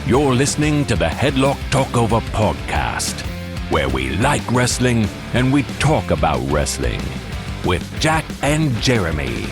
You're listening to the Headlock Talkover podcast, where we like wrestling and we talk about wrestling with Jack and Jeremy.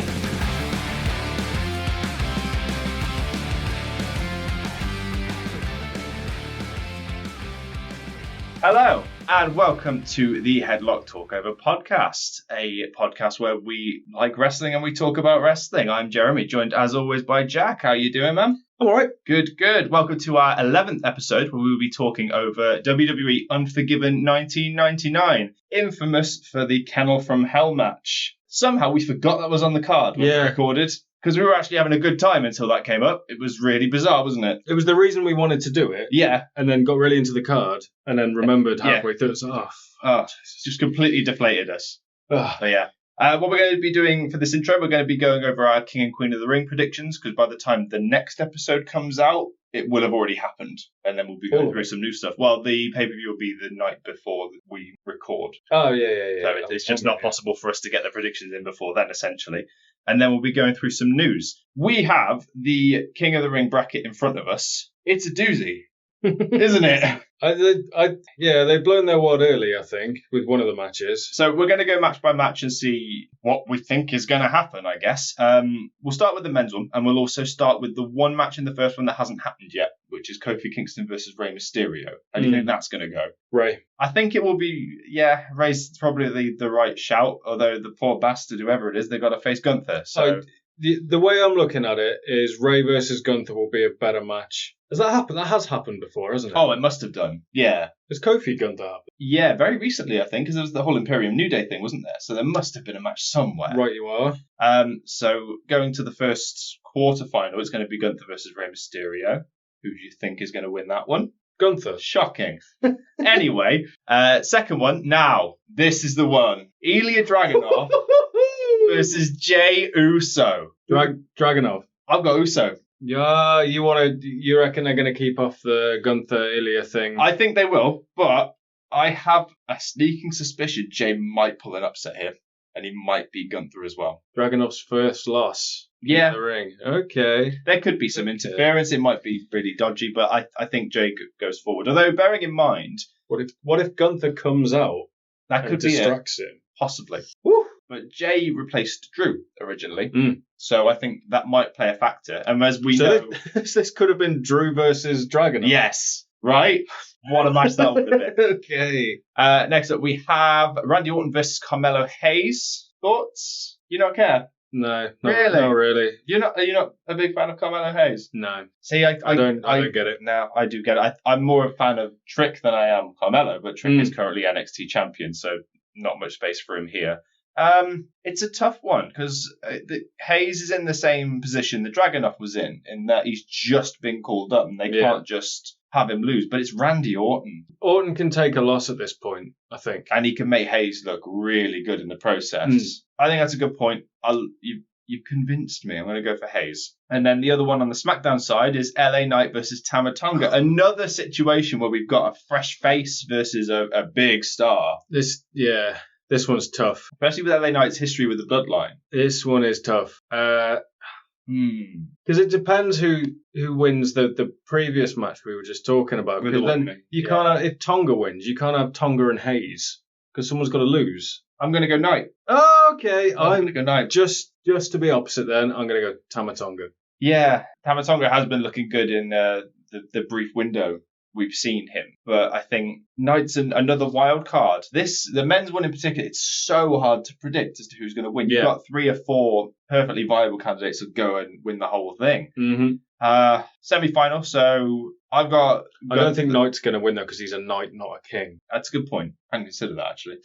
Hello, and welcome to the Headlock Talkover podcast, a podcast where we like wrestling and we talk about wrestling. I'm Jeremy, joined as always by Jack. How you doing, man? I'm all right. Good. Welcome to our 11th episode, where we will be talking over WWE Unforgiven 1999, infamous for the Kennel from Hell match. Somehow we forgot that was on the card when we recorded, because we were actually having a good time until that came up. It was really bizarre, wasn't it? It was the reason we wanted to do it. Yeah. And then got really into the card, and then remembered halfway through. It's like, just completely deflated us. Oh. But yeah. What we're going to be doing for this intro, we're going to be going over our King and Queen of the Ring predictions, because by the time the next episode comes out, it will have already happened. And then we'll be going through some new stuff. Well, the pay-per-view will be the night before we record. Oh, yeah. So it's just not possible for us to get the predictions in before then, essentially. And then we'll be going through some news. We have the King of the Ring bracket in front of us. It's a doozy, isn't it? They've blown their wad early, I think, with one of the matches. So we're going to go match by match and see what we think is going to happen, I guess. We'll start with the men's one, and we'll also start with the one match in the first one that hasn't happened yet, which is Kofi Kingston versus Rey Mysterio. How do you think that's going to go? Ray. I think it will be, Rey's probably the right shout, although the poor bastard, whoever it is, they've got to face Gunther. So The way I'm looking at it is Ray versus Gunther will be a better match. Has that happened? That has happened before, hasn't it? Oh, it must have done. Yeah. Has Kofi Gunther happened? Yeah, very recently, I think, because there was the whole Imperium New Day thing, wasn't there? So there must have been a match somewhere. Right, you are. So going to the first quarterfinal, it's going to be Gunther versus Rey Mysterio. Who do you think is going to win that one? Gunther. Shocking. Anyway, second one. Now, this is the one. Ilya Dragunov versus Jey Uso. Dragunov. I've got Uso. Yeah, you reckon they're going to keep off the Gunther Ilya thing? I think they will, but I have a sneaking suspicion Jey might pull an upset here, and he might beat Gunther as well. Dragunov's first loss. Yeah. In the ring. Okay. There could be some interference. It might be really dodgy, but I think Jey goes forward. Although, bearing in mind... What if Gunther comes out that could and distracts him? Possibly. Woo. But Jey replaced Drew originally, so I think that might play a factor. And as we know... This could have been Drew versus Dragunov. Yes, right? What a match that would have been. Okay. Next up, we have Randy Orton versus Carmelo Hayes. Thoughts? You don't care? No, really? Not really. Are you not a big fan of Carmelo Hayes? No. See, I don't get it. Now I do get it. I'm more a fan of Trick than I am Carmelo, but Trick is currently NXT champion, so not much space for him here. It's a tough one because Hayes is in the same position that Dragunov was in that he's just been called up and they can't just have him lose. But it's Randy Orton. Orton can take a loss at this point, I think. And he can make Hayes look really good in the process. I think that's a good point. You've convinced me. I'm going to go for Hayes. And then the other one on the SmackDown side is LA Knight versus Tama Tonga. Another situation where we've got a fresh face versus a big star. This one's tough. Especially with LA Knight's history with the Bloodline. This one is tough. Because it depends who wins the previous match we were just talking about. Because then you can't have, if Tonga wins, you can't have Tonga and Hayes because someone's got to lose. I'm going to go Knight. Oh, okay. I'm going to go Knight. Just to be opposite then, I'm going to go Tama Tonga. Yeah, Tama Tonga has been looking good in the brief window we've seen him. But I think Knight's another wild card. The men's one in particular, it's so hard to predict as to who's going to win. You've got 3 or 4 perfectly viable candidates to go and win the whole thing. Mm-hmm. Semi-final, so I've got... I don't think Knight's going to win though because he's a knight, not a king. That's a good point. I hadn't considered that actually.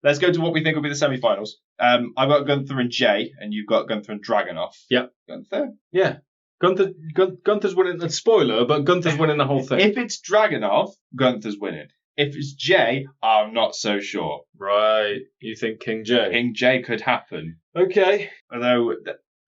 Let's go to what we think will be the semi-finals. I've got Gunther and Jey, and you've got Gunther and Dragunov. Yep. Gunther? Yeah. Gunther's winning. That's spoiler, but Gunther's winning the whole thing. If it's Dragunov, Gunther's winning. If it's Jey, I'm not so sure. Right. You think King Jey? King Jey could happen. Okay. Although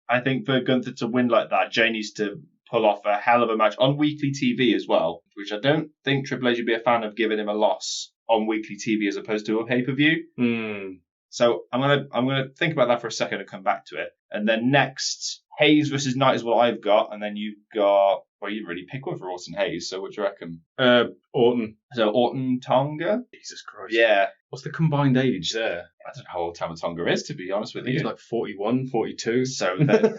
I think for Gunther to win like that, Jey needs to pull off a hell of a match on weekly TV as well, which I don't think Triple H would be a fan of giving him a loss on weekly TV as opposed to a pay-per-view. So I'm gonna think about that for a second and come back to it. And then next, Hayes versus Knight is what I've got, and then you've got... Well, you really pick one for Orton Hayes, so what do you reckon? Orton. So Orton Tonga? Jesus Christ. Yeah. What's the combined age there? I don't know how old Tama Tonga is, to be honest with you. He's like 41, 42. So then,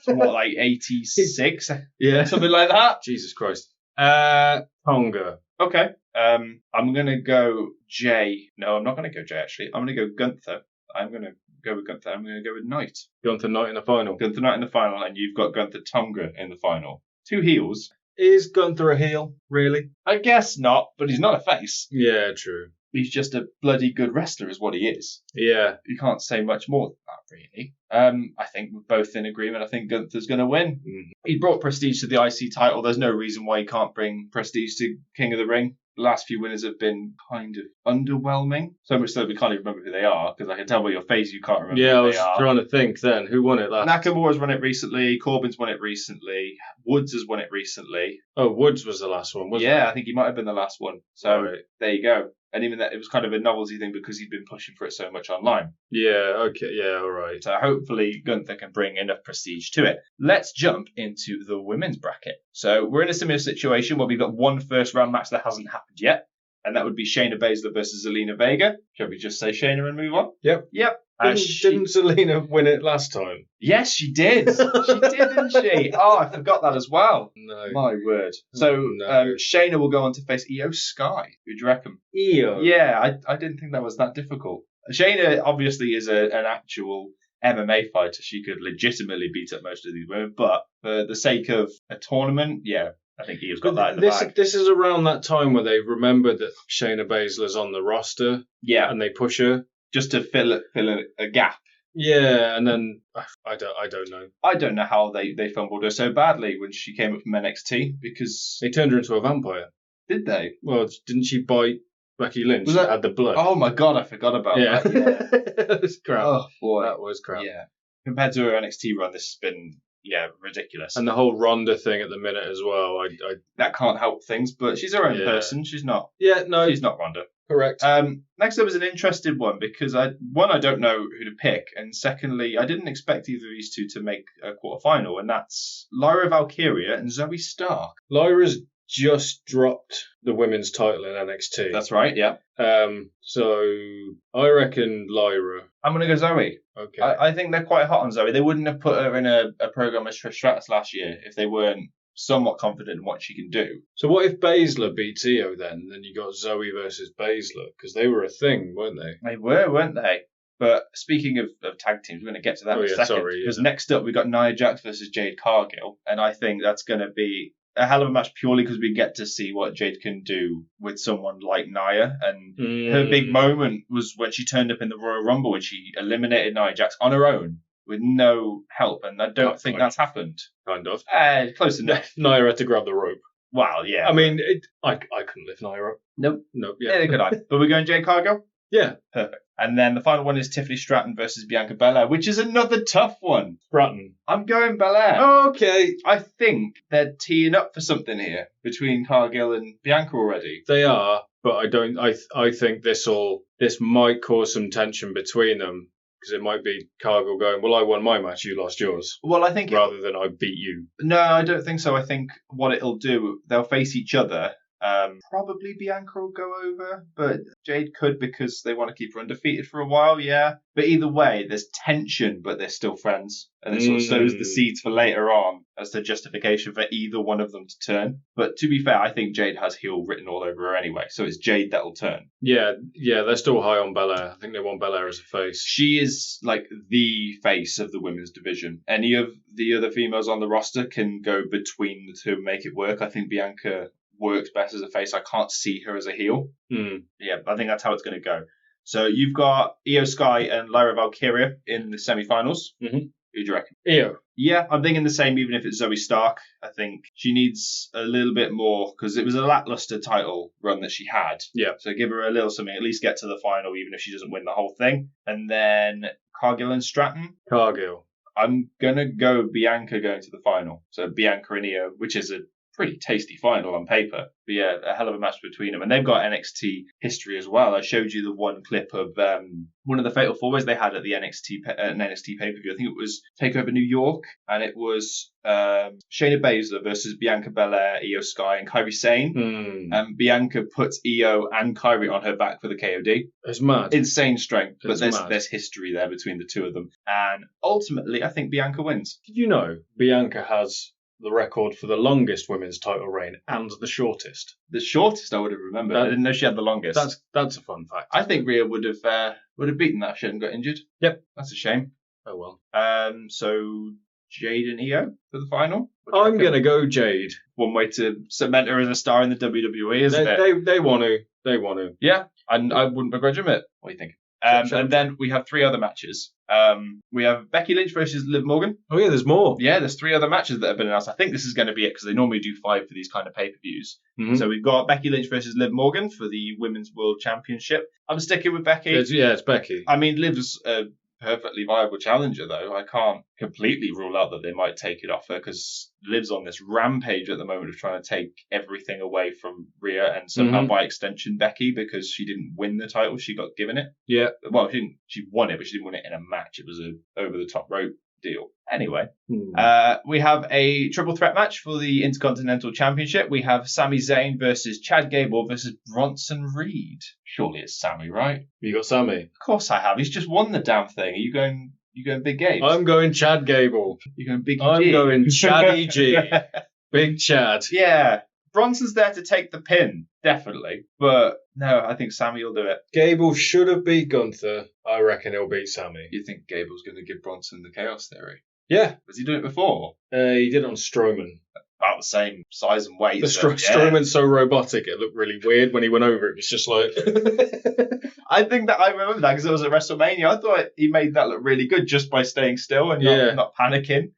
what, like 86? Yeah. Something like that? Jesus Christ. Tonga. Okay. I'm going to go Jay. No, I'm not going to go Jay, actually. I'm going to go Gunther. I'm going to go with Gunther. I'm going to go with Knight. Gunther Knight in the final. Gunther Knight in the final, and you've got Gunther Tonga in the final. 2 heels. Is Gunther a heel, really? I guess not, but he's not a face. Yeah, true. He's just a bloody good wrestler is what he is. Yeah. You can't say much more than that, really. I think we're both in agreement. I think Gunther's going to win. Mm. He brought prestige to the IC title. There's no reason why he can't bring prestige to King of the Ring. The last few winners have been kind of underwhelming. So much so we can't even remember who they are, because I can tell by your face you can't remember who they are. Yeah, I was trying to think then. Who won it last? Nakamura's won it recently. Corbin's won it recently. Woods has won it recently. Oh, Woods was the last one, wasn't it? Yeah, I think he might have been the last one. So There you go. And even that, it was kind of a novelty thing because he'd been pushing for it so much online. Yeah, okay, yeah, all right. So hopefully Gunther can bring enough prestige to it. Let's jump into the women's bracket. So we're in a similar situation where we've got one first round match that hasn't happened yet. And that would be Shayna Baszler versus Zelina Vega. Shall we just say Shayna and move on? Yep. Didn't Zelina win it last time? Yes, she did. She did, didn't she? Oh, I forgot that as well. No. My word. So Shayna will go on to face Io Sky. Who do you reckon? Io? Yeah, I didn't think that was that difficult. Shayna obviously is an actual MMA fighter. She could legitimately beat up most of these women, but for the sake of a tournament, yeah, I think Io's got that in the bag. This is around that time where they remember that Shayna Baszler's on the roster. Yeah. And they push her. Just to fill a gap. Yeah, and then I don't know. I don't know how they fumbled her so badly when she came up from NXT, because they turned her into a vampire. Did they? Well, didn't she bite Becky Lynch? Was that had the blood? Oh my god, I forgot about that. Yeah. That was crap. Oh boy, that was crap. Yeah, compared to her NXT run, this has been ridiculous. And the whole Ronda thing at the minute as well. I that can't help things, but she's her own person. She's not. Yeah, no, she's not Ronda. Correct. Next up is an interesting one because I don't know who to pick, and secondly, I didn't expect either of these two to make a quarterfinal, and that's Lyra Valkyria and Zoe Stark. Lyra's just dropped the women's title in NXT. That's right, yeah. So I reckon Lyra. I'm going to go Zoe. Okay. I think they're quite hot on Zoe. They wouldn't have put her in a program as Trish Stratus last year if they weren't somewhat confident in what she can do. So what if Baszler beats Io then? Then you got Zoe versus Baszler, because they were a thing, weren't they? They were, weren't they? But speaking of tag teams, we're going to get to that in a second. Because next up, we got Nia Jax versus Jade Cargill, and I think that's going to be a hell of a match purely because we get to see what Jade can do with someone like Nia. And her big moment was when she turned up in the Royal Rumble when she eliminated Nia Jax on her own with no help, and I don't think that's happened. Kind of. Close enough. Nia had to grab the rope. Well, yeah. I mean, I couldn't lift Nia up. Nope. Yeah. Neither could I. But we're going Jade Cargill? Yeah. Perfect. And then the final one is Tiffany Stratton versus Bianca Belair, which is another tough one. Stratton. I'm going Belair. Okay. I think they're teeing up for something here between Cargill and Bianca already. They are, but I don't. I think this might cause some tension between them. Because it might be Cargill going, well, I won my match, you lost yours. Well, I think... Rather than I beat you. No, I don't think so. I think what it'll do, they'll face each other. Probably Bianca will go over, but Jade could because they want to keep her undefeated for a while, yeah. But either way, there's tension, but they're still friends. And it sort of sows the seeds for later on as the justification for either one of them to turn. But to be fair, I think Jade has heel written all over her anyway, so it's Jade that'll turn. Yeah, they're still high on Belair. I think they want Belair as a face. She is like the face of the women's division. Any of the other females on the roster can go between the two and make it work. I think Bianca works best as a face. I can't see her as a heel. Yeah, I think that's how it's going to go. So you've got Io Sky and Lyra Valkyria in the semi-finals. Mm-hmm. Who do you reckon? Io. Yeah, I'm thinking the same, even if it's Zoe Stark. I think she needs a little bit more, because it was a lackluster title run that she had. Yeah. So give her a little something, at least get to the final, even if she doesn't win the whole thing. And then Cargill and Stratton. Cargill. I'm going to go Bianca going to the final. So Bianca and Io, which is a pretty tasty final on paper. But yeah, a hell of a match between them. And they've got NXT history as well. I showed you the one clip of one of the Fatal 4-Ways they had at the NXT pay-per-view. I think it was TakeOver New York, and it was Shayna Baszler versus Bianca Belair, Io Sky, and Kairi Sane. And Bianca puts Io and Kairi on her back for the KOD. It's mad. Insane strength, but there's history there between the two of them. And ultimately, I think Bianca wins. Did you know Bianca has the record for the longest women's title reign and the shortest? The shortest, I would have remembered. I didn't know she had the longest. That's a fun fact. I think Rhea would have beaten that if she hadn't got injured. Yep. That's a shame. Oh well. So Jade and Io for the final. I'm gonna go Jade. One way to cement her as a star in the WWE, isn't it? They want to. They want to. Yeah, and I wouldn't begrudge them it. What do you think? And then we have 3 other matches. We have Becky Lynch versus Liv Morgan. Oh yeah, there's more. Yeah, there's 3 other matches that have been announced. I think this is going to be it because they normally do 5 for these kind of pay-per-views. Mm-hmm. So we've got Becky Lynch versus Liv Morgan for the Women's World Championship. I'm sticking with Becky. It's Becky. I mean, Liv's a perfectly viable challenger, though. I can't completely rule out that they might take it off her because Liv's on this rampage at the moment of trying to take everything away from Rhea and somehow by extension Becky because she didn't win the title. She got given it. Yeah. Well, she won it, but she didn't win it in a match. It was a over-the-top rope deal. Anyway, we have a triple threat match for the Intercontinental Championship. We have Sami Zayn versus Chad Gable versus Bronson Reed. Surely it's Sami, right? You got Sami? Of course I have. He's just won the damn thing. Are you going Big Gabe? I'm going Chad Gable. You're going Big G? I'm going Chaddy G. Big Chad. Yeah. Bronson's there to take the pin, definitely. But no, I think Sami will do it. Gable should have beat Gunther. I reckon he'll beat Sami. You think Gable's going to give Bronson the Chaos Theory? Yeah. Has he done it before? He did it on Strowman. About the same size and weight. Strowman's so robotic, it looked really weird when he went over. It was just like... I remember that because it was at WrestleMania. I thought he made that look really good just by staying still and not panicking.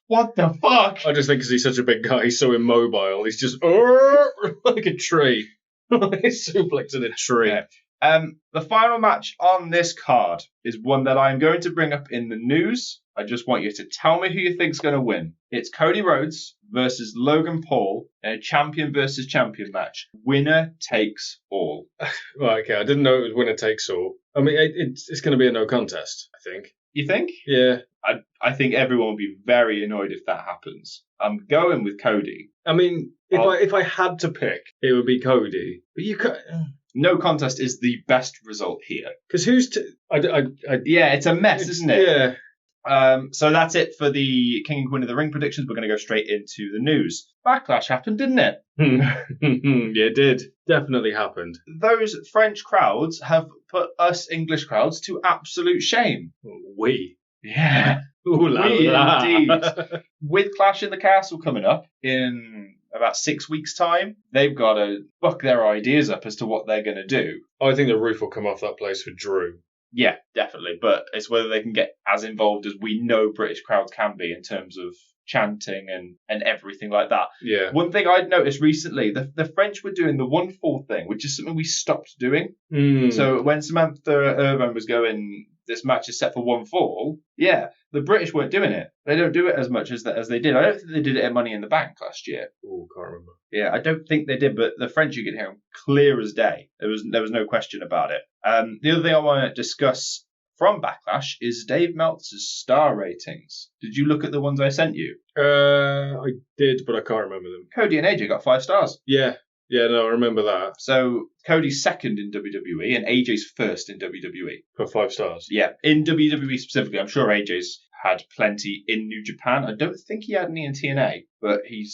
What the fuck? I just think because he's such a big guy, he's so immobile. He's just like a tree. He's suplexing a tree. Yeah. The final match on this card is one that I'm going to bring up in the news. I just want you to tell me who you think's going to win. It's Cody Rhodes versus Logan Paul in a champion versus champion match. Winner takes all. Right, okay. I didn't know it was winner takes all. I mean, it's going to be a no contest, I think. You think? Yeah. I think everyone will be very annoyed if that happens. I'm going with Cody. I mean, if I had to pick, it would be Cody. But you could... No contest is the best result here. Because who's yeah, it's a mess, isn't it? Yeah. So that's it for the King and Queen of the Ring predictions. We're going to go straight into the news. Backlash happened, didn't it? Yeah, it did. Definitely happened. Those French crowds have put us English crowds to absolute shame. We. Yeah. Ooh la la. Indeed. With Clash in the Castle coming up in about 6 weeks' time, they've got to buck their ideas up as to what they're going to do. I think the roof will come off that place for Drew. Yeah, definitely. But it's whether they can get as involved as we know British crowds can be in terms of chanting and everything like that. Yeah. One thing I'd noticed recently, the French were doing the 1-4 thing, which is something we stopped doing. So when Samantha Irvine was going, this match is set for 1-4, yeah, the British weren't doing it. They don't do it as much as they did. I don't think they did it at Money in the Bank last year. Oh, can't remember. Yeah, I don't think they did, but the French, you can hear them clear as day. There was no question about it. The other thing I want to discuss from Backlash is Dave Meltzer's star ratings. Did you look at the ones I sent you? I did, but I can't remember them. Cody and AJ got 5 stars. Yeah, no, I remember that. So Cody's second in WWE and AJ's first in WWE. For 5 stars? Yeah, in WWE specifically. I'm sure AJ's had plenty in New Japan. I don't think he had any in TNA, but he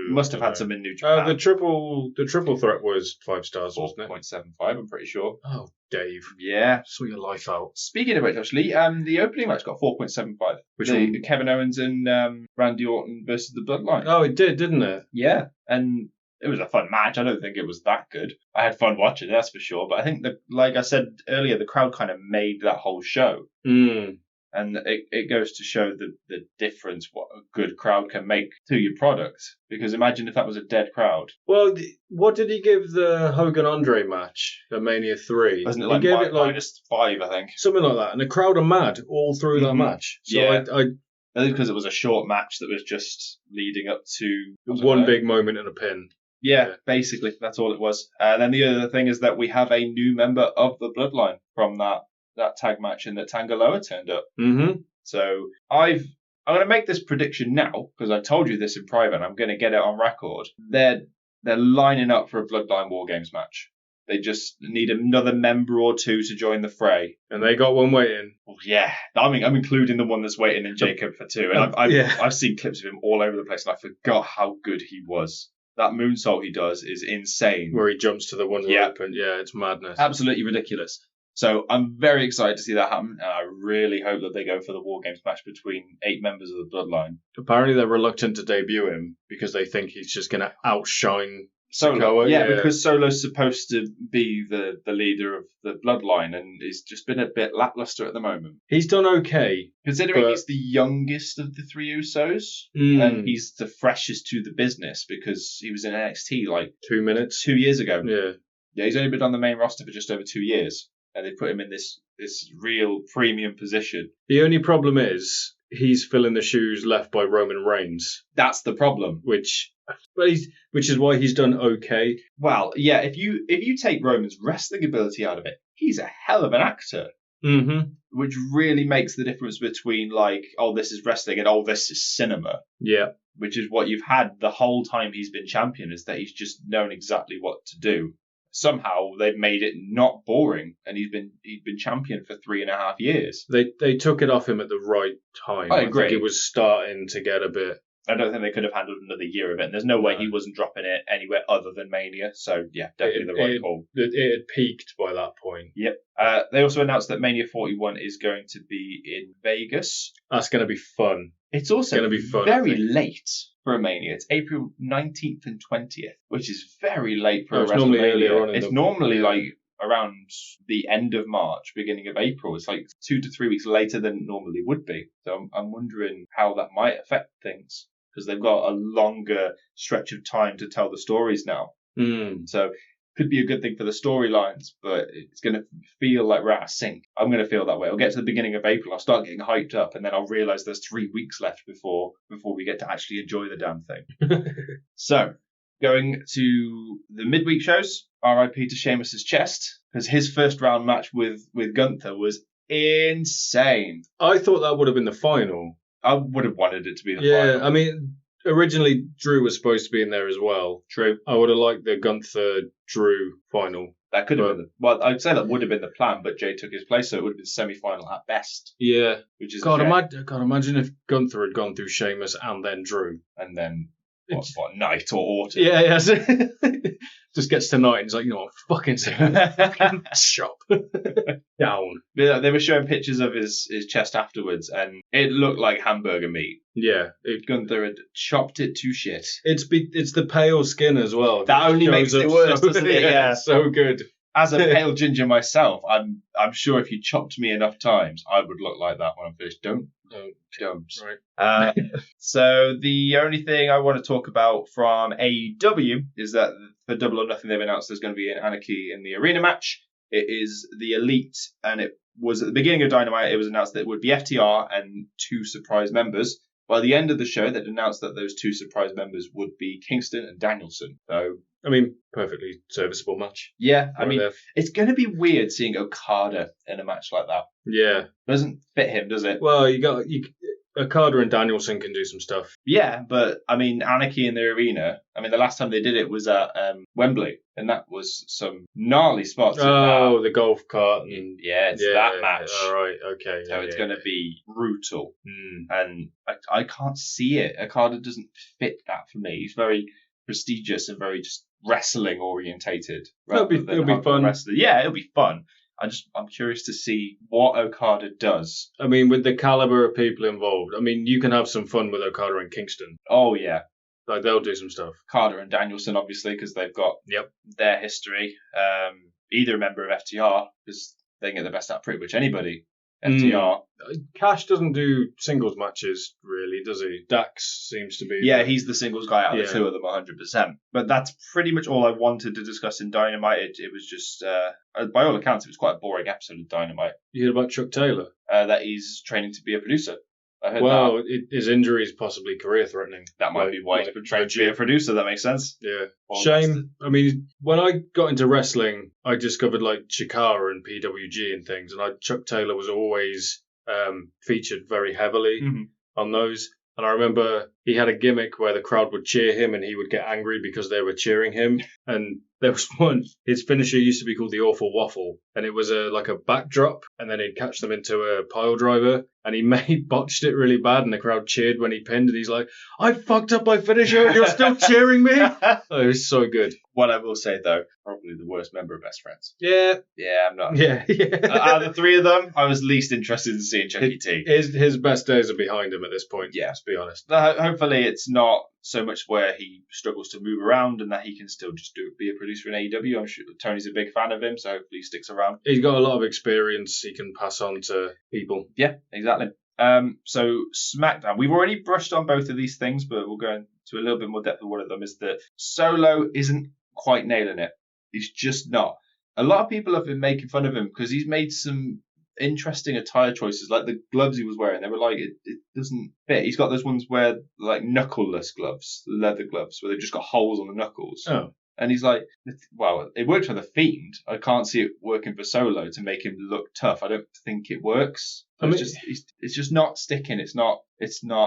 must have had some in New Japan. The triple threat was 5 stars, wasn't it? 4.75, I'm pretty sure. Oh, Dave. Yeah. Sort your life out. Speaking of which, actually, the opening match got 4.75. Which one? Kevin Owens and Randy Orton versus the Bloodline. Oh, it did, didn't it? Yeah, and it was a fun match. I don't think it was that good. I had fun watching it, that's for sure. But I think like I said earlier, the crowd kind of made that whole show. And it goes to show the difference what a good crowd can make to your product. Because imagine if that was a dead crowd. Well, what did he give the Hogan-Andre match at Mania 3? Wasn't it like -5, I think? Something like that. And the crowd are mad all through that match. So yeah. I think because it was a short match that was just leading up to one big moment and a pin. Yeah, basically, that's all it was. And then the other thing is that we have a new member of the Bloodline from that tag match in that Tangaloa turned up. Mm-hmm. So I'm going to make this prediction now, because I told you this in private, and I'm going to get it on record. They're lining up for a Bloodline War Games match. They just need another member or two to join the fray. And they got one waiting. Well, yeah, I'm including the one that's waiting in Jacob for two. And I've seen clips of him all over the place, and I forgot how good he was. That moonsault he does is insane. Where he jumps to the one rope, and it's madness. Absolutely ridiculous. So I'm very excited to see that happen, and I really hope that they go for the War Games match between 8 members of the Bloodline. Apparently they're reluctant to debut him because they think he's just going to outshine Solo. Yeah, because Solo's supposed to be the leader of the Bloodline, and he's just been a bit lackluster at the moment. He's done okay. Considering he's the youngest of the 3 Usos, and he's the freshest to the business because he was in NXT like 2 minutes. 2 years ago. Yeah, he's only been on the main roster for just over 2 years. And they put him in this real premium position. The only problem is he's filling the shoes left by Roman Reigns. That's the problem. Which is why he's done okay. Well, yeah, if you take Roman's wrestling ability out of it, he's a hell of an actor. Mm-hmm. Which really makes the difference between like, oh, this is wrestling and oh, this is cinema. Yeah. Which is what you've had the whole time he's been champion, is that he's just known exactly what to do. Somehow they've made it not boring, and he's been champion for 3.5 years. They took it off him at the right time. I agree. think it was starting to get a bit. I don't think they could have handled another year of it. And there's no way he wasn't dropping it anywhere other than Mania. So yeah, definitely the right call. It had peaked by that point. Yep. They also announced that Mania 41 is going to be in Vegas. That's going to be fun. It's also going to be fun, very late for a Mania. It's April 19th and 20th, which is very late for a WrestleMania. Normally earlier on it's normally like around the end of March, beginning of April. It's like 2 to 3 weeks later than it normally would be. So I'm wondering how that might affect things, because they've got a longer stretch of time to tell the stories now. So could be a good thing for the storylines, but it's going to feel like we're out of sync. I'm going to feel that way. I'll get to the beginning of April, I'll start getting hyped up, and then I'll realise there's 3 weeks left before we get to actually enjoy the damn thing. So, going to the midweek shows, RIP to Sheamus's chest, because his first round match with Gunther was insane. I thought that would have been the final. I would have wanted it to be the final. Yeah, I mean, originally Drew was supposed to be in there as well. True. I would have liked the Gunther-Drew final. That could have been I'd say that would have been the plan, but Jay took his place, so it would have been semi-final at best. Yeah. Which is God, imagine if Gunther had gone through Sheamus and then Drew. And then, what Knight or Orton? Yeah. Just gets to night and he's like, you know what, fucking shop. Down. They were showing pictures of his chest afterwards, and it looked like hamburger meat. Yeah. Gunther had chopped it to shit. It's the pale skin as well. That only makes it worse, doesn't it? Yeah. So good. As a pale ginger myself, I'm sure if you chopped me enough times, I would look like that when I'm finished. Don't. Right. So the only thing I want to talk about from AEW is that for Double or Nothing, they've announced there's going to be an Anarchy in the Arena match. It is the Elite, and it was at the beginning of Dynamite, it was announced that it would be FTR and 2 surprise members. By the end of the show, they'd announced that those 2 surprise members would be Kingston and Danielson. So, I mean, perfectly serviceable match. Yeah, I mean, it's going to be weird seeing Okada in a match like that. Yeah. Doesn't fit him, does it? Well, Okada and Danielson can do some stuff. Yeah, but, I mean, Anarchy in the Arena, I mean, the last time they did it was at Wembley, and that was some gnarly spots. Oh, the golf cart. That match. All right, okay. So it's going to be brutal. And I can't see it. Okada doesn't fit that for me. He's very prestigious and very just wrestling orientated. It'll be fun. Yeah, it'll be fun. I'm curious to see what Okada does. I mean, with the caliber of people involved, I mean, you can have some fun with Okada and Kingston. Oh, yeah. Like, they'll do some stuff. Okada and Danielson, obviously, because they've got their history. Either a member of FTR, because they can get the best out of pretty much anybody. FTR. Cash doesn't do singles matches, really, does he? Dax seems to be... Yeah, he's the singles guy out of the 2 of them, 100%. But that's pretty much all I wanted to discuss in Dynamite. It was just, by all accounts, it was quite a boring episode of Dynamite. You heard about Chuck Taylor? That he's training to be a producer. I heard his injury is possibly career-threatening. That might be why he's trained to be a producer. That makes sense. Yeah. Shame. I mean, when I got into wrestling, I discovered like Chikara and PWG and things, and Chuck Taylor was always featured very heavily on those. And I remember he had a gimmick where the crowd would cheer him and he would get angry because they were cheering him. And there was one, his finisher used to be called the Awful Waffle. And it was like a backdrop, and then he'd catch them into a pile driver. And he botched it really bad, and the crowd cheered when he pinned. And he's like, I fucked up my finisher and you're still cheering me? Oh, it was so good. What I will say, though, probably the worst member of Best Friends. Yeah. Yeah, I'm not. Yeah. Out of the three of them, I was least interested in seeing Chucky T. His best days are behind him at this point, let's be honest. Hopefully it's not so much where he struggles to move around and that he can still just be a producer in AEW. I'm sure Tony's a big fan of him, so hopefully he sticks around. He's got a lot of experience he can pass on to people. Yeah, exactly. So SmackDown, we've already brushed on both of these things, but we'll go into a little bit more depth of one of them, is that Solo isn't quite nailing it. He's just not. A lot of people have been making fun of him because he's made some interesting attire choices, like the gloves he was wearing. They were like, it doesn't fit. He's got those ones where like knuckleless gloves, leather gloves, where they've just got holes on the knuckles. Oh. And he's like, well, it worked for The Fiend. I can't see it working for Solo to make him look tough. I don't think it works. It's just not sticking. It's not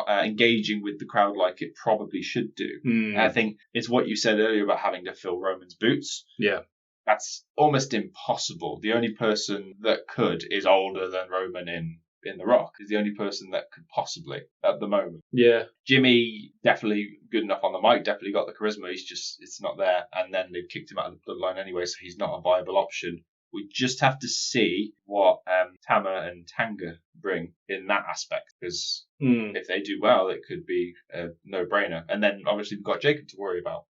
engaging with the crowd like it probably should do. And I think it's what you said earlier about having to fill Roman's boots. Yeah. That's almost impossible. The only person that could is older than Roman in The Rock. Is the only person that could possibly at the moment. Yeah. Jimmy, definitely good enough on the mic, definitely got the charisma. It's not there. And then they've kicked him out of the bloodline anyway, so he's not a viable option. We just have to see what Tama and Tanga bring in that aspect, because if they do well, it could be a no-brainer. And then obviously we've got Jacob to worry about.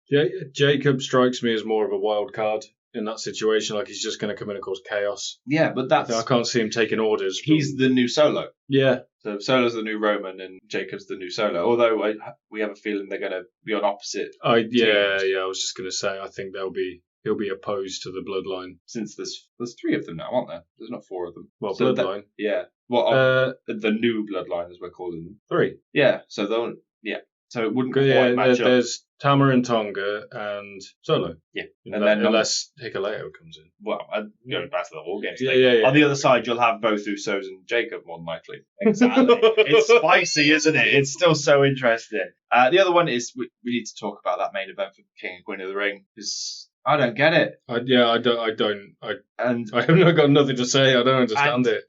Jacob strikes me as more of a wild card in that situation, like he's just going to come in and cause chaos. Yeah, but I can't see him taking orders. He's the new Solo. Yeah. So Solo's the new Roman and Jacob's the new Solo. Although we have a feeling they're going to be on opposite. I was just going to say, I think he'll be opposed to the bloodline. Since there's three of them now, aren't there? There's not four of them. Well, so bloodline. The new bloodline, as we're calling them. Three. Yeah. So So it wouldn't quite match up. There's Tama and Tonga and Solo. Yeah. Unless Hikuleo comes in. Well, going back to the War Games. Yeah. On the other side, you'll have both Usos and Jacob, more than likely. Exactly. It's spicy, isn't it? It's still so interesting. The other one is we need to talk about that main event for King and Queen of the Ring, because I don't get it. I don't. I have got nothing to say. I don't understand it.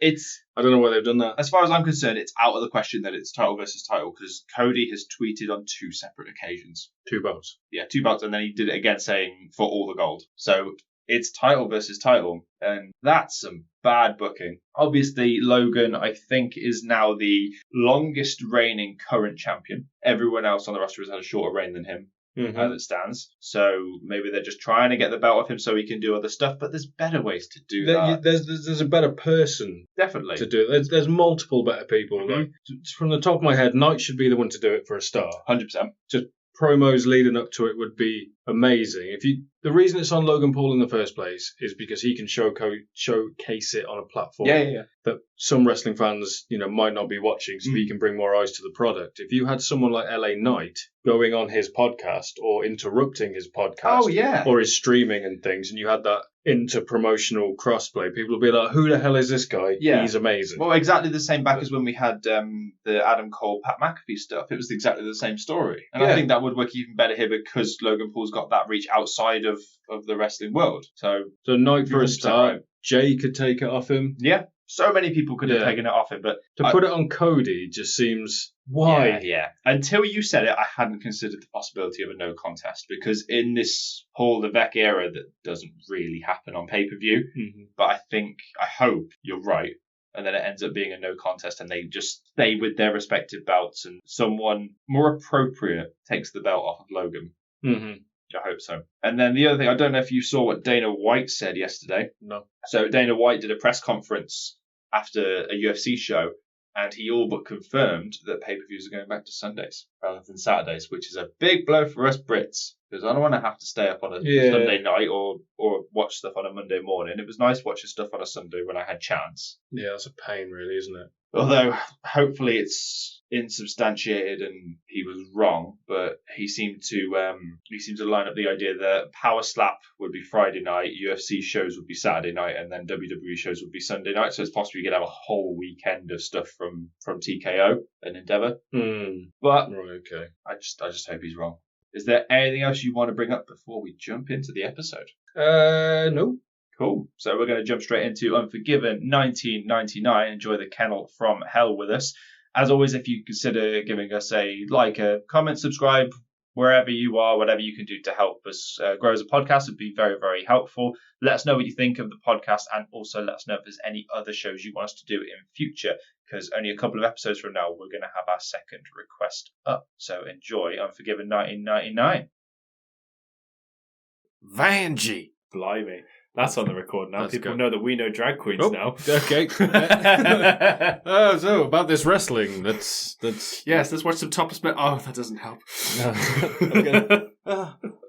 I don't know why they've done that. As far as I'm concerned, it's out of the question that it's title versus title, because Cody has tweeted on two separate occasions. 2 belts. Yeah, 2 belts, and then he did it again saying for all the gold. So it's title versus title, and that's some bad booking. Obviously, Logan, I think, is now the longest reigning current champion. Everyone else on the roster has had a shorter reign than him. That stands. So maybe they're just trying to get the belt off him so he can do other stuff, but there's better ways to do that. There's a better person definitely to do it. There's multiple better people. Like, from the top of my head, Knight should be the one to do it for a start. 100%. Just promos leading up to it would be amazing. The reason it's on Logan Paul in the first place is because he can showcase it on a platform that some wrestling fans, might not be watching, so he can bring more eyes to the product. If you had someone like LA Knight going on his podcast or interrupting his podcast or his streaming and things, and you had that inter-promotional crossplay, people would be like, who the hell is this guy? Yeah. He's amazing. Well, exactly the same back as when we had the Adam Cole, Pat McAfee stuff. It was exactly the same story. And I think that would work even better here because Logan Paul's got that reach outside of the wrestling world. So Knight for a start. Jay could take it off him. Yeah. So many people could have taken it off him, but to put it on Cody just seems why. Yeah. Until you said it, I hadn't considered the possibility of a no contest, because in this Paul Levesque era, that doesn't really happen on pay-per-view. But I hope you're right, and then it ends up being a no contest, and they just stay with their respective belts, and someone more appropriate takes the belt off of Logan. I hope so. And then the other thing, I don't know if you saw what Dana White said yesterday. No. So Dana White did a press conference after a UFC show, And he all but confirmed that pay-per-views are going back to Sundays rather than Saturdays, which is a big blow for us Brits, because I don't want to have to stay up on a Sunday night or watch stuff on a Monday morning. It was nice watching stuff on a Sunday when I had chance. Yeah, that's a pain, really, isn't it? Although, hopefully it's insubstantiated and he was wrong, but he seemed to line up the idea that Power Slap would be Friday night, UFC shows would be Saturday night, and then WWE shows would be Sunday night. So it's possible you could have a whole weekend of stuff from TKO and Endeavour. But right, okay. I just hope he's wrong. Is there anything else you want to bring up before we jump into the episode? No. Cool. So we're going to jump straight into Unforgiven 1999. Enjoy the kennel from hell with us. As always, if you consider giving us a like, a comment, subscribe, wherever you are, whatever you can do to help us grow as a podcast would be very, very helpful. Let us know what you think of the podcast, and also let us know if there's any other shows you want us to do in future, because only a couple of episodes from now, we're going to have our second request up. So enjoy Unforgiven 1999. Vanjie. Blimey. That's on the record now. People know that we know drag queens now. Okay. So about this wrestling, that's yes. Let's watch some Top Split. Oh, that doesn't help.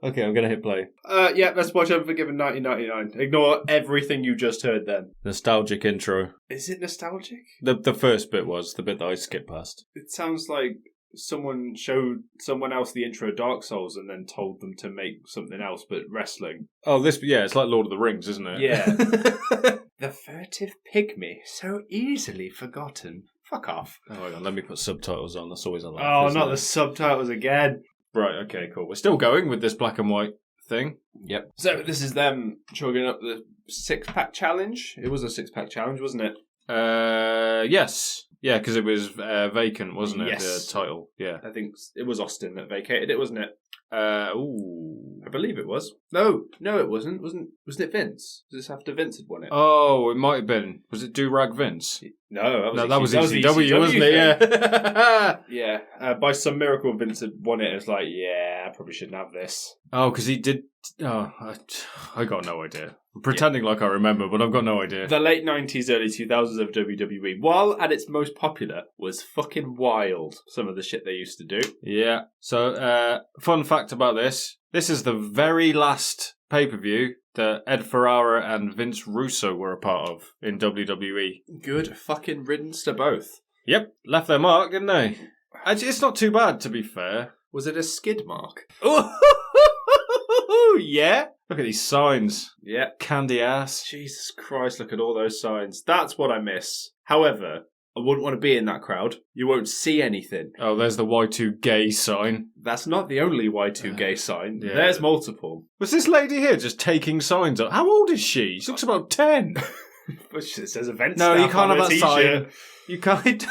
Okay, I'm gonna hit play. Yeah, let's watch Unforgiven 1999. Ignore everything you just heard. Then Nostalgic intro. Is it nostalgic? The first bit was the bit that I skipped past. It sounds like someone showed someone else the intro of Dark Souls and then told them to make something else, but wrestling. Oh, it's like Lord of the Rings, isn't it? Yeah. The furtive pygmy, so easily forgotten. Fuck off. Oh, hang on, let me put subtitles on. That's always a laugh. Oh, not the subtitles again. Right, okay, cool. We're still going with this black and white thing. Yep. So this is them chugging up the 6-pack challenge. It was a 6-pack challenge, wasn't it? Yes. Yeah, because it was vacant, wasn't it? Yes. The title. Yeah. I think it was Austin that vacated it, wasn't it? Ooh. I believe it was. No, it wasn't. Wasn't it Vince? Was this after Vince had won it? Oh, it might have been. Was it Do Rag Vince? No, that was ECW, wasn't it? Yeah. Yeah. By some miracle, Vince had won it. It's like, yeah, I probably shouldn't have this. Oh, because he did. Oh, I got no idea. I'm pretending like I remember, but I've got no idea. The late 90s, early 2000s of WWE, while at its most popular, was fucking wild. Some of the shit they used to do. Yeah. So, fun fact about this. This is the very last pay-per-view that Ed Ferrara and Vince Russo were a part of in WWE. Good fucking riddance to both. Yep. Left their mark, didn't they? It's not too bad, to be fair. Was it a skid mark? Oh, yeah. Look at these signs. Yeah. Candy ass. Jesus Christ, look at all those signs. That's what I miss. However, I wouldn't want to be in that crowd. You won't see anything. Oh, there's the Y2 gay sign. That's not the only Y2 gay sign. Yeah. There's multiple. Was this lady here just taking signs up? How old is she? She looks about 10. It says event No, you staff can't on have her that t-shirt. sign. You can't.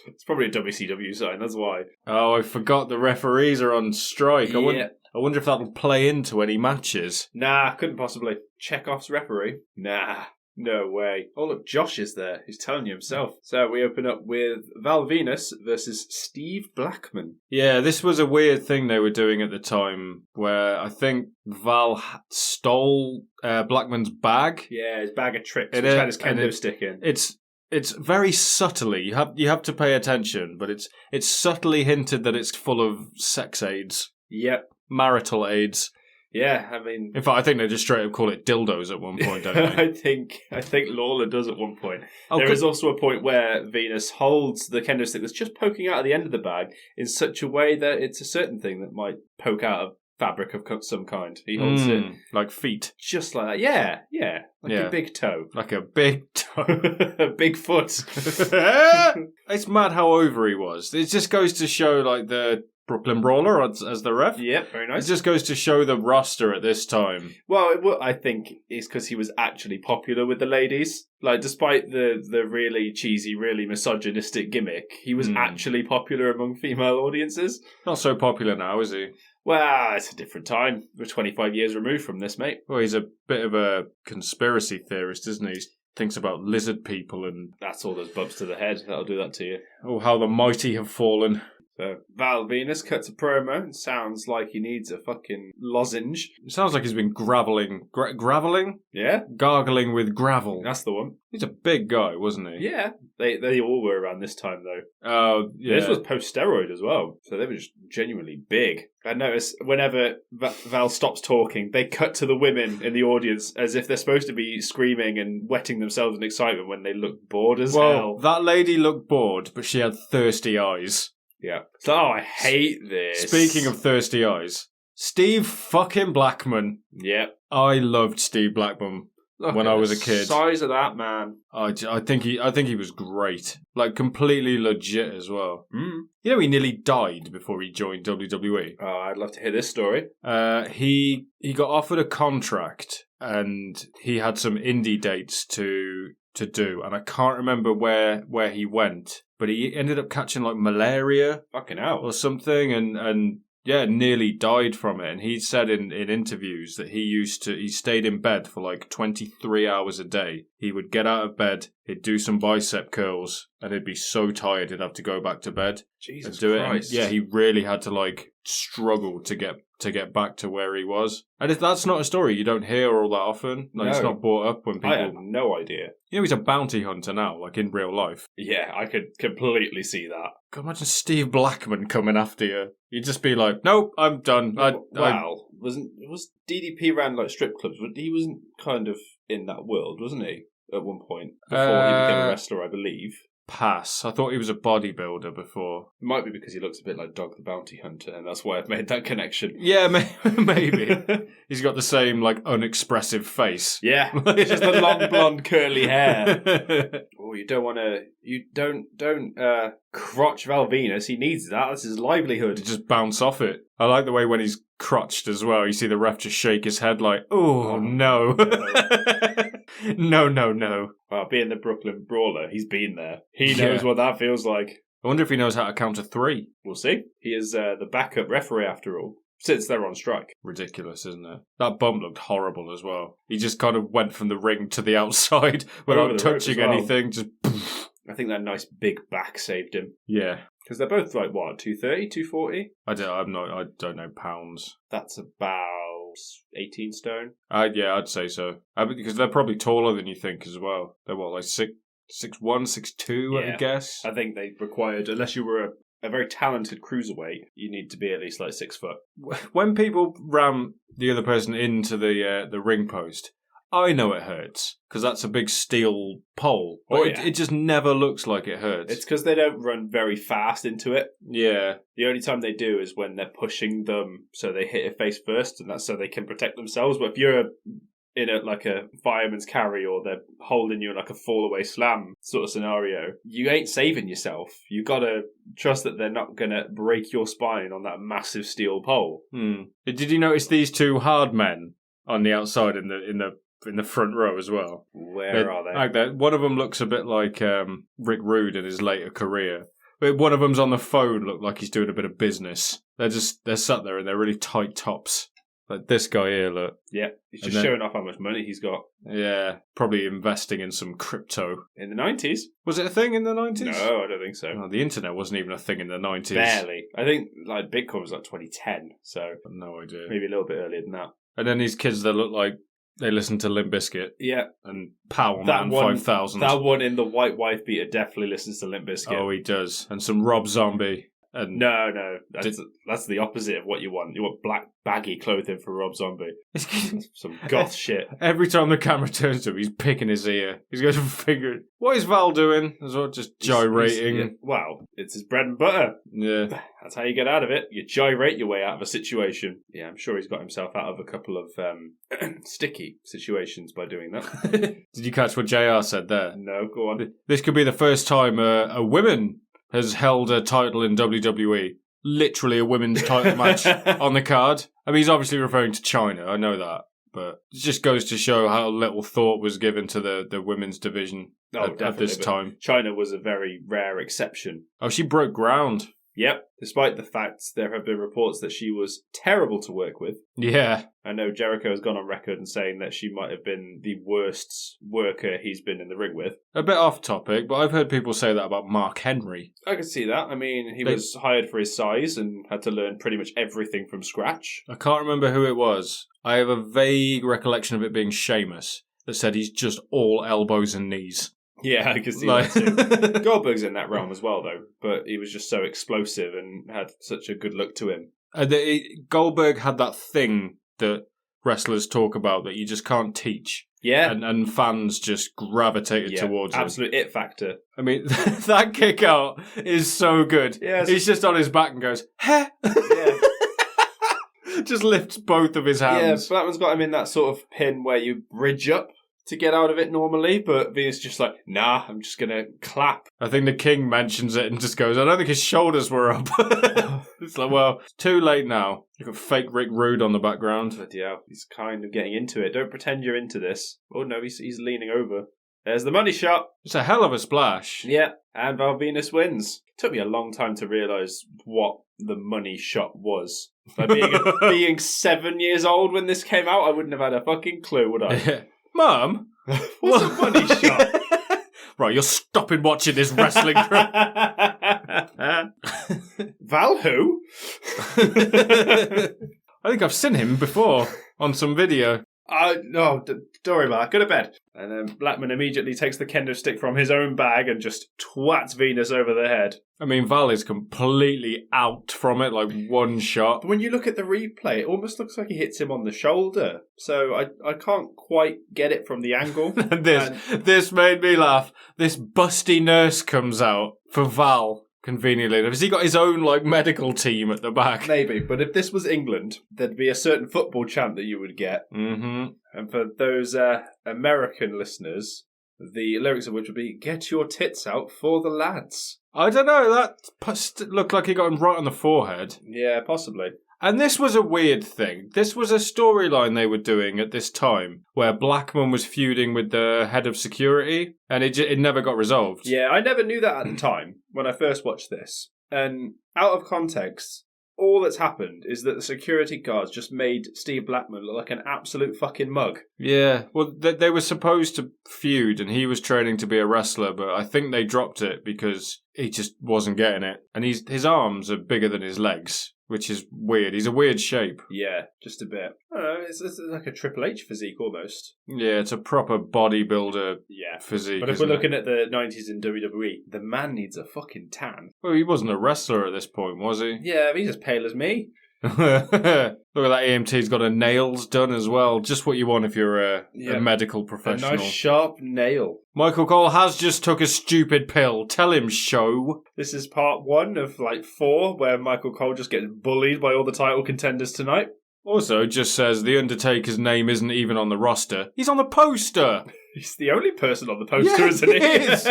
It's probably a WCW sign, that's why. Oh, I forgot the referees are on strike. Yeah. I wonder if that'll play into any matches. Nah, couldn't possibly. Chekhov's referee? Nah, no way. Oh, look, Josh is there. He's telling you himself. So we open up with Val Venus versus Steve Blackman. Yeah, this was a weird thing they were doing at the time, where I think Val stole Blackman's bag. Yeah, his bag of tricks, which had his kendo stick in. It's very subtly. You have to pay attention, but it's subtly hinted that it's full of sex aids. Yep. Marital aids. Yeah, I mean... In fact, I think they just straight up call it dildos at one point, don't they? I think Lawler does at one point. Oh, there is also a point where Venus holds the kendo stick that's just poking out at the end of the bag in such a way that it's a certain thing that might poke out of fabric of some kind. He holds it... Like feet. Just like that. Yeah. Like a big toe. Like a big toe. A big foot. It's mad how over he was. It just goes to show, like, the Brooklyn Brawler as the ref. Yep, very nice. It just goes to show the roster at this time. Well, I think it's because he was actually popular with the ladies. Like, despite the really cheesy, really misogynistic gimmick, he was actually popular among female audiences. Not so popular now, is he? Well, it's a different time. We're 25 years removed from this, mate. Well, he's a bit of a conspiracy theorist, isn't he? He thinks about lizard people and... That's all those bumps to the head. That'll do that to you. Oh, how the mighty have fallen. So Val Venus cuts a promo. It sounds like he needs a fucking lozenge. It sounds like he's been graveling. Graveling? Yeah, Gargling with gravel. that's the one. He's a big guy, wasn't he? Yeah, they all were around this time though. Oh, yeah. This was post-steroid as well, so they were just genuinely big. I notice whenever Val stops talking, they cut to the women in the audience as if they're supposed to be screaming and wetting themselves in excitement when they look bored as hell. That lady looked bored, but she had thirsty eyes. Yeah. So, I hate this. Speaking of thirsty eyes, Steve fucking Blackman. Yep. I loved Steve Blackman when I was a kid. Size of that man. I think he was great. Like, completely legit as well. Mm. You know, he nearly died before he joined WWE. Oh, I'd love to hear this story. He got offered a contract, and he had some indie dates to do, and I can't remember where he went, but he ended up catching like malaria Fucking hell. or something, and yeah, nearly died from it. And he said in interviews that he stayed in bed for like 23 hours a day. He would get out of bed, he'd do some bicep curls, and he'd be so tired he'd have to go back to bed Jesus and do Christ. it. And yeah, he really had to like struggle to get back to where he was. And if that's not a story you don't hear all that often, like it's not brought up when people. I have no idea. You know, he's a bounty hunter now, like in real life. Yeah, I could completely see that. God, imagine Steve Blackman coming after you. You'd just be like, nope, I'm done. Was DDP ran like strip clubs? He wasn't kind of in that world, wasn't he? At one point before he became a wrestler, I believe. Pass. I thought he was a bodybuilder before. It might be because he looks a bit like Dog the Bounty Hunter, and that's why I've made that connection. Yeah, maybe. He's got the same like unexpressive face. Yeah, just the long blonde curly hair. Oh, you don't want to. You don't crotch Val Venus. He needs that. That's his livelihood. To just bounce off it. I like the way when he's crotched as well. You see the ref just shake his head like, oh no. No. Well, being the Brooklyn Brawler, he's been there. He knows what that feels like. I wonder if he knows how to count to 3. We'll see. He is the backup referee after all, since they're on strike. Ridiculous, isn't it? That bump looked horrible as well. He just kind of went from the ring to the outside without touching anything. Just poof. I think that nice big back saved him. Yeah. Because they're both like, what, 230, 240? I don't know pounds. That's about 18 stone. Yeah, I'd say so. Because they're probably taller than you think as well. They're what, like 6'1", 6'2", I guess? I think they required, unless you were a very talented cruiserweight, you need to be at least like 6 foot. When people ram the other person into the ring post, I know it hurts, because that's a big steel pole. It just never looks like it hurts. It's because they don't run very fast into it. Yeah. The only time they do is when they're pushing them, so they hit it face first, and that's so they can protect themselves. But if you're in a fireman's carry, or they're holding you in like a fall away slam sort of scenario, you ain't saving yourself. You gotta trust that they're not gonna break your spine on that massive steel pole. Did you notice these two hard men on the outside in the front row as well? Where are they? Like that. One of them looks a bit like Rick Rude in his later career. But one of them's on the phone, look like he's doing a bit of business. They're sat there in their really tight tops. Like this guy here, look. Yeah, he's just showing off how much money he's got. Yeah, probably investing in some crypto. In the 90s? Was it a thing in the 90s? No, I don't think so. Oh, the internet wasn't even a thing in the 90s. Barely. I think like Bitcoin was like 2010, so no idea. Maybe a little bit earlier than that. And then these kids that look like they listen to Limp Bizkit. Yeah. And Power Man 5000. That one in the white wife beater definitely listens to Limp Bizkit. Oh, he does. And some Rob Zombie. And no. That's the opposite of what you want. You want black baggy clothing for Rob Zombie. Some goth shit. Every time the camera turns to him, he's picking his ear. He's got some finger. What is Val doing? As well, just gyrating. Well, it's his bread and butter. Yeah. That's how you get out of it. You gyrate your way out of a situation. Yeah, I'm sure he's got himself out of a couple of sticky situations by doing that. Did you catch what JR said there? No, go on. This could be the first time a woman has held a title in WWE. Literally a women's title match on the card. I mean, he's obviously referring to China, I know that. But it just goes to show how little thought was given to the women's division at this time. China was a very rare exception. Oh, she broke ground Yep, despite the fact there have been reports that she was terrible to work with. Yeah. I know Jericho has gone on record and saying that she might have been the worst worker he's been in the ring with. A bit off topic, but I've heard people say that about Mark Henry. I can see that. I mean, he was hired for his size and had to learn pretty much everything from scratch. I can't remember who it was. I have a vague recollection of it being Sheamus that said he's just all elbows and knees. Yeah, I can see that too. Goldberg's in that realm as well, though, but he was just so explosive and had such a good look to him. Goldberg had that thing that wrestlers talk about that you just can't teach. Yeah. And fans just gravitated towards him. Absolute it factor. I mean, that kick out is so good. Yeah, he's just on his back and goes, heh! Yeah. Just lifts both of his hands. Yeah, Blackman's got him in that sort of pin where you bridge up to get out of it normally, but Venus just like, nah, I'm just going to clap. I think the King mentions it and just goes, I don't think his shoulders were up. It's like, well, too late now. You've got fake Rick Rude on the background. But yeah, he's kind of getting into it. Don't pretend you're into this. Oh no, he's leaning over. There's the money shot. It's a hell of a splash. Yeah, and Val Venus wins. It took me a long time to realise what the money shot was. Like being 7 years old when this came out, I wouldn't have had a fucking clue, would I? Mum? What's a money shot? Right, you're stopping watching this wrestling. Val who? I think I've seen him before on some video. No, don't worry about it. Go to bed. And then Blackman immediately takes the kendo stick from his own bag and just twats Venus over the head. I mean, Val is completely out from it, like one shot. But when you look at the replay, it almost looks like he hits him on the shoulder. So I can't quite get it from the angle. This made me laugh. This busty nurse comes out for Val. Conveniently, has he got his own medical team at the back? Maybe, but if this was England, there'd be a certain football chant that you would get. Mm-hmm. And for those American listeners, the lyrics of which would be "Get your tits out for the lads." I don't know. That looked like he got him right on the forehead. Yeah, possibly. And this was a weird thing. This was a storyline they were doing at this time where Blackman was feuding with the head of security, and it never got resolved. Yeah, I never knew that at the time when I first watched this. And out of context, all that's happened is that the security guards just made Steve Blackman look like an absolute fucking mug. Yeah, well, they were supposed to feud, and he was training to be a wrestler, but I think they dropped it because he just wasn't getting it. And his arms are bigger than his legs, which is weird. He's a weird shape. Yeah, just a bit. I don't know, it's like a Triple H physique almost. Yeah, it's a proper bodybuilder physique. But if we're looking at the 90s in WWE, the man needs a fucking tan. Well, he wasn't a wrestler at this point, was he? Yeah, he's as pale as me. Look at that EMT's got her nails done as well. Just what you want if you're a medical professional. A nice sharp nail. Michael Cole has just took a stupid pill. Tell him, show. This is part 1 of 4 where Michael Cole just gets bullied by all the title contenders tonight. Also, just says The Undertaker's name isn't even on the roster. He's on the poster. He's the only person on the poster, isn't he? He is.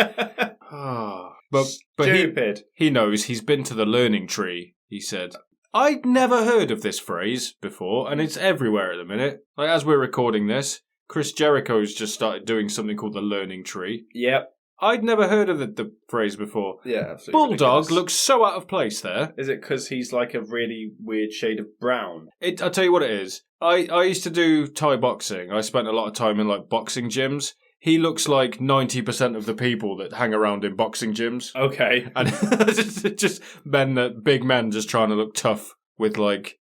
But Stupid. he knows he's been to the learning tree, he said. I'd never heard of this phrase before, and it's everywhere at the minute. As we're recording this, Chris Jericho's just started doing something called the learning tree. Yep. I'd never heard of the phrase before. Yeah, absolutely. Bulldog ridiculous. looks so out of place there. Is it because he's like a really weird shade of brown? I'll tell you what it is. I used to do Thai boxing. I spent a lot of time in boxing gyms. He looks like 90% of the people that hang around in boxing gyms. Okay. And just big men just trying to look tough with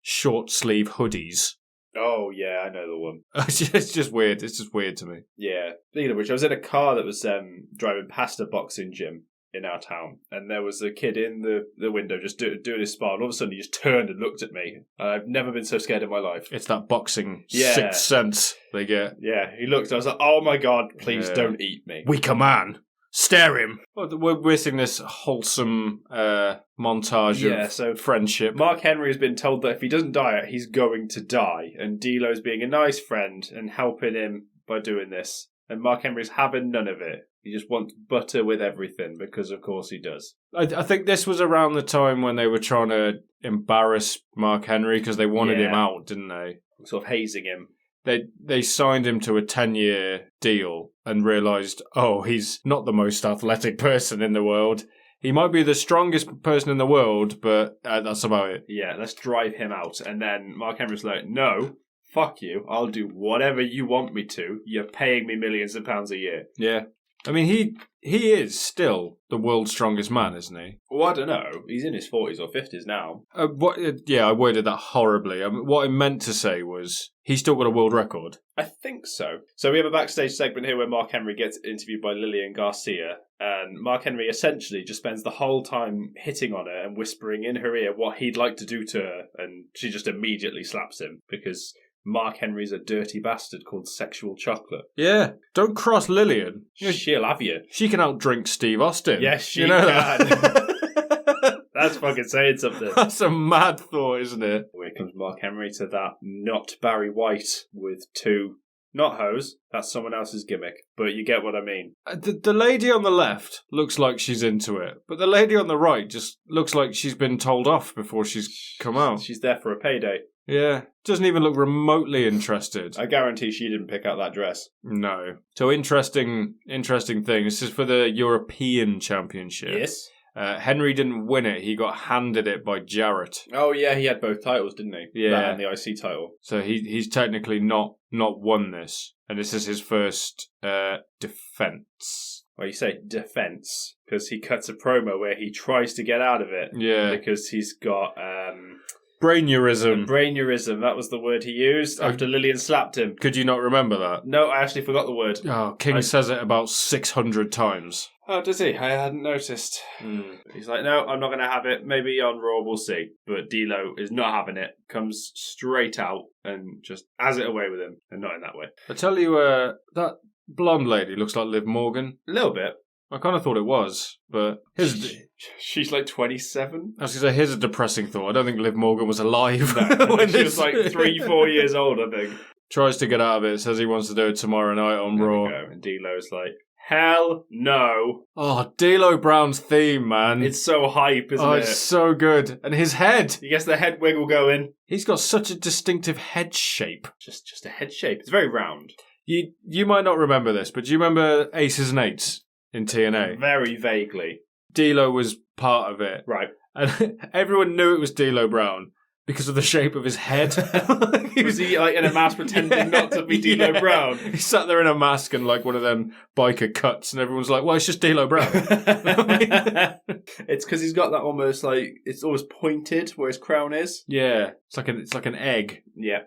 short sleeve hoodies. Oh, yeah, I know the one. It's just weird. It's just weird to me. Yeah. Speaking of which, I was in a car that was driving past a boxing gym in our town, and there was a kid in the window just doing his spar, and all of a sudden he just turned and looked at me. I've never been so scared in my life. It's that boxing sixth sense they get. Yeah, he looked, and I was like, oh my god, please don't eat me. Weaker man. Stare him. Well, we're seeing this wholesome montage of friendship. Mark Henry has been told that if he doesn't diet, he's going to die. And D'Lo's being a nice friend and helping him by doing this. And Mark Henry's having none of it. He just wants butter with everything, because of course he does. I think this was around the time when they were trying to embarrass Mark Henry because they wanted him out, didn't they? Sort of hazing him. They signed him to a 10-year deal and realised, he's not the most athletic person in the world. He might be the strongest person in the world, but that's about it. Yeah, let's drive him out. And then Mark Henry's like, no, fuck you. I'll do whatever you want me to. You're paying me millions of pounds a year. Yeah. I mean, he is still the world's strongest man, isn't he? Well, I don't know. He's in his 40s or 50s now. I worded that horribly. What I meant to say was he's still got a world record. I think so. So we have a backstage segment here where Mark Henry gets interviewed by Lillian Garcia, and Mark Henry essentially just spends the whole time hitting on her and whispering in her ear what he'd like to do to her, and she just immediately slaps him because Mark Henry's a dirty bastard called Sexual Chocolate. Yeah. Don't cross Lillian. She'll have you. She can outdrink Steve Austin. Yes, she you know can. That's fucking saying something. That's a mad thought, isn't it? Here comes Mark Henry to that not Barry White with two, not hose. That's someone else's gimmick, but you get what I mean. The lady on the left looks like she's into it, but the lady on the right just looks like she's been told off before she's come out. She's there for a payday. Yeah, doesn't even look remotely interested. I guarantee she didn't pick out that dress. No. So interesting thing. This is for the European Championship. Yes. Henry didn't win it. He got handed it by Jarrett. Oh yeah, he had both titles, didn't he? Yeah, that and the IC title. So he's technically not won this, and this is his first defense. Well, you say defense because he cuts a promo where he tries to get out of it. Yeah, because he's got brainurism. Brainurism, that was the word he used after Lillian slapped him. Could you not remember that? No, I actually forgot the word. Oh, King says it about 600 times. Oh, does he? I hadn't noticed. He's like, no, I'm not going to have it. Maybe on Raw, we'll see. But D'Lo is not having it. Comes straight out and just has it away with him. And not in that way. I tell you, that blonde lady looks like Liv Morgan. A little bit. I kind of thought it was, but she's like 27. I was going to say, here's a depressing thought. I don't think Liv Morgan was alive. No, when she was like 3-4 years old, I think. Tries to get out of it, says he wants to do it tomorrow night on Raw. And D'Lo's like, hell no. Oh, D'Lo Brown's theme, man. It's so hype, isn't it? Oh, it's so good. And his head. He gets the head wiggle going. He's got such a distinctive head shape. Just a head shape. It's very round. You might not remember this, but do you remember Aces and Eights in TNA? Very vaguely. D'Lo was part of it. Right. And everyone knew it was D'Lo Brown because of the shape of his head. Was he like in a mask pretending not to be D'Lo Brown? He sat there in a mask and like one of them biker cuts, and everyone's like, well, it's just D'Lo Brown. It's because he's got that almost like, it's almost pointed where his crown is. Yeah. It's like an egg. Yeah.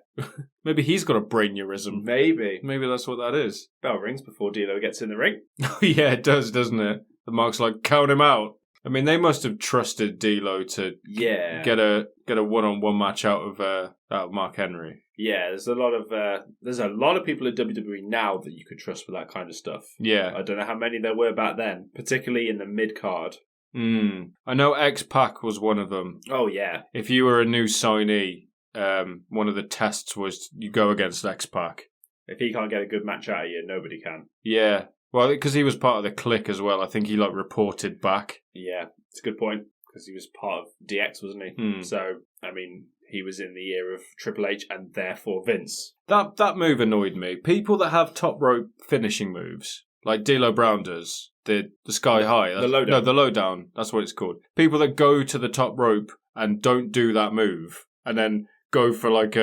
Maybe he's got a brainurism. Maybe that's what that is. Bell rings before D'Lo gets in the ring. Oh yeah, it does, doesn't it? The Mark's like, count him out. I mean, they must have trusted D'Lo to get a one-on-one match out of Mark Henry. Yeah, there's a lot of people in WWE now that you could trust with that kind of stuff. Yeah, I don't know how many there were back then, particularly in the mid card. I know X-Pac was one of them. Oh yeah, if you were a new signee, one of the tests was you go against X-Pac. If he can't get a good match out of you, nobody can. Yeah. Well, because he was part of the clique as well. I think he reported back. Yeah, it's a good point because he was part of DX, wasn't he? So, I mean, he was in the ear of Triple H and therefore Vince. That move annoyed me. People that have top rope finishing moves, like D'Lo Brown does, the sky high. The lowdown. No, the lowdown. That's what it's called. People that go to the top rope and don't do that move and then go for like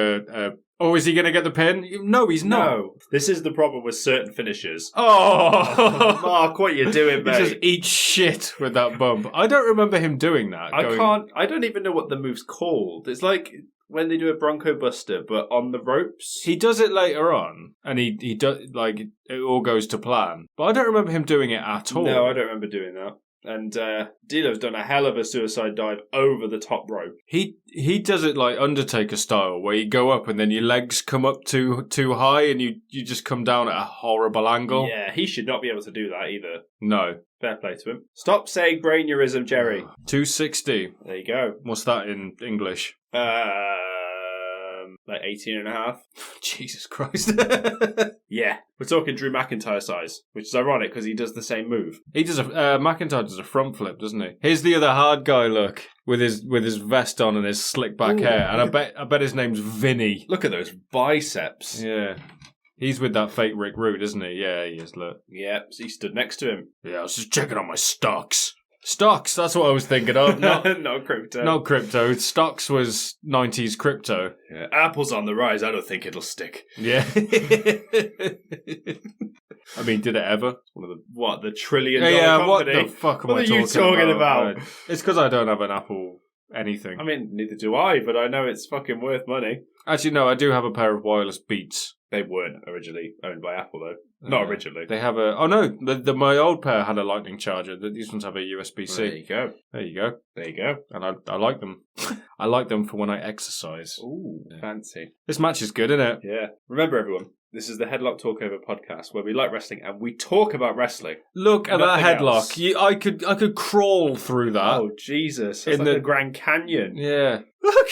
oh, is he going to get the pin? No, he's not. No. This is the problem with certain finishers. Oh! Mark, what are you doing, mate? He just eats shit with that bump. I don't remember him doing that. I don't even know what the move's called. It's like when they do a Bronco Buster, but on the ropes. He does it later on, and he does, like, it all goes to plan. But I don't remember him doing it at all. No, I don't remember doing that. And D'Lo's done a hell of a suicide dive over the top rope. He does it like Undertaker style, where you go up and then your legs come up too high and you just come down at a horrible angle. Yeah, he should not be able to do that either. No. Fair play to him. Stop saying brainurism, Jerry. 260. There you go. What's that in English? Like 18 and a half. Jesus Christ. Yeah. We're talking Drew McIntyre size, which is ironic because he does the same move. He does McIntyre does a front flip, doesn't he? Here's the other hard guy look with his vest on and his slick back hair. And I bet his name's Vinny. Look at those biceps. Yeah. He's with that fake Rick Rude, isn't he? Yeah, he is, look. Yeah, he stood next to him. Yeah, I was just checking on my stocks. Stocks, that's what I was thinking of. Not crypto. Not crypto. Stocks was 90s crypto. Yeah. Apple's on the rise. I don't think it'll stick. Yeah. I mean, did it ever? The $1 trillion yeah, company? What the fuck am I talking about? What are you talking about? It's because I don't have an Apple anything. I mean, neither do I, but I know it's fucking worth money. Actually, no, I do have a pair of wireless Beats. They weren't originally owned by Apple, though. Not originally. They have a... Oh, no. My old pair had a lightning charger. These ones have a USB-C. Well, there you go. There you go. There you go. And I like them. I like them for when I exercise. Ooh, fancy. This match is good, isn't it? Yeah. Remember, everyone, this is the Headlock Talkover podcast where we like wrestling and we talk about wrestling. Look at that headlock. I could crawl through that. Oh, Jesus. It's like the Grand Canyon. Yeah. Look.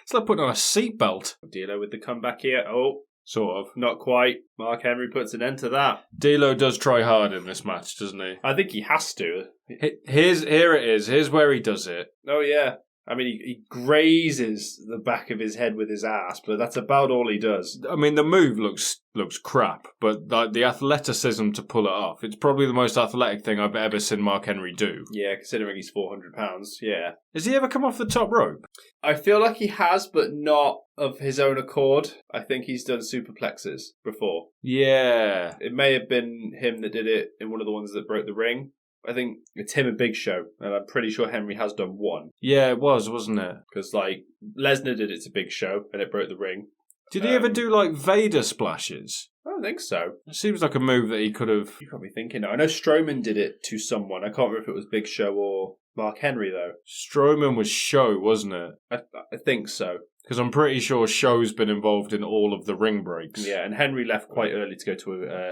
It's like putting on a seatbelt. D'Lo with the comeback here. Oh. Sort of. Not quite. Mark Henry puts an end to that. D'Lo does try hard in this match, doesn't he? I think he has to. Here it is. Here's where he does it. Oh, yeah. I mean, he grazes the back of his head with his ass, but that's about all he does. I mean, the move looks crap, but the athleticism to pull it off, it's probably the most athletic thing I've ever seen Mark Henry do. Yeah, considering he's 400 pounds, yeah. Has he ever come off the top rope? I feel like he has, but not of his own accord. I think he's done superplexes before. Yeah. It may have been him that did it in one of the ones that broke the ring. I think it's him and Big Show, and I'm pretty sure Henry has done one. Yeah, it was, wasn't it? Because, Lesnar did it to Big Show, and it broke the ring. Did he ever do, Vader splashes? I don't think so. It seems like a move that he could have... You can't be thinking now. I know Strowman did it to someone. I can't remember if it was Big Show or Mark Henry, though. Strowman was Show, wasn't it? I think so. Because I'm pretty sure Show's been involved in all of the ring breaks. Yeah, and Henry left quite early to go to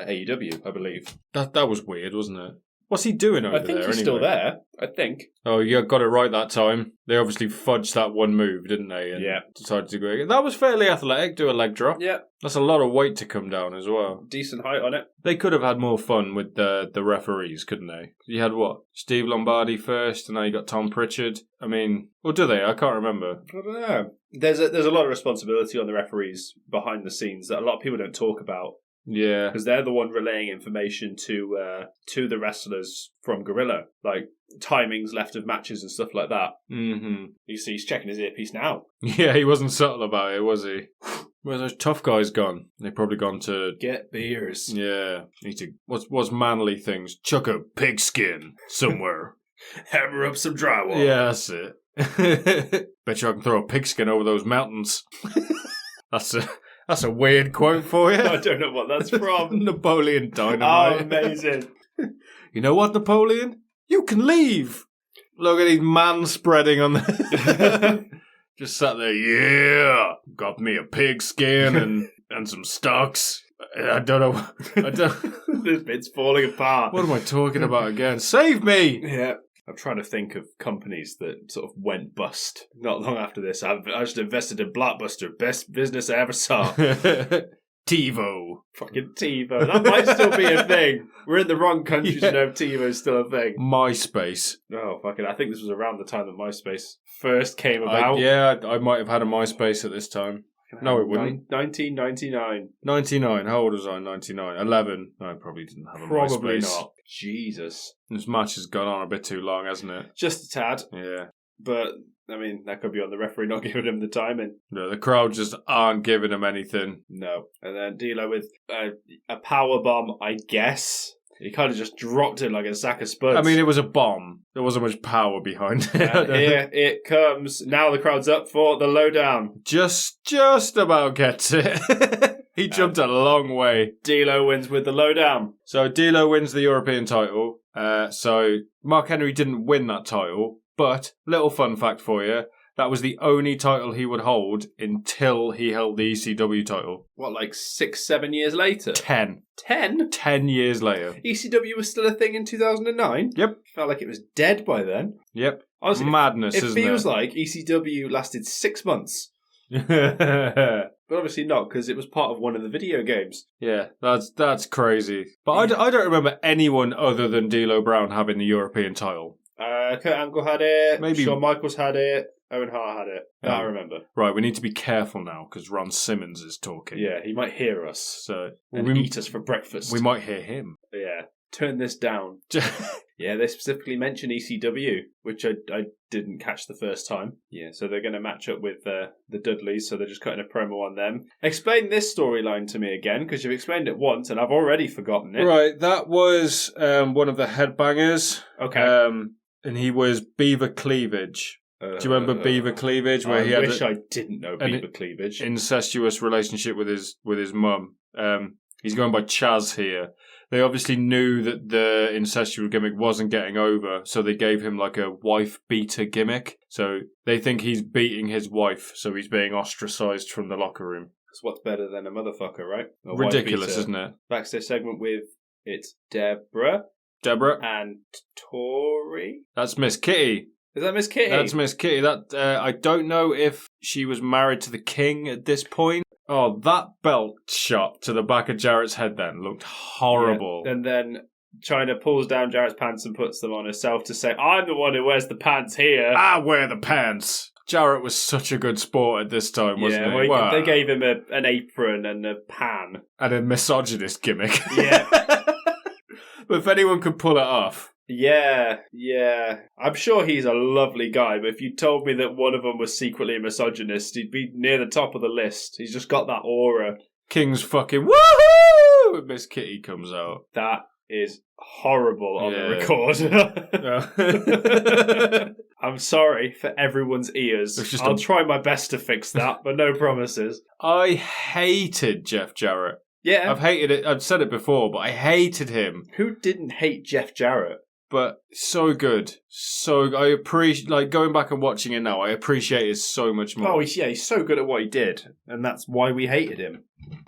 AEW, I believe. That was weird, wasn't it? What's he doing over there? I think he's still there. I think. Oh, you got it right that time. They obviously fudged that one move, didn't they? And decided to go. That was fairly athletic. Do a leg drop. Yeah. That's a lot of weight to come down as well. Decent height on it. They could have had more fun with the referees, couldn't they? You had what? Steve Lombardi first, and now you got Tom Pritchard. I mean, or do they? I can't remember. I don't know. There's a lot of responsibility on the referees behind the scenes that a lot of people don't talk about. Yeah, because they're the one relaying information to the wrestlers from Gorilla, like timings left of matches and stuff like that. Mm-hmm. You see, he's checking his earpiece now. Yeah, he wasn't subtle about it, was he? Where's those tough guys gone? They've probably gone to get beers. Yeah, need to. What's manly things? Chuck a pigskin somewhere. Hammer up some drywall. Yeah, that's it. Bet you I can throw a pigskin over those mountains. That's a weird quote for you. I don't know what that's from. Napoleon Dynamite. Oh, amazing. You know what, Napoleon? You can leave. Look at these manspreading on the... Just sat there, yeah. Got me a pigskin and some stocks. I don't know. This bit's falling apart. What am I talking about again? Save me! Yeah. I'm trying to think of companies that sort of went bust not long after this. I just invested in Blockbuster. Best business I ever saw. TiVo. Fucking TiVo. That might still be a thing. We're in the wrong country to know if TiVo's still a thing. MySpace. Oh, fucking. I think this was around the time that MySpace first came about. I might have had a MySpace at this time. No, it wouldn't. 1999. 99. How old was I? 99. 11. No, I probably didn't have a MySpace. Probably not. Jesus. This match has gone on a bit too long, hasn't it? Just a tad. Yeah. But, I mean, that could be on the referee not giving him the timing. No, the crowd just aren't giving him anything. No. And then D'Lo with a power bomb, I guess. He kind of just dropped it like a sack of spuds. I mean, it was a bomb. There wasn't much power behind it. And here it comes. Now the crowd's up for the lowdown. Just about gets it. He jumped a long way. D'Lo wins with the lowdown. So D'Lo wins the European title. So Mark Henry didn't win that title. But, little fun fact for you, that was the only title he would hold until he held the ECW title. What, like 6-7 years later? 10. 10? 10 years later. ECW was still a thing in 2009? Yep. Felt like it was dead by then. Yep. Honestly, madness, isn't it? It feels like ECW lasted 6 months. But obviously not, because it was part of one of the video games. Yeah, that's crazy. But I don't remember anyone other than D'Lo Brown having the European title. Kurt Angle had it. Maybe Shawn Michaels had it. Owen Hart had it. That I remember. Right, we need to be careful now because Ron Simmons is talking. Yeah, he might hear us and eat us for breakfast. We might hear him. Yeah. Turn this down. Yeah, they specifically mention ECW, which I didn't catch the first time. Yeah, so they're going to match up with the Dudleys, so they're just cutting a promo on them. Explain this storyline to me again, because you've explained it once, and I've already forgotten it. Right, that was one of the headbangers. Okay. And he was Beaver Cleavage. Do you remember Beaver Cleavage? Where I wish I didn't know Beaver Cleavage. Incestuous relationship with his mum. He's going by Chaz here. They obviously knew that the incestuous gimmick wasn't getting over, so they gave him like a wife beater gimmick. So they think he's beating his wife, so he's being ostracized from the locker room. Because what's better than a motherfucker, right? A Ridiculous, isn't it? Backstage segment with it's Deborah and Tori. That's Miss Kitty. Is that Miss Kitty? That's Miss Kitty. That I don't know if she was married to the king at this point. Oh, that belt shot to the back of Jarrett's head then looked horrible. Yeah. And then Chyna pulls down Jarrett's pants and puts them on herself to say, I'm the one who wears the pants here. I wear the pants. Jarrett was such a good sport at this time, wasn't he? Well, they gave him an apron and a pan. And a misogynist gimmick. Yeah. But if anyone could pull it off. Yeah. I'm sure he's a lovely guy, but if you told me that one of them was secretly a misogynist, he'd be near the top of the list. He's just got that aura. King's fucking woohoo! When Miss Kitty comes out. That is horrible on the record. I'm sorry for everyone's ears. I'll try my best to fix that, but no promises. I hated Jeff Jarrett. Yeah. I've hated it. I've said it before, but I hated him. Who didn't hate Jeff Jarrett? But so good. So I appreciate, like, going back and watching it now, I appreciate it so much more. Oh, he's so good at what he did. And that's why we hated him.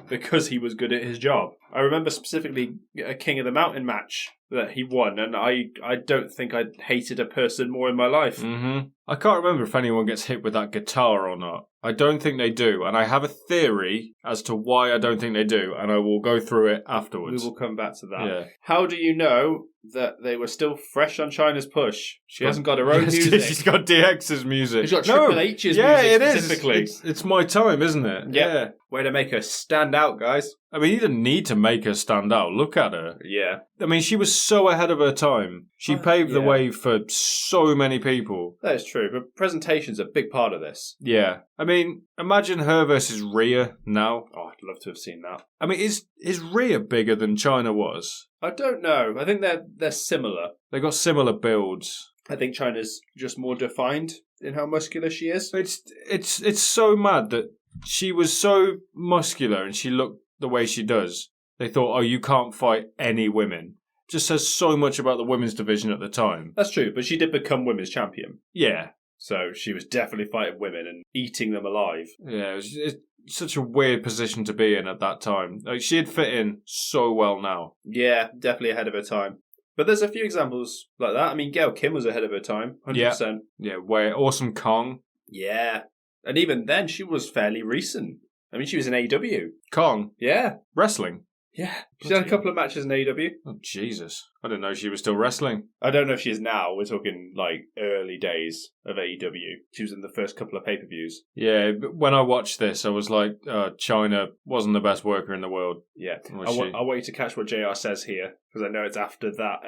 Because he was good at his job. I remember specifically a King of the Mountain match that he won, and I don't think I hated a person more in my life. Mm-hmm. I can't remember if anyone gets hit with that guitar or not. I don't think they do, and I have a theory as to why I don't think they do, and I will go through it afterwards. We will come back to that. Yeah. How do you know that they were still fresh on Chyna's push? She hasn't got her own music. She's got DX's music. She's got Triple H's music specifically. It is. It's my time, isn't it? Yeah. Way to make her stand out, guys. I mean, you didn't need to make her stand out. Look at her. Yeah. I mean, she was so ahead of her time. She paved the way for so many people. That is true, but presentation's a big part of this. Yeah. I mean, imagine her versus Rhea now. Oh, I'd love to have seen that. I mean, is Rhea bigger than Chyna was? I don't know. I think they're similar. They got similar builds. I think Chyna's just more defined in how muscular she is. It's so mad that she was so muscular and she looked the way she does. They thought, oh, you can't fight any women. Just says so much about the women's division at the time. That's true, but she did become women's champion. Yeah. So she was definitely fighting women and eating them alive. Yeah, it's such a weird position to be in at that time. Like, she'd fit in so well now. Yeah, definitely ahead of her time. But there's a few examples like that. I mean, Gail Kim was ahead of her time, 100%. Yeah, Awesome Kong. Yeah. And even then, she was fairly recent. I mean, she was in AEW. Kong? Yeah. Wrestling? Yeah. She's had a couple of matches in AEW. Oh, Jesus. I didn't know she was still wrestling. I don't know if she is now. We're talking, like, early days of AEW. She was in the first couple of pay-per-views. Yeah, but when I watched this, I was like, Chyna wasn't the best worker in the world. Yeah. I'll wait to catch what JR says here, because I know it's after that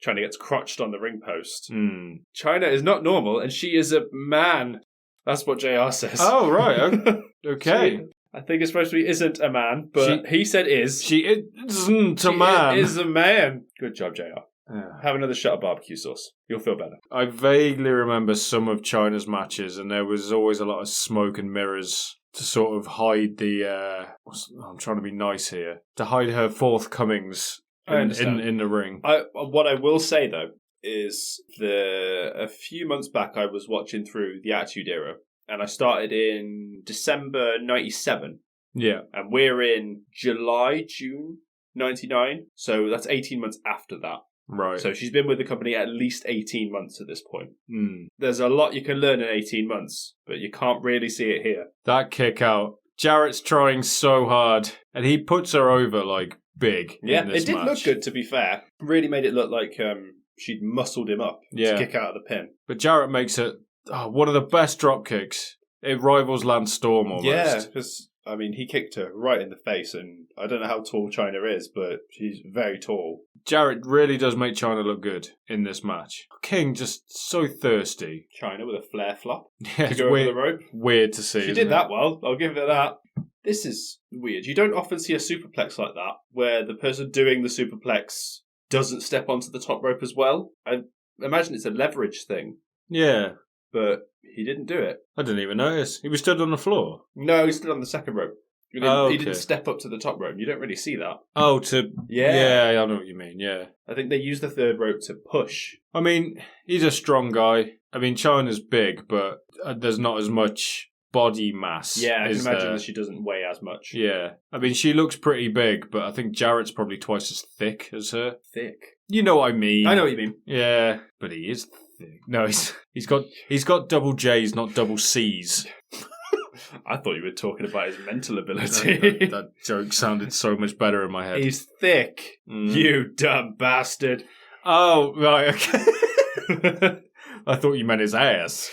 Chyna gets crotched on the ring post. Chyna is not normal, and she is a man. That's what JR says. Oh, right. Okay. I think it's supposed to be isn't a man, but he said is. She isn't a man. She is a man. Good job, JR. Have another shot of barbecue sauce. You'll feel better. I vaguely remember some of Chyna's matches, and there was always a lot of smoke and mirrors to sort of hide the... I'm trying to be nice here. To hide her forthcomings in the ring. What I will say, though, is a few months back I was watching through the Attitude Era, and I started in December 97. Yeah. And we're in June 99. So that's 18 months after that. Right. So she's been with the company at least 18 months at this point. There's a lot you can learn in 18 months, but you can't really see it here. That kick out. Jarrett's trying so hard, and he puts her over, like, big in this it did match. look good, to be fair. Really made it look like she'd muscled him up to kick out of the pin. But Jarrett makes it one of the best drop kicks It rivals Lance Storm almost. Yeah, because, I mean, he kicked her right in the face, and I don't know how tall Chyna is, but she's very tall. Jarrett really does make Chyna look good in this match. King just so thirsty. Chyna with a flare flop Yeah, to go over the rope. Weird to see. She did that well, I'll give her that. This is weird. You don't often see a superplex like that, where the person doing the superplex doesn't step onto the top rope as well. I imagine it's a leverage thing. Yeah. But he didn't do it. I didn't even notice. He was stood on the floor. No, he stood on the second rope. He didn't step up to the top rope. You don't really see that. Oh, Yeah, I know what you mean, yeah. I think they use the third rope to push. I mean, he's a strong guy. I mean, Chyna's big, but there's not as much body mass. Yeah, I can imagine that she doesn't weigh as much. Yeah. I mean, she looks pretty big, but I think Jarrett's probably twice as thick as her. Thick? You know what I mean. I know what you mean. Yeah, but he is thick. No, he's got double J's, not double C's. I thought you were talking about his mental ability. That joke sounded so much better in my head. He's thick. You dumb bastard. Oh, right, okay. I thought you meant his ass.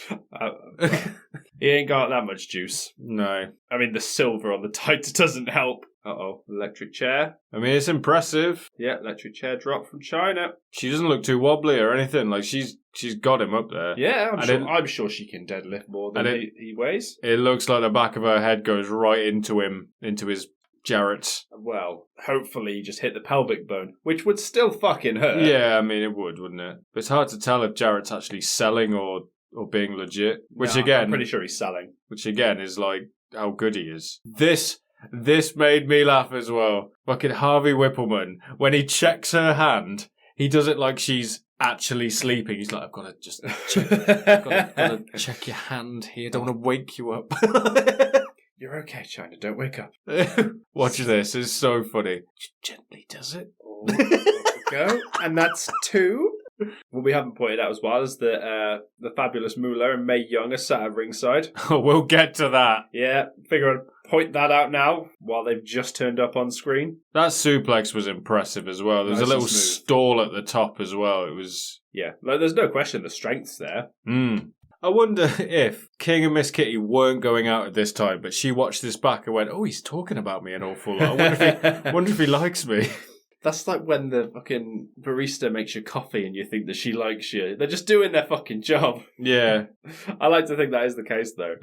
He ain't got that much juice. No. I mean, the silver on the tights doesn't help. Uh-oh, electric chair. I mean, it's impressive. Yeah, electric chair drop from Chyna. She doesn't look too wobbly or anything. Like, she's got him up there. Yeah, I'm sure she can deadlift more than he weighs. It looks like the back of her head goes right into him, into his Jarrett. Well, hopefully he just hit the pelvic bone, which would still fucking hurt. Yeah, I mean, it would, wouldn't it? But it's hard to tell if Jarrett's actually selling or being legit. I'm pretty sure he's selling. Which again is like how good he is. This made me laugh as well. Fucking Harvey Whippleman, when he checks her hand, he does it like she's actually sleeping. He's like, I've got to just check, gotta check your hand here. Don't want to wake you up. You're okay, Chyna. Don't wake up. Watch this. It's so funny. She gently does it. Oh, there we go. And that's 2. What we haven't pointed out as well is that the fabulous Moolah and Mae Young are sat at ringside. Oh, we'll get to that. Yeah, figure I'd point that out now while they've just turned up on screen. That suplex was impressive as well. There was a little stall at the top as well. It was... Yeah, like, there's no question the strength's there. I wonder if King and Miss Kitty weren't going out at this time, but she watched this back and went, oh, he's talking about me an awful lot. I wonder if he likes me. That's like when the fucking barista makes you coffee and you think that she likes you. They're just doing their fucking job. Yeah. I like to think that is the case, though.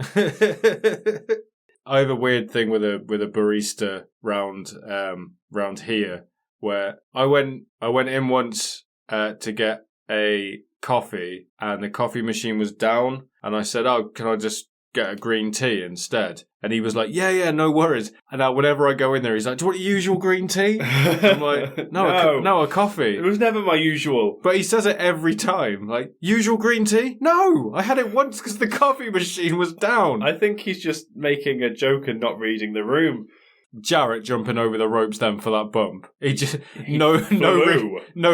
I have a weird thing with a barista round here, where I went in once to get a coffee, and the coffee machine was down, and I said, "Oh, can I just get a green tea instead?" And he was like, yeah, no worries. And now whenever I go in there, he's like, do you want usual green tea? I'm like, no, a coffee. It was never my usual. But he says it every time. Like, usual green tea? No, I had it once because the coffee machine was down. I think he's just making a joke and not reading the room. Jarrett jumping over the ropes then for that bump. He just, no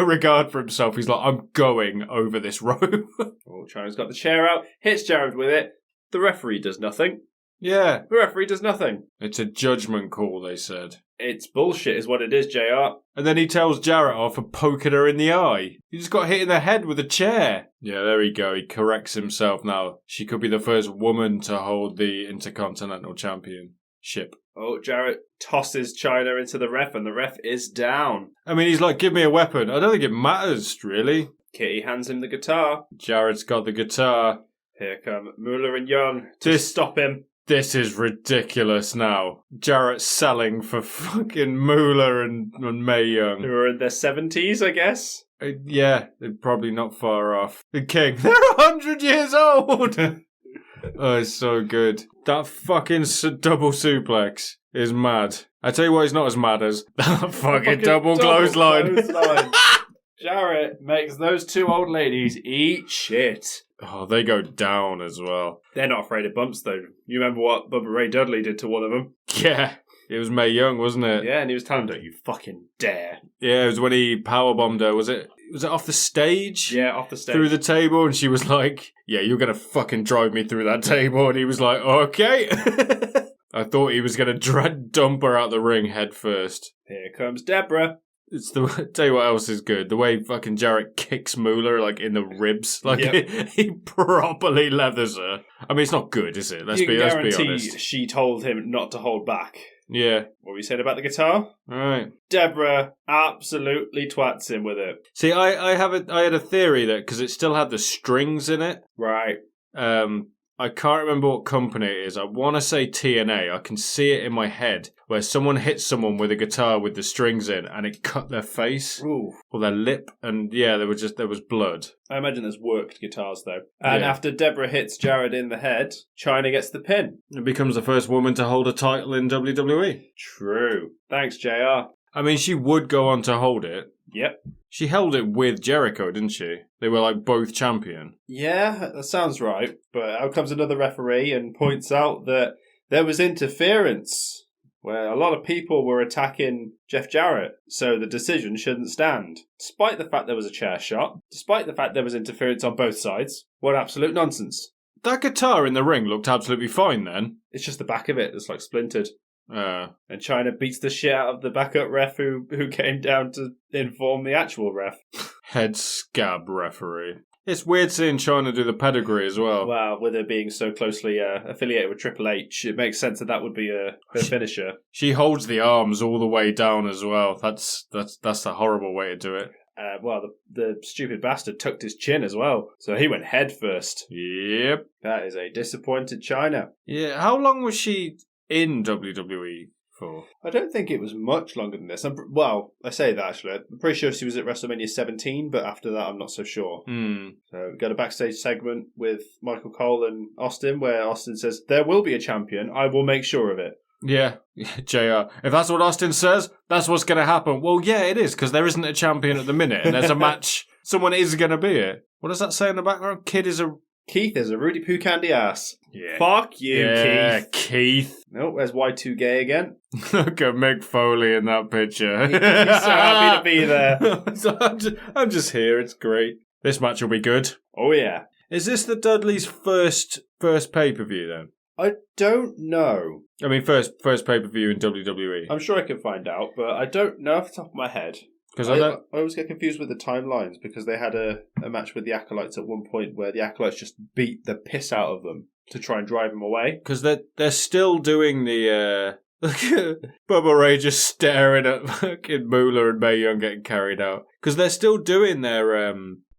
regard for himself. He's like, I'm going over this rope. Oh, Chyna's got the chair out, hits Jarrett with it. The referee does nothing. Yeah. The referee does nothing. It's a judgment call, they said. It's bullshit is what it is, JR. And then he tells Jarrett off for poking her in the eye. He just got hit in the head with a chair. Yeah, there we go. He corrects himself now. She could be the first woman to hold the Intercontinental Championship. Oh, Jarrett tosses Chyna into the ref, and the ref is down. I mean, he's like, give me a weapon. I don't think it matters, really. Kitty hands him the guitar. Jarrett's got the guitar. Here come Moolah and Young to stop him. This is ridiculous now. Jarrett's selling for fucking Moolah and Mae Young. Who are in their 70s, I guess? Yeah, they're probably not far off. The King, they're 100 years old! Oh, it's so good. That fucking double suplex is mad. I tell you what, he's not as mad as that fucking double clothesline. Jarrett makes those two old ladies eat shit. Oh, they go down as well. They're not afraid of bumps, though. You remember what Bubba Ray Dudley did to one of them? Yeah. It was Mae Young, wasn't it? Yeah, and he was telling her, don't you fucking dare. Yeah, it was when he powerbombed her. Was it off the stage? Yeah, off the stage. Through the table, and she was like, yeah, you're going to fucking drive me through that table. And he was like, okay. I thought he was going to dump her out the ring head first. Here comes Deborah. It's tell you what else is good. The way fucking Jarrett kicks Moolah like in the ribs, like he properly leathers her. I mean, it's not good, is it? Let's be honest. She told him not to hold back. Yeah. What were you saying about the guitar? All right. Deborah absolutely twats him with it. See, I had a theory that because it still had the strings in it. Right. I can't remember what company it is. I want to say TNA. I can see it in my head where someone hit someone with a guitar with the strings in and it cut their face or their lip. And yeah, there was blood. I imagine there's worked guitars though. And after Deborah hits Jared in the head, Chyna gets the pin. It becomes the first woman to hold a title in WWE. True. Thanks, JR. I mean, she would go on to hold it. Yep. She held it with Jericho, didn't she? They were like both champion. Yeah, that sounds right. But out comes another referee and points out that there was interference where a lot of people were attacking Jeff Jarrett, so the decision shouldn't stand. Despite the fact there was a chair shot, despite the fact there was interference on both sides, what absolute nonsense. That guitar in the ring looked absolutely fine then. It's just the back of it that's like splintered. And Chyna beats the shit out of the backup ref who came down to inform the actual ref. Head scab referee. It's weird seeing Chyna do the pedigree as well. Well, with her being so closely affiliated with Triple H, it makes sense that would be her finisher. She holds the arms all the way down as well. That's a horrible way to do it. Well, the stupid bastard tucked his chin as well, so he went head first. Yep. That is a disappointed Chyna. Yeah, how long was she in WWE for? I don't think it was much longer than this. I say that actually. I'm pretty sure she was at WrestleMania 17, but after that I'm not so sure. So we got a backstage segment with Michael Cole and Austin where Austin says, "There will be a champion. I will make sure of it." Yeah, JR. If that's what Austin says, that's what's going to happen. Well, yeah, it is, because there isn't a champion at the minute, and there's a match. Someone is going to be it. What does that say in the background? Keith is a Rudy Poo candy ass. Yeah. Fuck you, yeah, Keith. Keith. Nope, there's Y2Gay again. Look at Mick Foley in that picture. He's so happy to be there. I'm just here. It's great. This match will be good. Oh, yeah. Is this the Dudley's first pay-per-view, then? I don't know. I mean, first pay-per-view in WWE. I'm sure I can find out, but I don't know off the top of my head. Because I always get confused with the timelines because they had a match with the Acolytes at one point where the Acolytes just beat the piss out of them to try and drive them away. Because they're still doing the... Bubba Ray just staring at fucking Moolah and Mae Young getting carried out. Because they're still doing their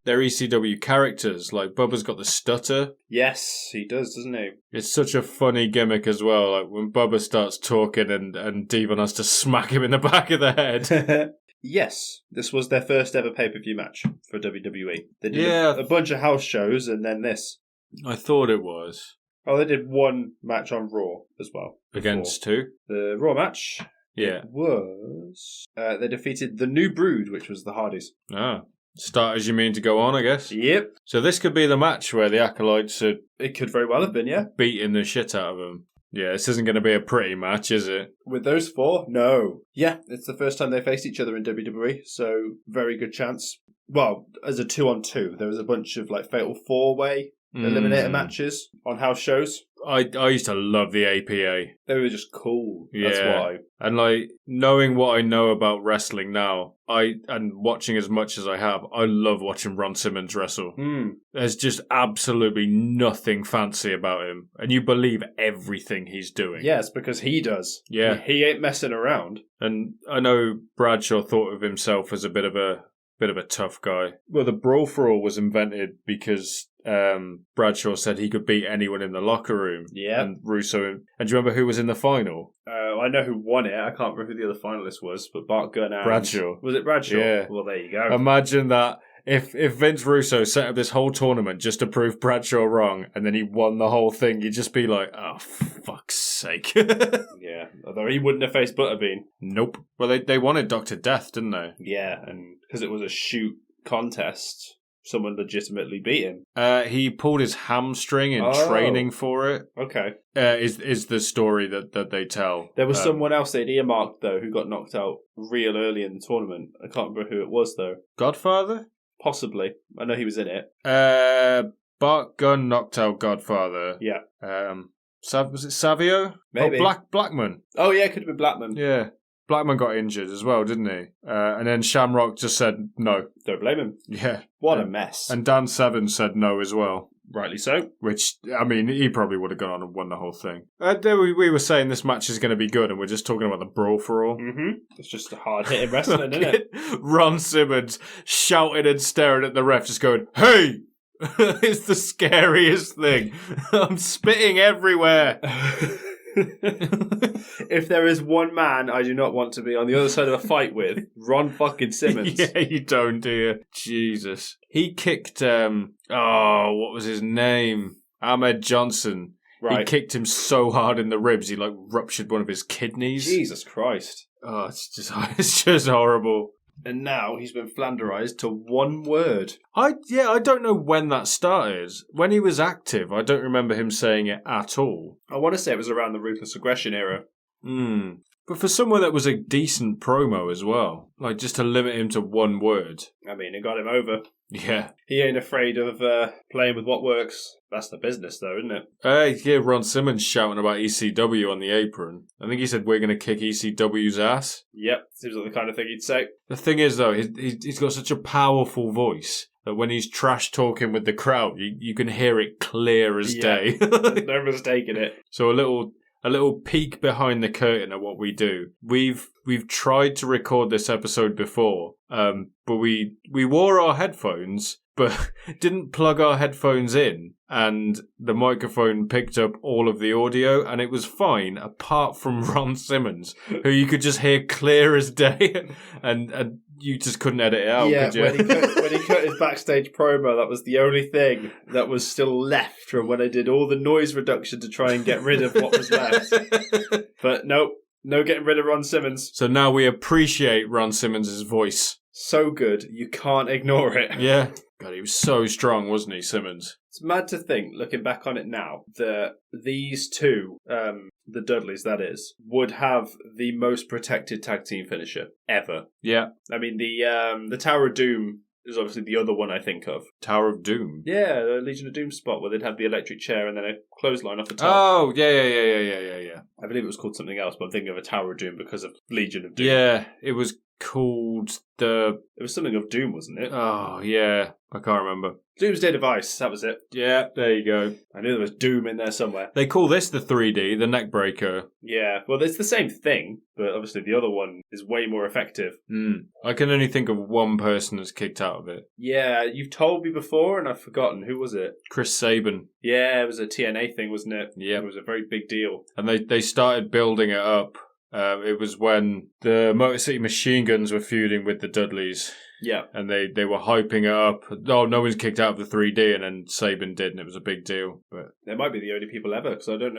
ECW characters. Like, Bubba's got the stutter. Yes, he does, doesn't he? It's such a funny gimmick as well. Like, when Bubba starts talking and Devon has to smack him in the back of the head. Yes, this was their first ever pay-per-view match for WWE. They did a bunch of house shows and then this. I thought it was. Oh, they did one match on Raw as well. Against who? The Raw match. Yeah. It was... they defeated the New Brood, which was the Hardys. Ah. Start as you mean to go on, I guess. Yep. So this could be the match where the Acolytes are... It could very well have been, yeah. Beating the shit out of them. Yeah, this isn't going to be a pretty match, is it? With those four? No. Yeah, it's the first time they faced each other in WWE, so very good chance. Well, as a 2-on-2, there was a bunch of like fatal 4-way eliminator matches on house shows. I used to love the APA. They were just cool. Yeah. That's why. And like knowing what I know about wrestling now, and watching as much as I have, I love watching Ron Simmons wrestle. There's just absolutely nothing fancy about him, and you believe everything he's doing. Yes, because he does. Yeah, he ain't messing around. And I know Bradshaw thought of himself as a bit of a tough guy. Well, the Brawl for All was invented because Bradshaw said he could beat anyone in the locker room. Yeah. And Russo... And do you remember who was in the final? I know who won it. I can't remember who the other finalist was, but Bart Gunn and... Bradshaw. Was it Bradshaw? Yeah. Well, there you go. Imagine that. If Vince Russo set up this whole tournament just to prove Bradshaw wrong, and then he won the whole thing, you'd just be like, oh, fuck's sake. Yeah, although he wouldn't have faced Butterbean. Nope. Well, they wanted Dr. Death, didn't they? Yeah, and because it was a shoot contest, someone legitimately beat him. He pulled his hamstring in training for it. Okay. Is the story that they tell. There was someone else they'd earmarked, though, who got knocked out real early in the tournament. I can't remember who it was, though. Godfather? Possibly. I know he was in it. Bart Gunn knocked out Godfather. Yeah. Was it Savio? Maybe. Oh, Blackman. Oh, yeah, it could have been Blackman. Yeah. Blackman got injured as well, didn't he? And then Shamrock just said no. Don't blame him. Yeah. What a mess. And Dan Severn said no as well. Rightly so. Which, I mean, he probably would have gone on and won the whole thing. We were saying this match is going to be good, and we're just talking about the brawl for all. Mm-hmm. It's just a hard-hitting wrestling, isn't it? Ron Simmons shouting and staring at the ref, just going, "Hey!" It's the scariest thing. I'm spitting everywhere. If there is one man I do not want to be on the other side of a fight with, Ron fucking Simmons. Yeah, you don't, do you? Jesus. He kicked, what was his name? Ahmed Johnson. Right. He kicked him so hard in the ribs, he ruptured one of his kidneys. Jesus Christ. Oh, it's just horrible. And now he's been Flanderized to one word. I don't know when that started. When he was active, I don't remember him saying it at all. I want to say it was around the Ruthless Aggression era. But for someone that was a decent promo as well, just to limit him to one word. I mean, it got him over. Yeah. He ain't afraid of playing with what works. That's the business, though, isn't it? Yeah, Ron Simmons shouting about ECW on the apron. I think he said, we're going to kick ECW's ass. Yep, seems like the kind of thing he'd say. The thing is, though, he's got such a powerful voice that when he's trash talking with the crowd, you can hear it clear as day. No mistaking it. So a little peek behind the curtain at what we do. We've tried to record this episode before, but we wore our headphones, but didn't plug our headphones in, and the microphone picked up all of the audio, and it was fine, apart from Ron Simmons, who you could just hear clear as day, and you just couldn't edit it out, could you? when he cut his backstage promo, that was the only thing that was still left from when I did all the noise reduction to try and get rid of what was left. But nope, no getting rid of Ron Simmons. So now we appreciate Ron Simmons' voice. So good, you can't ignore it. Yeah. God, he was so strong, wasn't he, Simmons? It's mad to think, looking back on it now, that these two, the Dudleys that is, would have the most protected tag team finisher ever. Yeah. I mean, the Tower of Doom is obviously the other one I think of. Tower of Doom? Yeah, the Legion of Doom spot where they'd have the electric chair and then a clothesline off the top. Oh, yeah. I believe it was called something else, but I'm thinking of a Tower of Doom because of Legion of Doom. Yeah, it was called It was something of Doom, wasn't it? Oh, yeah. I can't remember. Doomsday Device, that was it. Yeah, there you go. I knew there was Doom in there somewhere. They call this the 3D, the neck breaker. Yeah, well, it's the same thing, but obviously the other one is way more effective. I can only think of one person that's kicked out of it. Yeah, you've told me before and I've forgotten. Who was it? Chris Sabin. Yeah, it was a TNA thing, wasn't it? Yeah. It was a very big deal. And they started building it up. It was when the Motor City Machine Guns were feuding with the Dudleys. Yeah. And they were hyping it up. Oh, no one's kicked out of the 3D, and then Sabin did, and it was a big deal. But they might be the only people ever, because I don't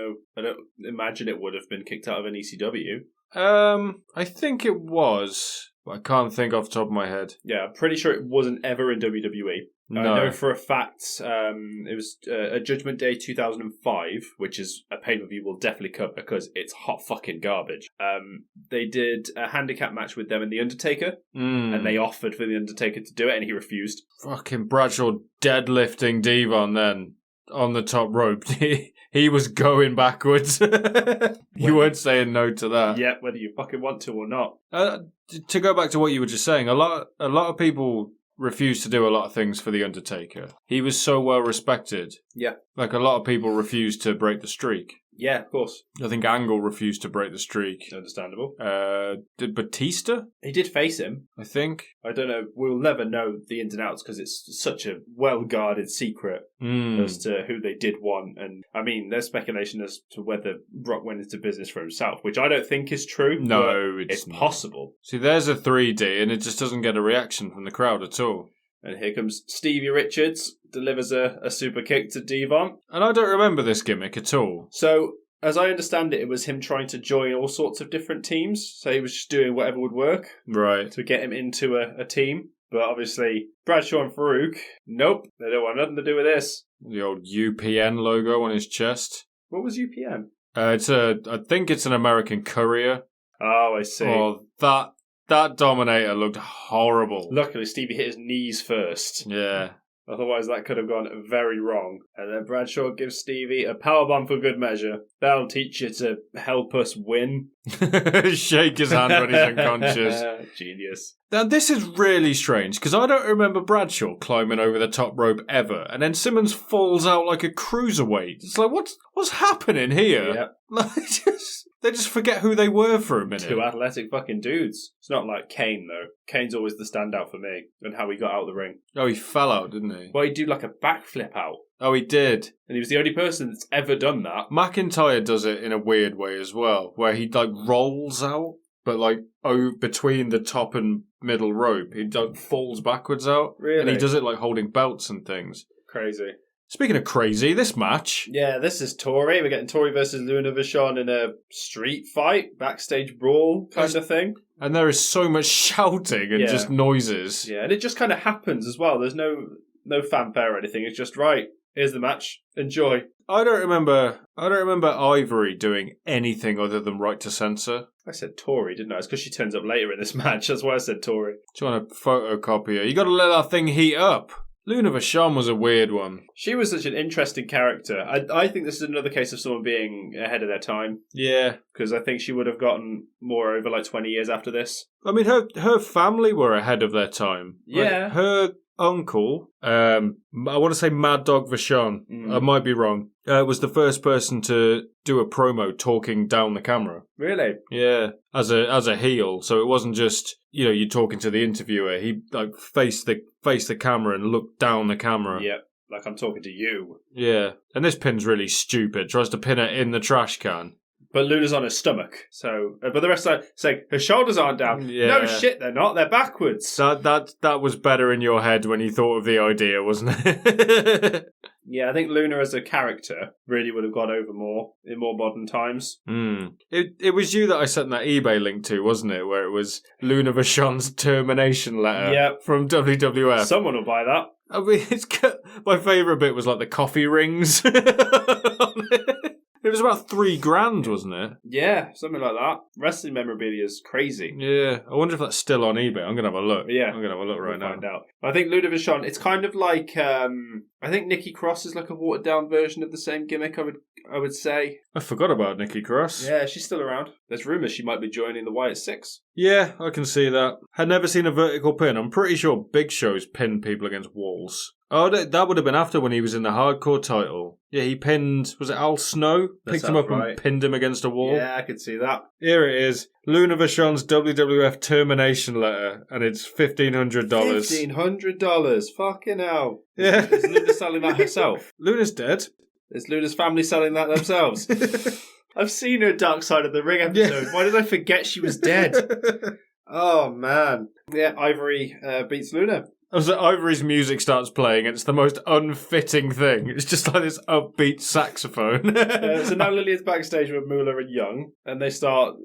imagine it would have been kicked out of an ECW. I think it was, but I can't think off the top of my head. Yeah, I'm pretty sure it wasn't ever in WWE. No. I know for a fact it was a Judgment Day 2005, which is a pay-per-view we'll definitely cover because it's hot fucking garbage. They did a handicap match with them and The Undertaker, and they offered for The Undertaker to do it, and he refused. Fucking Bradshaw deadlifting Devon then on the top rope. He was going backwards. You weren't saying no to that. Yeah, whether you fucking want to or not. To go back to what you were just saying, a lot of people refused to do a lot of things for The Undertaker. He was so well respected. Yeah. Like, a lot of people refused to break the streak. Yeah, of course. I think Angle refused to break the streak. Understandable. Did Batista? He did face him. I think. I don't know. We'll never know the ins and outs because it's such a well-guarded secret as to who they did want. And, I mean, there's speculation as to whether Brock went into business for himself, which I don't think is true. No, it's possible. See, there's a 3D and it just doesn't get a reaction from the crowd at all. And here comes Stevie Richards, delivers a super kick to Devon. And I don't remember this gimmick at all. So, as I understand it, it was him trying to join all sorts of different teams. So he was just doing whatever would work. Right. To get him into a team. But obviously, Bradshaw and Farouk, nope, they don't want nothing to do with this. The old UPN logo on his chest. What was UPN? I think it's an American Courier. Oh, I see. Oh, that Dominator looked horrible. Luckily, Stevie hit his knees first. Yeah. Otherwise, that could have gone very wrong. And then Bradshaw gives Stevie a powerbomb for good measure. That'll teach you to help us win. Shake his hand when he's unconscious. Genius. Now, this is really strange, because I don't remember Bradshaw climbing over the top rope ever, and then Simmons falls out like a cruiserweight. It's like, what's happening here? Yep. Like, they just forget who they were for a minute. Two athletic fucking dudes. It's not like Kane, though. Kane's always the standout for me, and how he got out of the ring. Oh, he fell out, didn't he? Well, he'd do like a backflip out. Oh, he did. And he was the only person that's ever done that. McIntyre does it in a weird way as well, where he, like, rolls out, but, like, between the top and middle rope, he falls backwards out. Really? And he does it, like, holding belts and things. Crazy. Speaking of crazy, this match... Yeah, this is Tori. We're getting Tori versus Luna Vachon in a street fight, backstage brawl kind of thing. And there is so much shouting and just noises. Yeah, and it just kind of happens as well. There's no fanfare or anything. It's just, right, here's the match. Enjoy. I don't remember Ivory doing anything other than right to censor. I said Tori, didn't I? It's because she turns up later in this match. That's why I said Tori. Trying to photocopy her. You got to let that thing heat up. Luna Vachon was a weird one. She was such an interesting character. I think this is another case of someone being ahead of their time. Yeah. Because I think she would have gotten more over like 20 years after this. I mean, her family were ahead of their time. Yeah. Like, her uncle, I want to say Mad Dog Vachon, I might be wrong, was the first person to do a promo talking down the camera. Really? Yeah, as a heel. So it wasn't just, you talking to the interviewer. He like faced the camera and looked down the camera. Yeah, like I'm talking to you. Yeah, and this pin's really stupid. Tries to pin her in the trash can. But Luna's on her stomach, so... But the rest are saying, her shoulders aren't down. Yeah. No shit, they're not. They're backwards. That was better in your head when you thought of the idea, wasn't it? Yeah, I think Luna as a character really would have gone over more in more modern times. It was you that I sent that eBay link to, wasn't it? Where it was Luna Vachon's termination letter from WWF. Someone will buy that. I mean, my favourite bit was like the coffee rings. It was about $3,000, wasn't it? Yeah, something like that. Wrestling memorabilia is crazy. Yeah, I wonder if that's still on eBay. I'm going to have a look. Yeah. I'm going to have a look right now. Find out. I think Luna Vachon, it's kind of like, I think Nikki Cross is like a watered down version of the same gimmick, I would say. I forgot about Nikki Cross. Yeah, she's still around. There's rumours she might be joining the Wyatt Six. Yeah, I can see that. Had never seen a vertical pin. I'm pretty sure Big Show's pinned people against walls. Oh, that would have been after when he was in the hardcore title. Yeah, he pinned, was it Al Snow? Picked him up and pinned him against a wall. Yeah, I could see that. Here it is. Luna Vachon's WWF termination letter, and it's $1,500. $1,500. Fucking hell. Yeah. Is Luna selling that herself? Luna's dead. Is Luna's family selling that themselves? I've seen her Dark Side of the Ring episode. Yeah. Why did I forget she was dead? Oh, man. Yeah, Ivory beats Luna. So Ivory's music starts playing, and it's the most unfitting thing. It's just like this upbeat saxophone. So now Lillian's backstage with Moolah and Young, and they start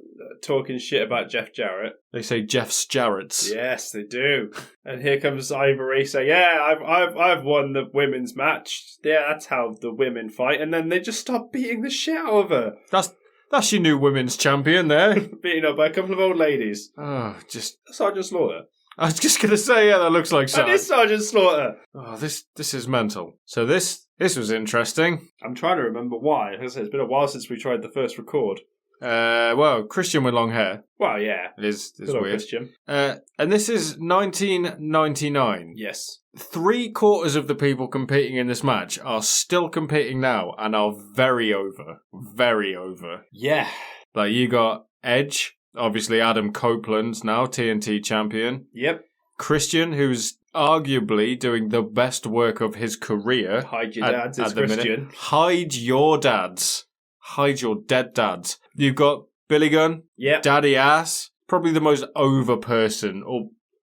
talking shit about Jeff Jarrett. They say Jeff's Jarrett's. Yes, they do. And here comes Ivory saying, "Yeah, I've won the women's match. Yeah, that's how the women fight." And then they just start beating the shit out of her. That's your new women's champion there. Beaten up by a couple of old ladies. Oh, just Sergeant Slaughter. I was just going to say, yeah, that looks like That is Sergeant Slaughter. Oh, this is mental. So this was interesting. I'm trying to remember why. As I said, it's been a while since we tried the first record. Well, Christian with long hair. Well, yeah. It is Good weird. Christian. And this is 1999. Yes. 3/4 of the people competing in this match are still competing now and are very over. Very over. Yeah. Like, you got Edge. Obviously, Adam Copeland's now TNT champion. Yep. Christian, who's arguably doing the best work of his career. Hide your dads, it's Christian. Minute. Hide your dads. Hide your dead dads. You've got Billy Gunn. Yep. Daddy Ass. Probably the most over person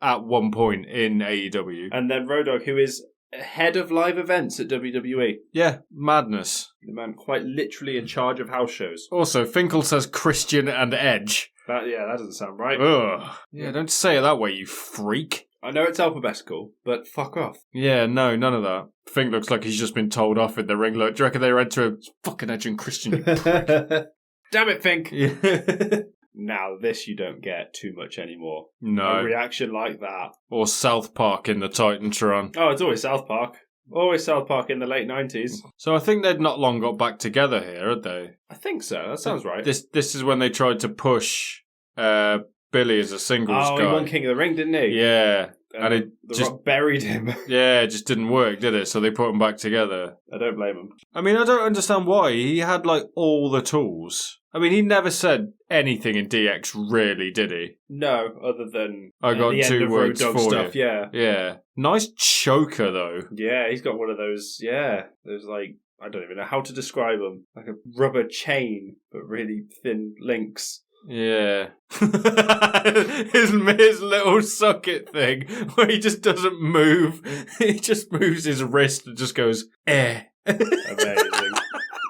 at one point in AEW. And then Road Dogg, who is head of live events at WWE. Yeah, madness. The man quite literally in charge of house shows. Also, Finkel says Christian and Edge. That doesn't sound right. Ugh. Yeah, don't say it that way, you freak. I know it's alphabetical, but fuck off. Yeah, no, none of that. Fink looks like he's just been told off in the ring. Look, do you reckon they read to him, fucking Edge and Christian, you prick? Damn it, Fink! Yeah. Now, this you don't get too much anymore. No. A reaction like that. Or South Park in the Titantron. Oh, it's always South Park. Always South Park in the late 90s. So I think they'd not long got back together here, had they? I think so. That sounds right. This is when they tried to push Billy as a singles guy. He won King of the Ring, didn't he? Yeah. And it the just Rock buried him. Yeah, it just didn't work, did it? So they put him back together. I don't blame him. I mean, I don't understand why. He had, like, all the tools. I mean, he never said anything in DX, really, did he? No, other than I got the end 2 of words Road Dogg for stuff, you. yeah. Yeah. Nice choker, though. Yeah, he's got one of those, there's like, I don't even know how to describe them. Like a rubber chain, but really thin links. Yeah. his little socket thing, where he just doesn't move. He just moves his wrist and just goes, eh. Amazing.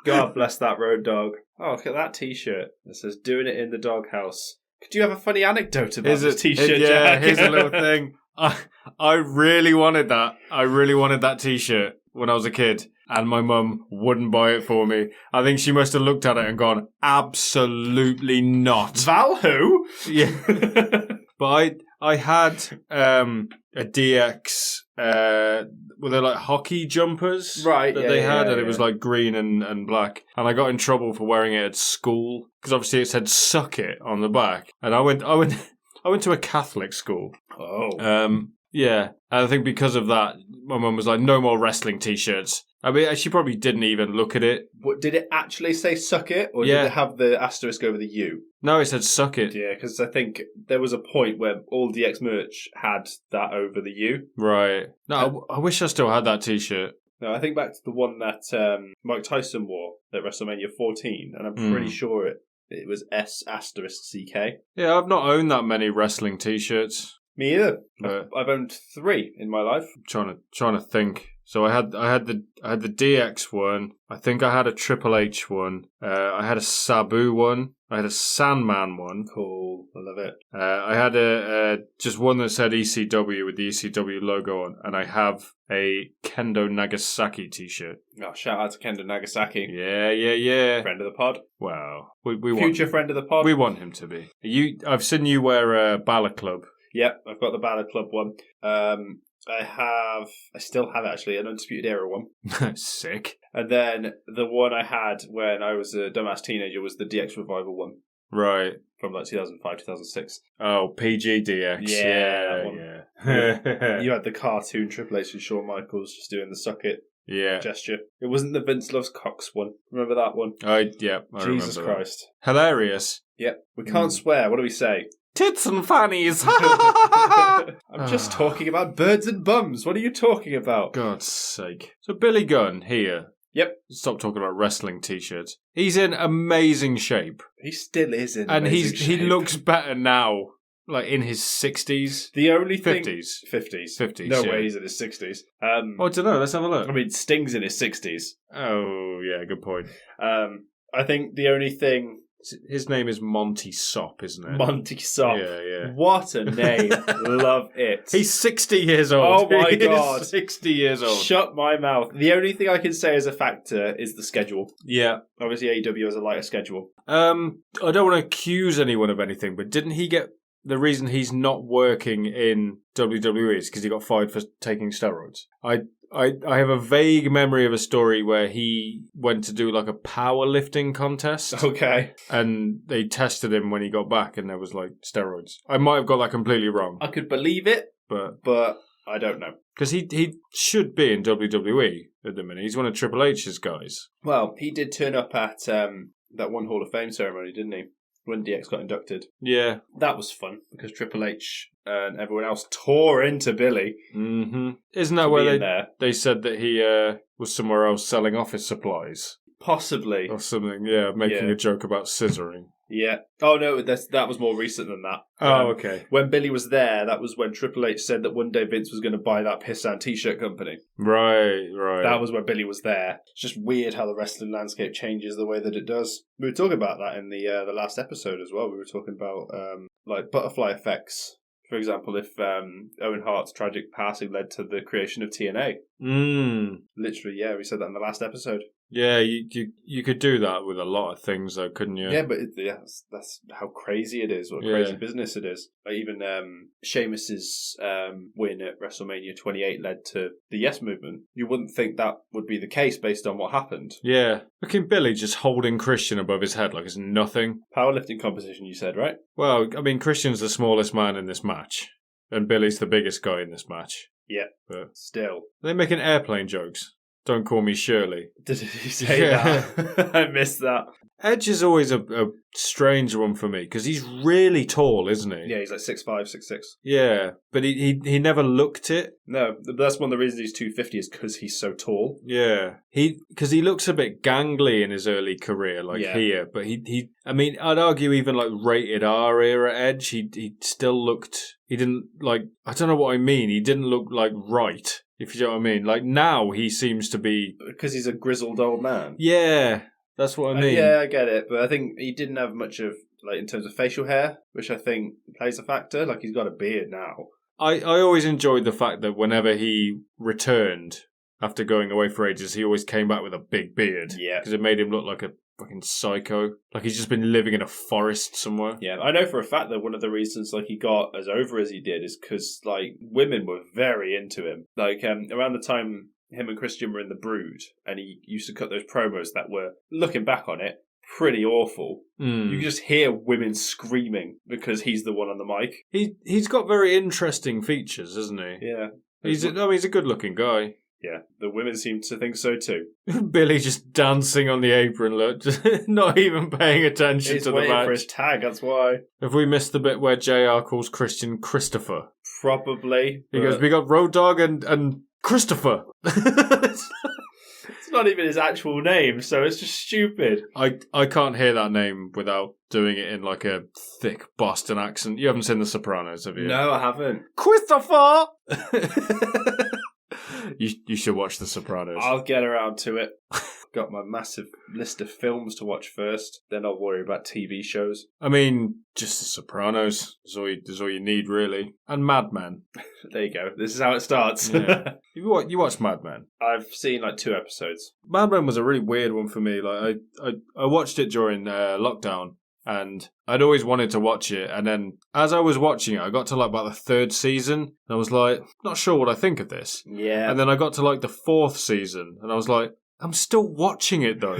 God bless that Road Dogg. Oh, look at that t-shirt. It says, doing it in the doghouse. Could you have a funny anecdote about this t-shirt, Yeah, Jack? here's a little thing. I really wanted that. I really wanted that t-shirt when I was a kid, and my mum wouldn't buy it for me. I think she must have looked at it and gone, absolutely not. Val who? Yeah. But I had a DX, were they like hockey jumpers? Right, that yeah, they had, yeah, and it was like green and black. And I got in trouble for wearing it at school, because obviously it said suck it on the back. And I went to a Catholic school. Oh. Yeah. And I think because of that, my mum was like, no more wrestling t-shirts. I mean, she probably didn't even look at it. What, did it actually say suck it? Or Yeah. did it have the asterisk over the U? No, it said suck it. Yeah, because I think there was a point where all DX merch had that over the U. Right. No, I wish I still had that t-shirt. No, I think back to the one that Mike Tyson wore at WrestleMania 14, and I'm pretty sure it was S*CK. Yeah, I've not owned that many wrestling t-shirts. Me either. But I've owned 3 in my life. trying to think. So I had the DX one. I think I had a Triple H one. I had a Sabu one. I had a Sandman one. Cool, I love it. I had a just one that said ECW with the ECW logo on, and I have a Kendo Nagasaki t-shirt. Oh, shout out to Kendo Nagasaki. Yeah. Friend of the pod. Wow, we Future friend of the pod. We want him to be. I've seen you wear a Balor Club. Yep, I've got the Balor Club one. I still have actually an Undisputed Era one. Sick. And then the one I had when I was a dumbass teenager was the DX Revival one. Right. From like 2005, 2006. Oh, PG DX. Yeah. Yeah. You had the cartoon Triple H and Shawn Michaels just doing the suck it gesture. It wasn't the Vince Loves Cox one. Remember that one? I Jesus remember Christ. That. Hilarious. Yep. We can't swear. What do we say? Tits and fannies. I'm just talking about birds and bums. What are you talking about? God's sake. So Billy Gunn here. Yep. Stop talking about wrestling t-shirts. He's in amazing shape. He still is in and amazing shape. he looks better now, like in his 60s. The only thing... 50s. 50s. No way he's in his 60s. I don't know. Let's have a look. I mean, Sting's in his 60s. Oh, yeah, good point. I think the only thing... His name is Monty Sop, isn't it? Monty Sop. Yeah. What a name. Love it. He's 60 years old. Oh my God. 60 years old. Shut my mouth. The only thing I can say as a factor is the schedule. Yeah. Obviously, AEW has a lighter schedule. I don't want to accuse anyone of anything, but didn't he get... The reason he's not working in WWE is because he got fired for taking steroids. I have a vague memory of a story where he went to do like a powerlifting contest. Okay. And they tested him when he got back and there was like steroids. I might have got that completely wrong. I could believe it, but I don't know. Because he should be in WWE at the minute. He's one of Triple H's guys. Well, he did turn up at that one Hall of Fame ceremony, didn't he? When DX got inducted. Yeah. That was fun because Triple H and everyone else tore into Billy. Mm-hmm. Isn't that where they said that he was somewhere else selling office supplies? Possibly. Or something, making a joke about scissoring. Yeah. Oh, no, that was more recent than that. Oh, okay. When Billy was there, that was when Triple H said that one day Vince was going to buy that pissant t-shirt company. Right. That was when Billy was there. It's just weird how the wrestling landscape changes the way that it does. We were talking about that in the last episode as well. We were talking about like butterfly effects. For example, if Owen Hart's tragic passing led to the creation of TNA. Mm. Literally, yeah, we said that in the last episode. Yeah, you could do that with a lot of things, though, couldn't you? Yeah, but that's how crazy it is. What a crazy business it is. Like even Sheamus's win at WrestleMania 28 led to the Yes Movement. You wouldn't think that would be the case based on what happened. Yeah. Look at Billy just holding Christian above his head like it's nothing. Powerlifting competition, you said, right? Well, I mean, Christian's the smallest man in this match, and Billy's the biggest guy in this match. Yeah, but still. They're making airplane jokes. Don't call me Shirley. Did he say that? I missed that. Edge is always a strange one for me, because he's really tall, isn't he? Yeah, he's like 6'5", 6'6". Yeah, but he never looked it. No, that's one of the reasons he's 250 is because he's so tall. Yeah, because he looks a bit gangly in his early career, here. But he, I mean, I'd argue even like rated R era Edge, he still looked. He didn't like. I don't know what I mean. He didn't look like right. If you know what I mean. Like now, he seems to be because he's a grizzled old man. Yeah. That's what I mean. Yeah, I get it. But I think he didn't have much of, like, in terms of facial hair, which I think plays a factor. Like, he's got a beard now. I always enjoyed the fact that whenever he returned after going away for ages, he always came back with a big beard. Yeah. Because it made him look like a fucking psycho. Like he's just been living in a forest somewhere. Yeah, I know for a fact that one of the reasons, like, he got as over as he did is because, like, women were very into him. Like, around the time him and Christian were in the Brood, and he used to cut those promos that were, looking back on it, pretty awful. You can just hear women screaming because he's the one on the mic. He's got very interesting features, hasn't he? Yeah. He's a good-looking guy. Yeah, the women seem to think so too. Billy just dancing on the apron, look, just not even paying attention to the match. He's waiting for his tag, that's why. Have we missed the bit where JR calls Christian Christopher? Probably. He goes, we got Road Dogg and Christopher. It's not even his actual name, so it's just stupid. I can't hear that name without doing it in like a thick Boston accent. You haven't seen The Sopranos, have you? No, I haven't. Christopher! You should watch The Sopranos. I'll get around to it. Got my massive list of films to watch first, then I'll worry about TV shows. I mean, just The Sopranos is all you need, really. And Mad Men. There you go. This is how it starts. Yeah. You watched Mad Men? I've seen like 2 episodes. Mad Men was a really weird one for me. Like I watched it during lockdown, and I'd always wanted to watch it. And then as I was watching it, I got to like about the 3rd season, and I was like, not sure what I think of this. Yeah. And then I got to like the 4th season, and I was like, I'm still watching it though.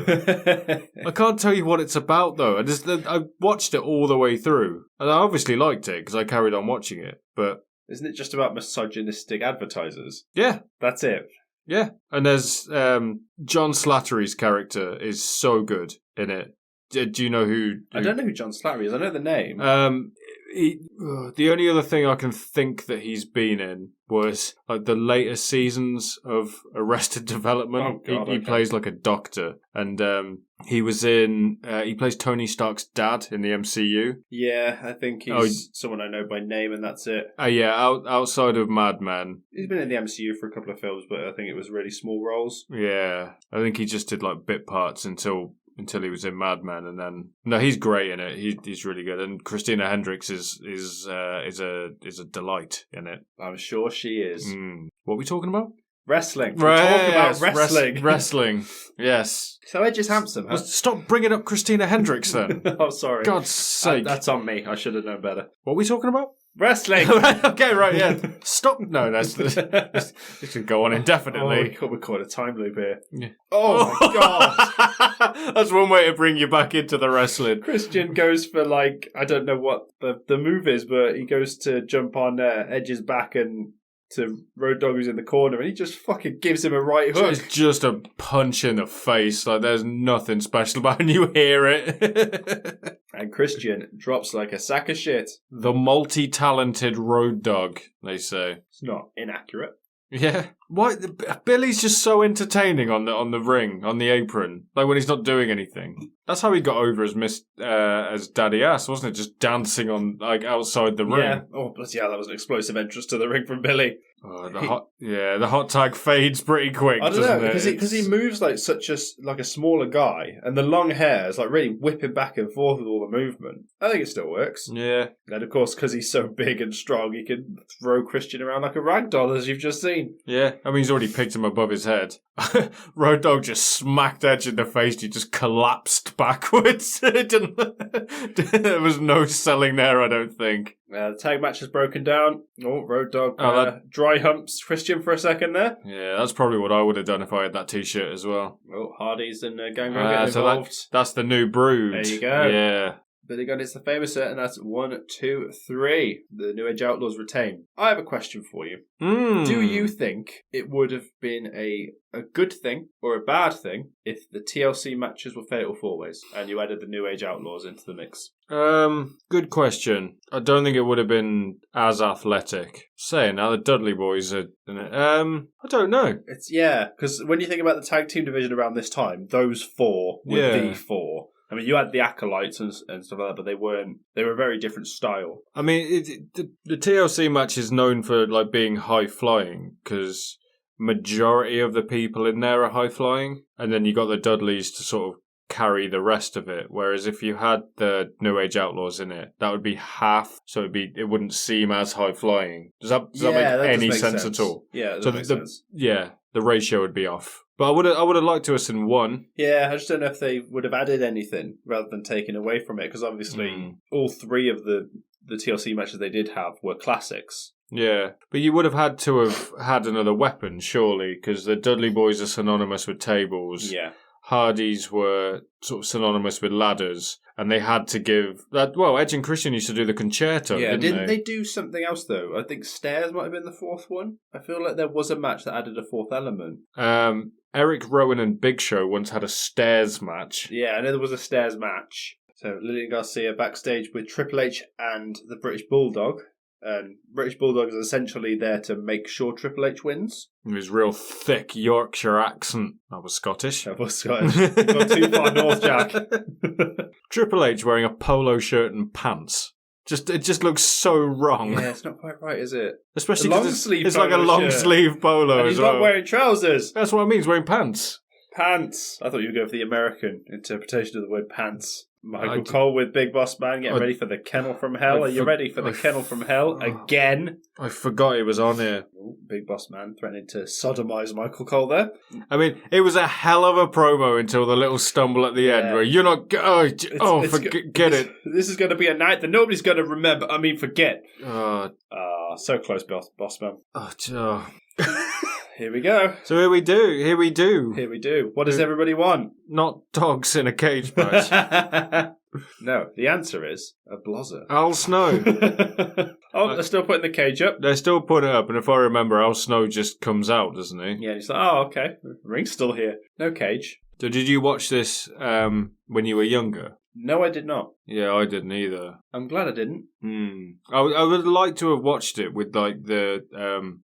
I can't tell you what it's about though. I watched it all the way through, and I obviously liked it because I carried on watching it. But isn't it just about misogynistic advertisers? Yeah, that's it. Yeah, and there's John Slattery's character is so good in it. Do you know who? I don't know who John Slattery is. I know the name. The only other thing I can think that he's been in was like the later seasons of Arrested Development. Oh, God, he plays like a doctor, and he was in. He plays Tony Stark's dad in the MCU. Yeah, I think he's someone I know by name, and that's it. Yeah, outside of Mad Men, he's been in the MCU for a couple of films, but I think it was really small roles. Yeah, I think he just did like bit parts until he was in Mad Men, and then no, he's great in it. He's really good, and Christina Hendricks is a delight in it. I'm sure she is. What are we talking about? Wrestling. Talk about wrestling. Wrestling. Yes. So Edge is handsome. Huh? Well, stop bringing up Christina Hendricks then. Oh, sorry. God's sake. That's on me. I should have known better. What are we talking about? Wrestling. Okay, right, yeah. Stop. No, this can go on indefinitely. We're caught a time loop here. Yeah. Oh my God. That's one way to bring you back into the wrestling. Christian goes for like, I don't know what the move is, but he goes to jump on Edge's back and to Road Dogg who's in the corner, and he just fucking gives him a right hook. It's just a punch in the face. Like, there's nothing special about it, and you hear it. And Christian drops like a sack of shit. The multi-talented Road Dogg, they say. It's not inaccurate. Yeah. Why? Billy's just so entertaining on the ring, on the apron. Like when he's not doing anything. That's how he got over as Daddy Ass, wasn't it? Just dancing on like outside the ring. Yeah. Oh, bloody hell, that was an explosive entrance to the ring from Billy. Oh, the hot tag fades pretty quick. I don't know because he moves like such a smaller guy, and the long hair is like really whipping back and forth with all the movement. I think it still works. Yeah. And of course, because he's so big and strong, he can throw Christian around like a ragdoll, as you've just seen. Yeah. I mean, he's already picked him above his head. Road Dogg just smacked Edge in the face. He just collapsed backwards. There was no selling there, I don't think. The tag match is broken down. Oh, Road Dogg dry humps Christian for a second there. Yeah, that's probably what I would have done if I had that T-shirt as well. Oh, Hardy's and Gangrel getting involved. That's the new Brood. There you go. Yeah. Billy Gunn is the famous, and that's 1, 2, 3. The New Age Outlaws retain. I have a question for you. Do you think it would have been a good thing or a bad thing if the TLC matches were fatal four-ways and you added the New Age Outlaws into the mix? Good question. I don't think it would have been as athletic. Saying now, the Dudley Boys are in it. I don't know. Because when you think about the tag team division around this time, those four were the four. I mean, you had the Acolytes and stuff like that, but they weren't. They were a very different style. I mean, the TLC match is known for like being high flying because majority of the people in there are high flying, and then you got the Dudleys to sort of carry the rest of it. Whereas if you had the New Age Outlaws in it, that would be half, so it wouldn't seem as high flying. Does that make any sense at all? Yeah, that makes sense. Yeah, the ratio would be off. But I would have liked to have seen one. Yeah, I just don't know if they would have added anything rather than taken away from it, because obviously all three of the TLC matches they did have were classics. Yeah, but you would have had to have had another weapon, surely, because the Dudley Boys are synonymous with tables. Yeah. Hardys were sort of synonymous with ladders, and they had to give that. Well, Edge and Christian used to do the concerto. Yeah, didn't they do something else though? I think stairs might have been the fourth one. I feel like there was a match that added a fourth element. Eric Rowan and Big Show once had a stairs match. Yeah, I know there was a stairs match. So Lillian Garcia backstage with Triple H and the British Bulldog. British Bulldog is essentially there to make sure Triple H wins. With his real thick Yorkshire accent. That was Scottish. That was Scottish. Not too far north, Jack. Triple H wearing a polo shirt and pants. It just looks so wrong. Yeah, it's not quite right, is it? Especially because it's like a long sleeve polo and as well. He's not wearing trousers. That's what I mean. He's wearing pants. Pants. I thought you would go for the American interpretation of the word pants. Michael Cole with Big Boss Man getting ready for the Kennel from Hell. Are you ready for the Kennel from Hell again? I forgot he was on here. Ooh, Big Boss Man threatening to sodomise Michael Cole there. I mean, it was a hell of a promo until the little stumble at the end where you're not... Forget it. This is going to be a night that nobody's going to remember. I mean, forget. So close, Boss Man. Here we go. So here we do. What does everybody want? Not dogs in a cage match. No, the answer is a blozzer. Al Snow. They're still putting the cage up. They're still putting it up, and if I remember, Al Snow just comes out, doesn't he? Yeah, he's like, okay, ring's still here. No cage. So did you watch this when you were younger? No, I did not. Yeah, I didn't either. I'm glad I didn't. I would like to have watched it with like the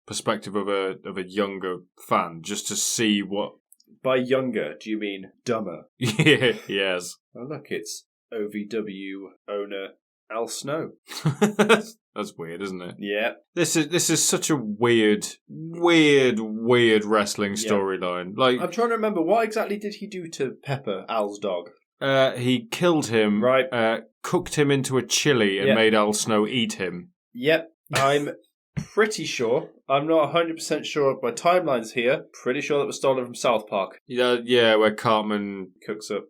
perspective of a younger fan, just to see what. By younger, do you mean dumber? Yeah, yes. Oh, look, it's OVW owner Al Snow. That's weird, isn't it? Yeah. This is such a weird wrestling storyline. Like, I'm trying to remember, what exactly did he do to Pepper, Al's dog? He killed him, right? Cooked him into a chili and made Al Snow eat him. Yep, I'm pretty sure. I'm not 100% sure of my timelines here. Pretty sure that was stolen from South Park. Yeah, where Cartman cooks up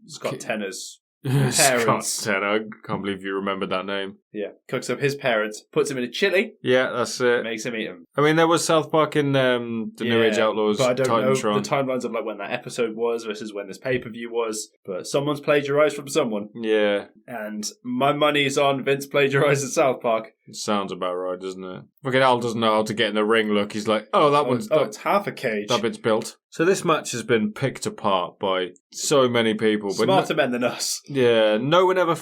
Scott Tenor's parents. Scott Tenor, I can't believe you remembered that name. Yeah, cooks up his parents, puts him in a chili. Yeah, that's it. Makes him eat him. I mean, there was South Park in the New Age Outlaws, but I don't Titantron. know the timelines of like when that episode was versus when this pay-per-view was. But someone's plagiarized from someone. Yeah. And my money's on Vince plagiarized at South Park. It sounds about right, doesn't it? Fucking Al doesn't know how to get in the ring. Look, he's like, it's half a cage. That bit's built. So this match has been picked apart by so many people. Smarter men than us. Yeah, no one ever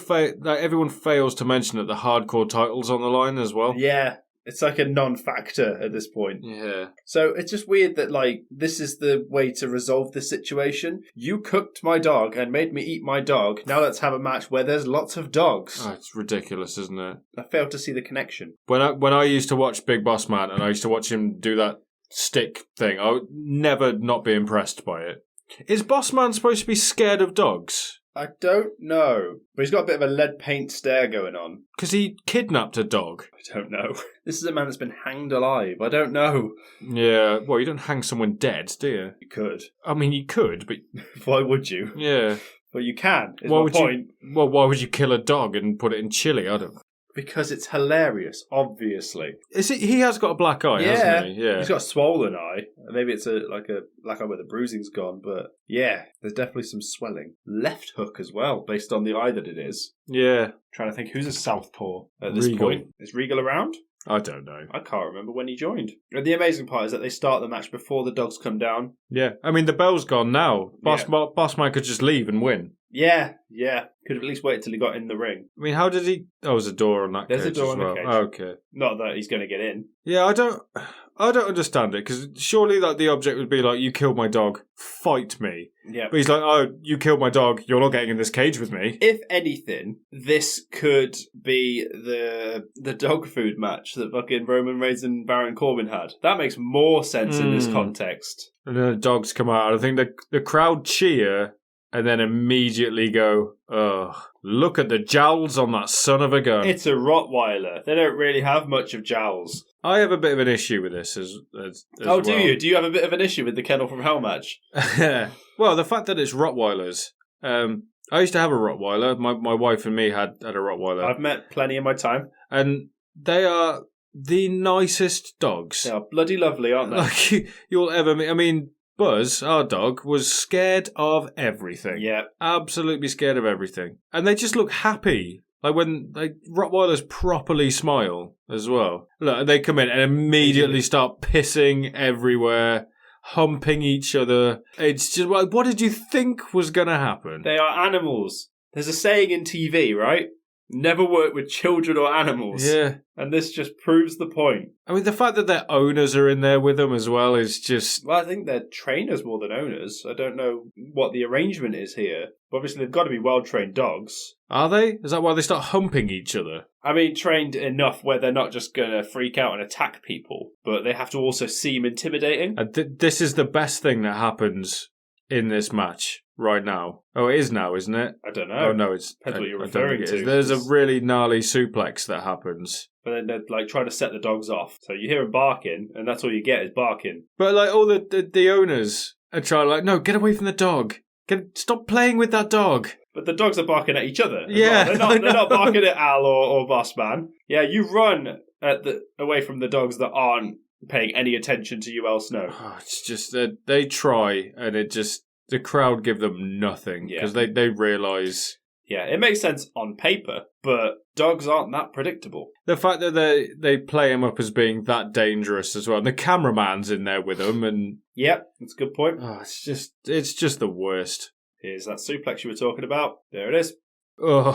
everyone fails to mention that the hardcore title's on the line as well. Yeah, it's like a non-factor at this point. Yeah. So it's just weird that, like, this is the way to resolve this situation. You cooked my dog and made me eat my dog. Now let's have a match where there's lots of dogs. Oh, it's ridiculous, isn't it? I failed to see the connection. When I used to watch Big Boss Man and I used to watch him do that stick thing, I would never not be impressed by it. Is Boss Man supposed to be scared of dogs? I don't know. But he's got a bit of a lead paint stare going on. Because he kidnapped a dog. I don't know. This is a man that's been hanged alive. I don't know. Yeah, well, you don't hang someone dead, do you? You could. I mean, you could, but... Why would you? Yeah. Well, you can, is why my would point. Why would you kill a dog and put it in chili? I don't... Because it's hilarious, obviously. Is it? He has got a black eye, hasn't he? Yeah. He's got a swollen eye. Maybe it's a black eye where the bruising's gone, but yeah, there's definitely some swelling. Left hook as well, based on the eye that it is. Yeah. Trying to think who's a southpaw at this Regal. point. Is Regal around? I don't know. I can't remember when he joined. And the amazing part is that they start the match before the dogs come down. Yeah. I mean, the bell's gone now. Bossman could just leave and win. Yeah. Could have at least waited till he got in the ring. I mean, how did he... Oh, there's a door on that There's cage a door as on the well. cage. Oh, okay. Not that he's going to get in. Yeah, I don't understand it, because surely like the object would be like, you killed my dog, fight me. Yeah. But he's like, oh, you killed my dog, you're not getting in this cage with me. If anything, this could be the dog food match that fucking Roman Reigns and Baron Corbin had. That makes more sense in this context. And then the dogs come out, and I think the crowd cheer, and then immediately go, ugh, look at the jowls on that son of a gun. It's a Rottweiler. They don't really have much of jowls. I have a bit of an issue with this as Oh, do well. you? Do you have a bit of an issue with the Kennel from Hell match? Well, the fact that it's Rottweilers. I used to have a Rottweiler. My wife and me had a Rottweiler. I've met plenty in my time. And they are the nicest dogs. They are bloody lovely, aren't they? Like you'll ever meet. I mean, Buzz, our dog, was scared of everything. Yeah. Absolutely scared of everything. And they just look happy. Like when Rottweilers properly smile as well. Look, they come in and immediately start pissing everywhere, humping each other. It's just like, what did you think was going to happen? They are animals. There's a saying in TV, right? Never work with children or animals. Yeah. And this just proves the point. I mean, the fact that their owners are in there with them as well is just... Well, I think they're trainers more than owners. I don't know what the arrangement is here. But obviously, they've got to be well-trained dogs. Are they? Is that why they start humping each other? I mean, trained enough where they're not just going to freak out and attack people, but they have to also seem intimidating. This is the best thing that happens in this match right now. Oh, it is now, isn't it? I don't know. Oh, no, it's... Depends what you're I don't think referring it to. is. There's a really gnarly suplex that happens. But then they're like trying to set the dogs off. So you hear them barking, and that's all you get is barking. But like all the owners are trying like, no, get away from the dog. Stop playing with that dog. But the dogs are barking at each other. Yeah, well. They're not barking at Al or Bossman. Yeah, you run away from the dogs that aren't paying any attention to you, Al Snow. Oh, it's just that they try, and it just the crowd give them nothing because they realise. Yeah, it makes sense on paper, but dogs aren't that predictable. The fact that they play him up as being that dangerous as well, and the cameraman's in there with them, and yep, that's a good point. Oh, it's just the worst. Here's that suplex you were talking about. There it is. Oh,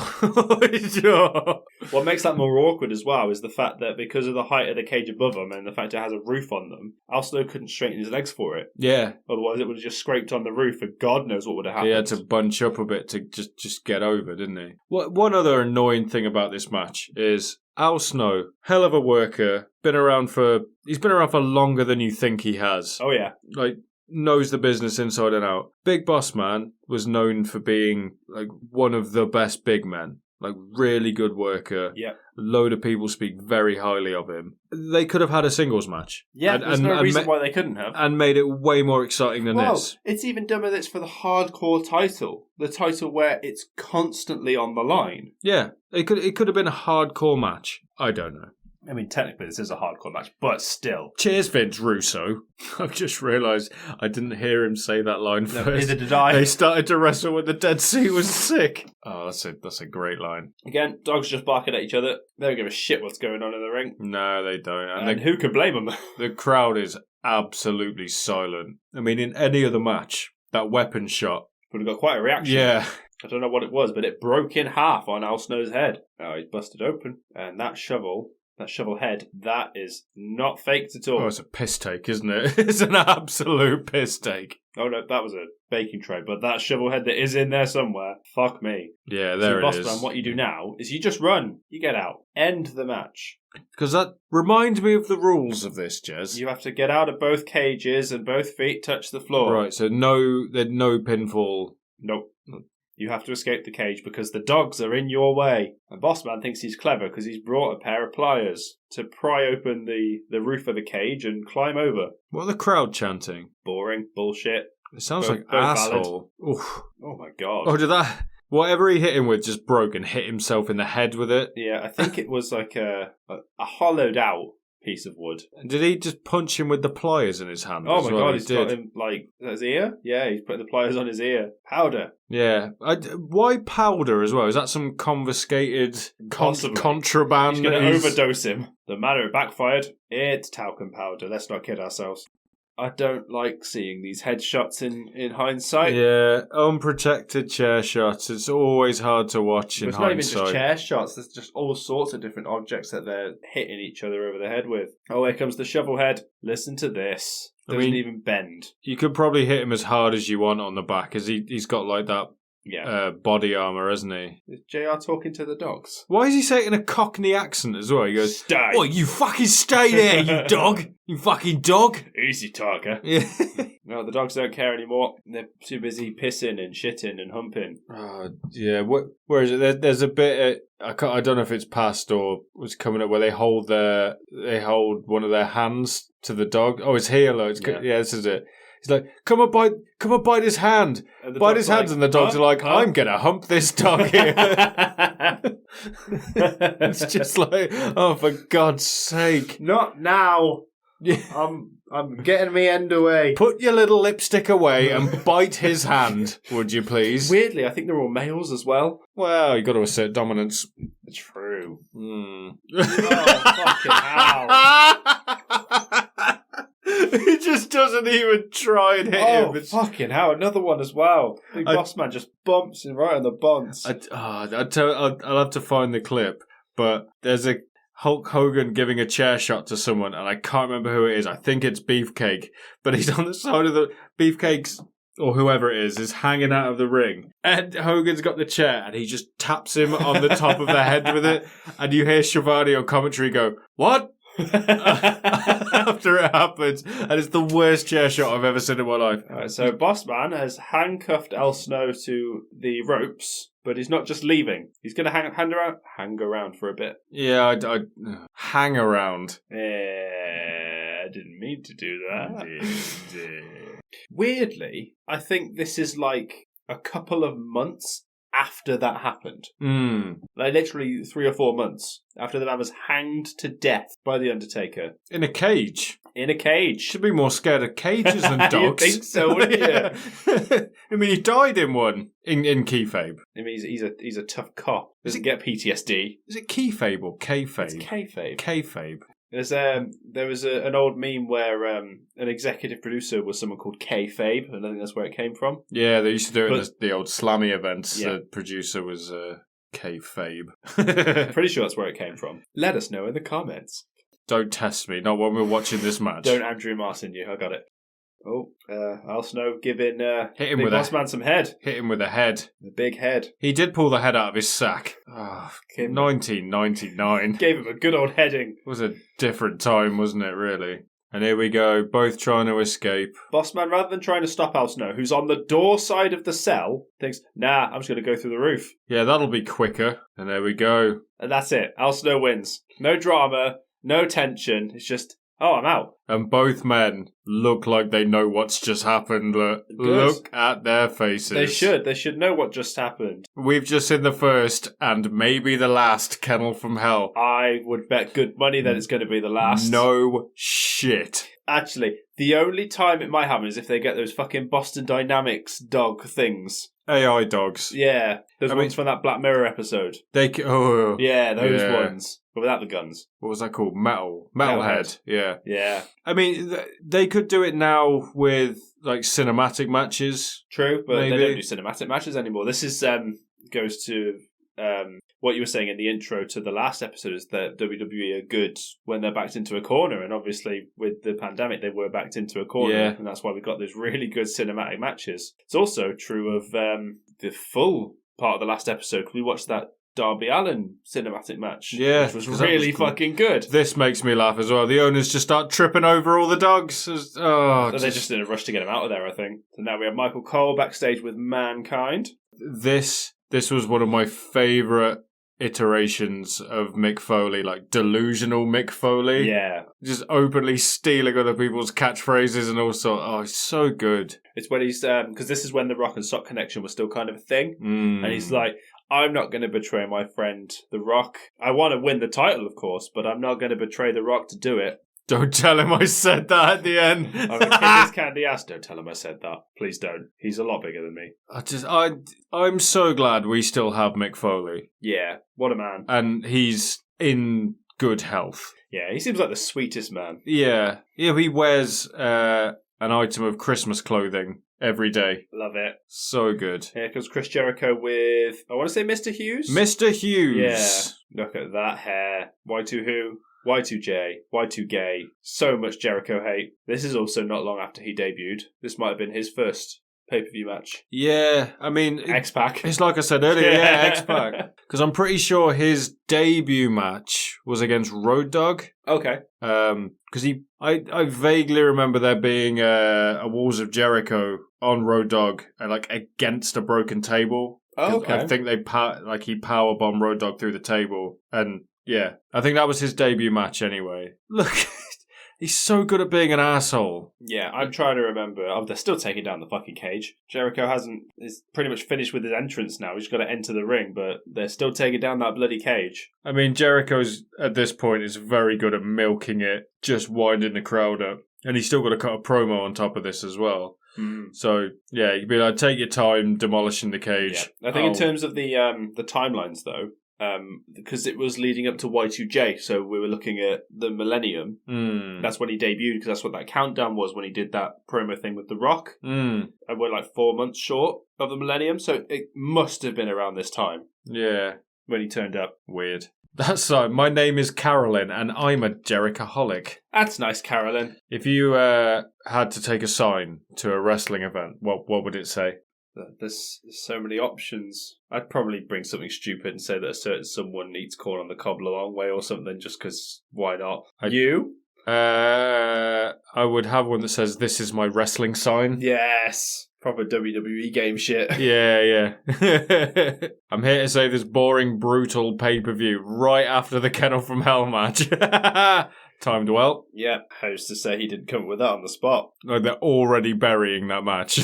What makes that more awkward as well is the fact that because of the height of the cage above them and the fact it has a roof on them, Al Snow couldn't straighten his legs for it. Yeah. Otherwise, it would have just scraped on the roof, and God knows what would have happened. He had to bunch up a bit to just get over, didn't he? One other annoying thing about this match is Al Snow, hell of a worker, he's been around for longer than you think he has. Oh yeah, like knows the business inside and out. Big Boss Man was known for being like one of the best big men. Like, really good worker. Yeah. A load of people speak very highly of him. They could have had a singles match. Yeah, there's no reason why they couldn't have. And made it way more exciting than this. It's even done with it's for the hardcore title. The title where it's constantly on the line. Yeah. It could have been a hardcore match. I don't know. I mean, technically this is a hardcore match, but still. Cheers, Vince Russo. I've just realised I didn't hear him say that line first. Neither did I. They started to wrestle when the Dead Sea was sick. Oh, that's a great line. Again, dogs just barking at each other. They don't give a shit what's going on in the ring. No, they don't. And who can blame them? The crowd is absolutely silent. I mean, in any other match, that weapon shot would have got quite a reaction. Yeah. I don't know what it was, but it broke in half on Al Snow's head. Oh, he's busted open. And that shovel head, that is not faked at all. Oh, it's a piss take, isn't it? It's an absolute piss take. Oh, no, that was a baking tray, but that shovel head that is in there somewhere, fuck me. Yeah, there it is. Bossman, what you do now is you just run. You get out. End the match. Because that reminds me of the rules of this, Jez. You have to get out of both cages and both feet touch the floor. Right, so no pinfall. Nope. You have to escape the cage because the dogs are in your way. And Bossman thinks he's clever because he's brought a pair of pliers to pry open the roof of the cage and climb over. What are the crowd chanting? Boring. Bullshit. It sounds Both- like both asshole. Oof. Oh my god. Oh, did that... Whatever he hit him with just broke and hit himself in the head with it. Yeah, I think it was like a hollowed out piece of wood. Did he just punch him with the pliers in his hand? Oh as my well? god, He he's did. got him like his ear? Yeah, he's put the pliers on his ear. Powder. Yeah. Why powder as well? Is that some confiscated Possibly. contraband? He's going to He's- overdose him. The matter it backfired. It's talcum powder. Let's not kid ourselves. I don't like seeing these headshots in hindsight. Yeah, unprotected chair shots. It's always hard to watch in It's not even hindsight. just chair shots. There's just all sorts of different objects that they're hitting each other over the head with. Oh, here comes the shovel head. Listen to this. Doesn't even bend. You could probably hit him as hard as you want on the back, as he's got like that Yeah. body armour, hasn't he? Is JR talking to the dogs? Why is he saying it in a Cockney accent as well? He goes, Stay. "Oh, you fucking stay there, you dog! You fucking dog!" Easy talker. Yeah. No, the dogs don't care anymore. They're too busy pissing and shitting and humping. Yeah. Where is it? There's a bit. I don't know if it's past or was coming up where they hold one of their hands to the dog. Oh, it's here. Look. Yeah, this is it. He's like, come on, bite his hand. Bite his hands, and the dogs are like, I'm going to hump this dog here. It's just like, oh, for God's sake. Not now. I'm getting me end away. Put your little lipstick away and bite his hand, would you please? Weirdly, I think they're all males as well. Well, you got to assert dominance. True. Mm. Oh, fucking hell. He just doesn't even try and hit him. Oh, fucking hell. Another one as well. Big boss man just bumps him right on the buns. I'll have to find the clip, but there's a Hulk Hogan giving a chair shot to someone, and I can't remember who it is. I think it's Beefcake, but he's on the side of the Beefcake's, or whoever it is hanging out of the ring. And Hogan's got the chair, and he just taps him on the top of the head with it, and you hear Shivani on commentary go, "What?" After it happens, and it's the worst chair shot I've ever seen in my life. Alright, so Bossman has handcuffed El Snow to the ropes, but he's not just leaving. He's going to hang around for a bit. Yeah, I hang around. I didn't mean to do that. Weirdly, I think this is like a couple of months after that happened. Like literally 3 or 4 months after the man was hanged to death by The Undertaker. In a cage. In a cage. Should be more scared of cages than dogs. You think so, wouldn't you? I mean, he died in one. In kayfabe. I mean, he's a tough cop. Doesn't get PTSD. Is it kayfabe or kayfabe? It's kayfabe. Kayfabe. There was an old meme where an executive producer was someone called Kayfabe, and I think that's where it came from. Yeah, they used to do it in the old Slammy events. Yeah. The producer was Kayfabe. Pretty sure that's where it came from. Let us know in the comments. Don't test me, not when we're watching this match. Don't Andrew Martin you, I got it. Oh, Al Snow giving hit him Big with Boss Man some head. Hit him with a head. The big head. He did pull the head out of his sack. Oh, 1999. Gave him a good old heading. It was a different time, wasn't it, really? And here we go, both trying to escape. Bossman, rather than trying to stop Al Snow, who's on the door side of the cell, thinks, nah, I'm just going to go through the roof. Yeah, that'll be quicker. And there we go. And that's it. Al Snow wins. No drama, no tension. It's just, oh, I'm out. And both men look like they know what's just happened. Look at their faces. They should. They should know what just happened. We've just seen the first and maybe the last Kennel from Hell. I would bet good money that it's going to be the last. No shit. Actually, the only time it might happen is if they get those fucking Boston Dynamics dog things. AI dogs. Yeah, those ones from that Black Mirror episode. Yeah, those ones. But without the guns. What was that called? Metalhead. Yeah. Yeah. I mean, they could do it now with, like, cinematic matches. True, but maybe. They don't do cinematic matches anymore. This is goes to what you were saying in the intro to the last episode, is that WWE are good when they're backed into a corner, and obviously with the pandemic they were backed into a corner, and that's why we got those really good cinematic matches. It's also true of the full part of the last episode. We watched that Darby Allin cinematic match, which was really fucking good. This makes me laugh as well. The owners just start tripping over all the dogs. So they're just in a rush to get him out of there, I think. So now we have Michael Cole backstage with Mankind. this was one of my favourite iterations of Mick Foley, like delusional Mick Foley. Yeah. Just openly stealing other people's catchphrases and all sorts. Oh, it's so good. It's when he's, because this is when the Rock and Sock connection was still kind of a thing. Mm. And he's like, I'm not going to betray my friend, The Rock. I want to win the title, of course, but I'm not going to betray The Rock to do it. Don't tell him I said that at the end. I'm going to kick his candy ass. Don't tell him I said that. Please don't. He's a lot bigger than me. I'm so glad we still have Mick Foley. Yeah, what a man. And he's in good health. Yeah, he seems like the sweetest man. Yeah. Yeah, he wears an item of Christmas clothing every day. Love it. So good. Here comes Chris Jericho with, I want to say Mr. Hughes? Mr. Hughes. Yeah. Look at that hair. Y2 who? Y2J, Y2 gay, so much Jericho hate. This is also not long after he debuted. This might have been his first pay-per-view match. Yeah, I mean... X-Pac. It's like I said earlier, yeah, X-Pac. Because I'm pretty sure his debut match was against Road Dogg. Okay. Because I vaguely remember there being a Walls of Jericho on Road Dogg, like against a broken table. Oh, okay. I think he powerbombed Road Dogg through the table, and yeah, I think that was his debut match anyway. Look, he's so good at being an asshole. Yeah, I'm trying to remember. Oh, they're still taking down the fucking cage. Jericho is pretty much finished with his entrance now. He's got to enter the ring, but they're still taking down that bloody cage. I mean, Jericho's at this point is very good at milking it, just winding the crowd up. And he's still got to cut a promo on top of this as well. So, yeah, you'd be like, take your time demolishing the cage. Yeah. I think in terms of the timelines, though, because it was leading up to Y2J, so we were looking at the Millennium. That's when he debuted, because that's what that countdown was when he did that promo thing with The Rock. And we're like 4 months short of the Millennium, so it must have been around this time. Yeah. When he turned up. Weird. That's right. My name is Carolyn, and I'm a Jerichoholic. That's nice, Carolyn. If you had to take a sign to a wrestling event, what would it say? There's so many options. I'd probably bring something stupid and say that a certain someone eats corn on the cob a long way or something, just because why not? You? I would have one that says, "This is my wrestling sign." Yes. Proper WWE game shit. Yeah. I'm here to save this boring, brutal pay-per-view right after the Kennel from Hell match. Timed well. Yeah, who's to say he didn't come up with that on the spot? Like, they're already burying that match.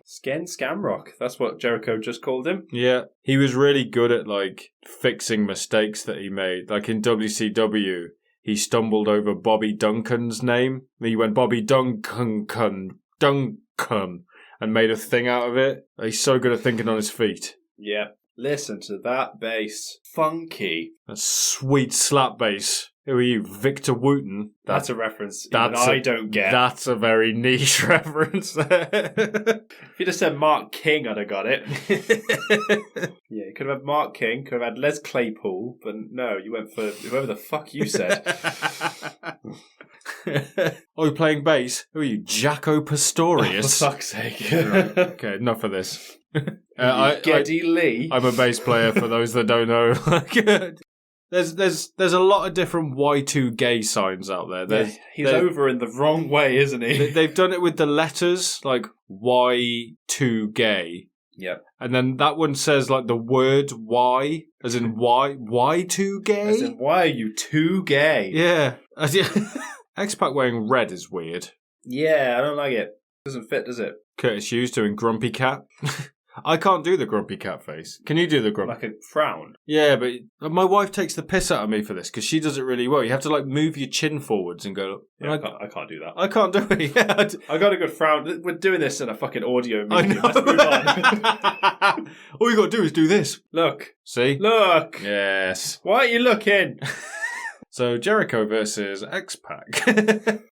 Scamrock. That's what Jericho just called him. Yeah. He was really good at, like, fixing mistakes that he made. Like, in WCW, he stumbled over Bobby Duncan's name. He went, Bobby Duncan, and made a thing out of it. He's so good at thinking on his feet. Yeah. Listen to that bass. Funky. A sweet slap bass. Who are you, Victor Wooten? That's a reference I don't get. That's a very niche reference. If you'd have said Mark King, I'd have got it. Yeah, you could have had Mark King, could have had Les Claypool, but no, you went for whoever the fuck you said. Oh, you're playing bass? Who are you, Jaco Pastorius? Oh, for fuck's sake. Right, okay, enough of this. Geddy Lee. I'm a bass player for those that don't know. There's a lot of different Y2 gay signs out there. He's over in the wrong way, isn't he? They've done it with the letters, like Y2 gay. Yep. And then that one says like the word Y, as in Y2 gay? As in, why are you too gay? Yeah. X-Pac wearing red is weird. Yeah, I don't like it. Doesn't fit, does it? Curtis Hughes doing Grumpy Cat. I can't do the Grumpy Cat face. Can you do the Grumpy? Like a frown? Yeah, but my wife takes the piss out of me for this because she does it really well. You have to like move your chin forwards and go. Yeah, I can't do that. I can't do it. Yeah, I got a good frown. We're doing this in a fucking audio medium. Let's move on. All you got to do is do this. Look. See? Look. Yes. Why are you looking? So Jericho versus X-Pac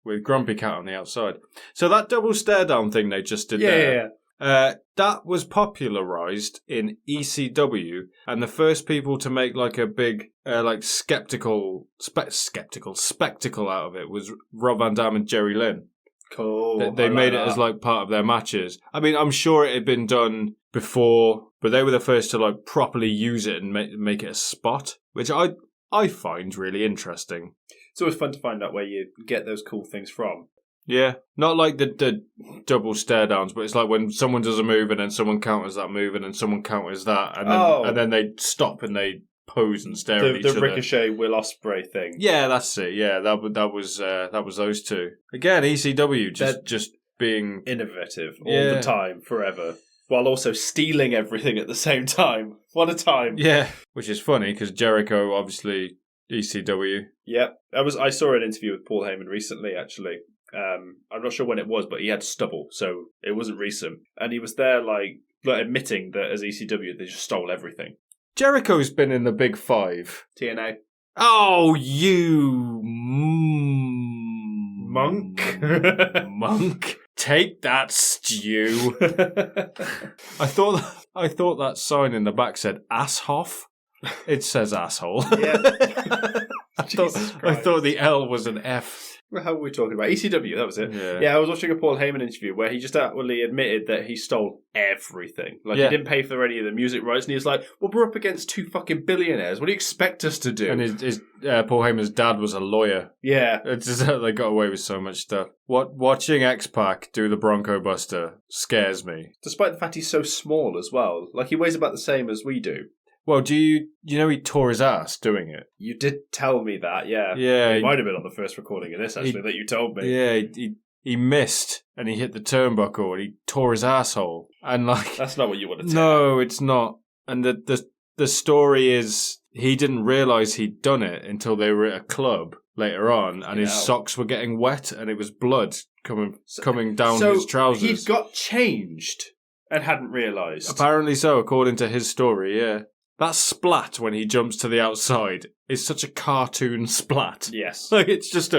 with Grumpy Cat on the outside. So that double stare down thing they just did there. Yeah. That was popularized in ECW, and the first people to make like a big, like spectacle out of it was Rob Van Dam and Jerry Lynn. Cool. They made it as like part of their matches. I mean, I'm sure it had been done before, but they were the first to like properly use it and make it a spot, which I find really interesting. It's always fun to find out where you get those cool things from. Yeah, not like the double stare downs, but it's like when someone does a move and then someone counters that move and then someone counters that, and then they stop and they pose and stare at each other. The Ricochet Will Ospreay thing. Yeah, that's it. Yeah, that was those two. Again, ECW just being innovative all the time, forever, while also stealing everything at the same time. What a time! Yeah, which is funny because Jericho obviously ECW. Yeah, I saw an interview with Paul Heyman recently, actually. I'm not sure when it was, but he had stubble, so it wasn't recent. And he was there, like admitting that as ECW, they just stole everything. Jericho's been in the Big Five. TNA. Oh, you monk. Monk. Take that, Stew. I thought that sign in the back said Asshoff. It says asshole. Yeah. I thought the L was an F. How were we talking about? ECW, that was it. Yeah, I was watching a Paul Heyman interview where he just outwardly admitted that he stole everything. He didn't pay for any of the music rights, and he was like, well, we're up against two fucking billionaires. What do you expect us to do? And his Paul Heyman's dad was a lawyer. Yeah. It's just that they got away with so much stuff. Watching X-Pac do the Bronco Buster scares me. Despite the fact he's so small as well. He weighs about the same as we do. Well, do you know he tore his ass doing it? You did tell me that, yeah. Yeah. It might have been on the first recording of this, actually, that you told me. Yeah, he missed, and he hit the turnbuckle, and he tore his asshole. And that's not what you want to tell. No, it's not. And the story is he didn't realise he'd done it until they were at a club later on, and his socks were getting wet, and it was blood coming down his trousers. So he'd got changed and hadn't realised. Apparently so, according to his story, yeah. That splat when he jumps to the outside is such a cartoon splat. Yes. It's just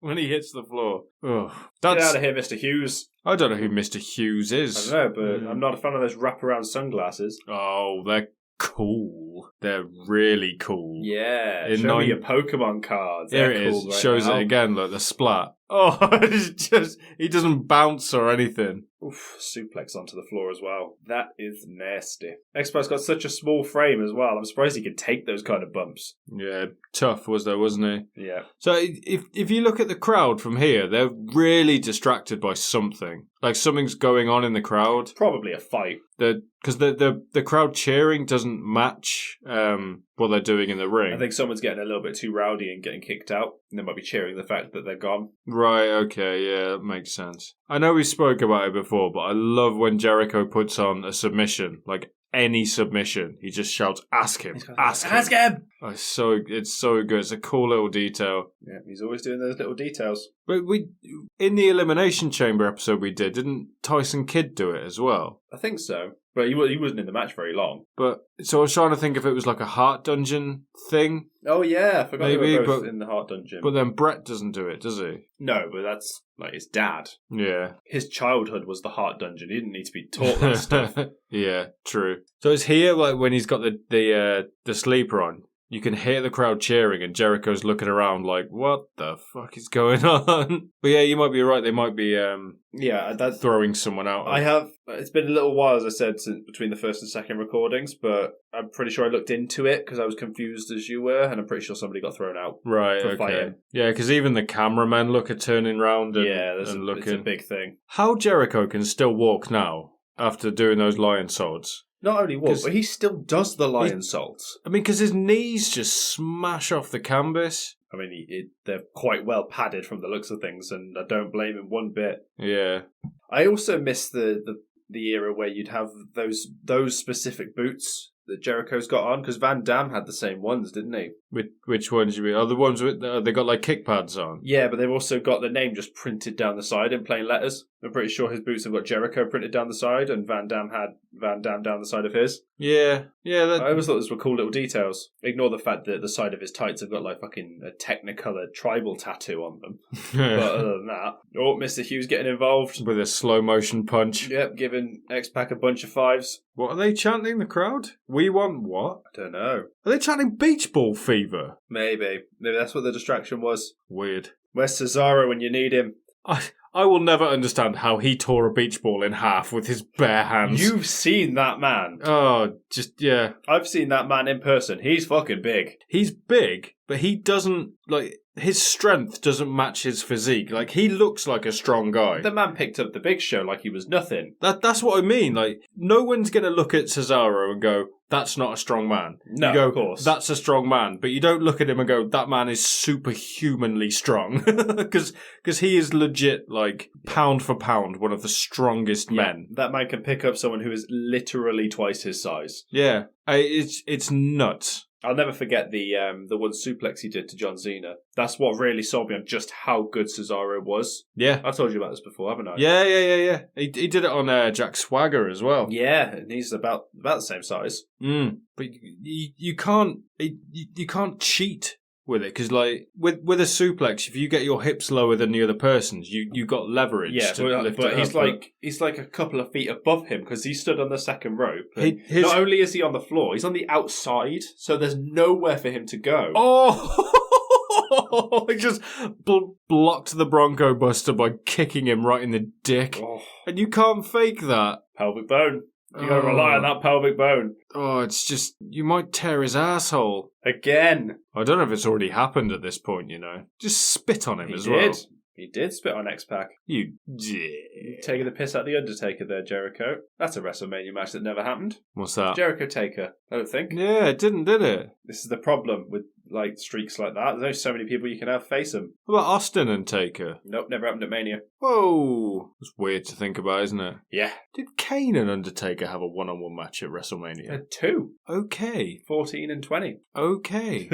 when he hits the floor. Ugh. Get out of here, Mr. Hughes. I don't know who Mr. Hughes is. I don't know, but I'm not a fan of those wraparound sunglasses. Oh, they're cool. They're really cool. Yeah. Show me your Pokemon cards. There it is. Right shows now. It again, look, the splat. Oh, it's just, he doesn't bounce or anything. Oof, suplex onto the floor as well. That is nasty. X-Pac's got such a small frame as well. I'm surprised he could take those kind of bumps. Yeah, tough wasn't he? Yeah. So if you look at the crowd from here, they're really distracted by something. Something's going on in the crowd. Probably a fight. Because the crowd cheering doesn't match what they're doing in the ring. I think someone's getting a little bit too rowdy and getting kicked out. And they might be cheering the fact that they're gone. Right, okay, yeah, that makes sense. I know we spoke about it before, but I love when Jericho puts on a submission, any submission. He just shouts, ask him, ask him. Oh, it's so good. It's a cool little detail. Yeah, he's always doing those little details. But in the Elimination Chamber episode we didn't Tyson Kidd do it as well? I think so. But he wasn't in the match very long. But so I was trying to think if it was like a Heart Dungeon thing. Oh yeah, I forgot they were both in the Heart Dungeon. But then Brett doesn't do it, does he? No, but that's his dad. Yeah. His childhood was the Heart Dungeon. He didn't need to be taught that stuff. Yeah, true. So it's here when he's got the sleeper on. You can hear the crowd cheering and Jericho's looking around like, what the fuck is going on? But yeah, you might be right. They might be throwing someone out. It's been a little while, as I said, between the first and second recordings, but I'm pretty sure I looked into it because I was confused as you were, and I'm pretty sure somebody got thrown out. Right, for okay. fighting. Yeah, because even the cameramen look at turning round and looking. It's a big thing. How Jericho can still walk now after doing those lion swords? Not only walk, but he still does the lion salts. I mean, because his knees just smash off the canvas. I mean, they're quite well padded from the looks of things, and I don't blame him one bit. Yeah. I also miss the era where you'd have those specific boots that Jericho's got on, because Van Damme had the same ones, didn't he? Which ones you mean? Oh, the ones with they got kick pads on? Yeah, but they've also got the name just printed down the side in plain letters. I'm pretty sure his boots have got Jericho printed down the side, and Van Damme had Van Damme down the side of his. Yeah. I always thought those were cool little details. Ignore the fact that the side of his tights have got fucking a Technicolor tribal tattoo on them. But other than that, Mr. Hughes getting involved. With a slow motion punch. Yep, giving X-Pac a bunch of fives. What are they chanting, the crowd? We want what? I don't know. Are they chanting beach ball fever? Maybe that's what the distraction was. Weird. Where's Cesaro when you need him? I will never understand how he tore a beach ball in half with his bare hands. You've seen that man. Oh, just, yeah. I've seen that man in person. He's fucking big. He's big, but he doesn't, like, his strength doesn't match his physique. Like, he looks like a strong guy. The man picked up the Big Show like he was nothing. That's what I mean. Like, no one's going to look at Cesaro and go, that's not a strong man. No, you go, of course. That's a strong man. But you don't look at him and go, that man is superhumanly strong. Because he is legit, like, pound for pound, one of the strongest men. That man can pick up someone who is literally twice his size. Yeah. It's nuts. I'll never forget the one suplex he did to John Cena. That's what really sold me on just how good Cesaro was. Yeah. I've told you about this before, haven't I? Yeah. He did it on Jack Swagger as well. Yeah, and he's about the same size. But you can't cheat with it, because like with a suplex, if you get your hips lower than the other person's, you got leverage. Yeah, to lift but it he's like a couple of feet above him because he stood on the second rope. Not only is he on the floor, he's on the outside, so there's nowhere for him to go. Oh, he just blocked the Bronco Buster by kicking him right in the dick, and you can't fake that. Pelvic bone. You gotta rely on that pelvic bone. Oh, it's just, you might tear his asshole. Again. I don't know if it's already happened at this point, you know. Just spit on him as well. He did spit on X-Pac. You taking the piss out of The Undertaker there, Jericho. That's a WrestleMania match that never happened. What's that? Jericho Taker, I don't think. Yeah, it didn't, did it? This is the problem with like streaks like that. There's only so many people you can have face them. What about Austin and Taker? Nope, never happened at Mania. Whoa. It's weird to think about, isn't it? Yeah. Did Kane and Undertaker have a one-on-one match at WrestleMania? 2. Okay. 14 and 20. Okay.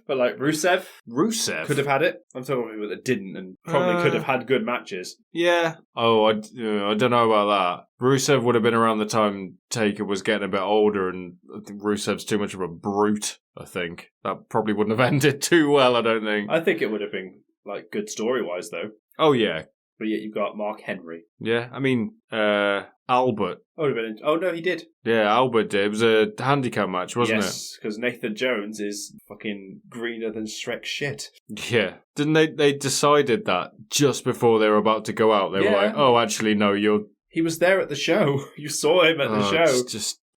But like Rusev Rusev could have had it. I'm talking about people that didn't and probably could have had good matches. Yeah. Oh, I don't know about that. Rusev would have been around the time Taker was getting a bit older, and I think Rusev's too much of a brute, I think. That probably wouldn't have ended too well, I don't think. I think it would have been like good story-wise though. Oh, yeah. But yet you've got Mark Henry. Yeah, I mean, Albert. Oh, no, he did. Yeah, Albert did. It was a handicap match, wasn't it? Yes, because Nathan Jones is fucking greener than Shrek shit. Yeah. Didn't they decided that just before they were about to go out? They were like, oh, actually, no, He was there at the show. You saw him at the show.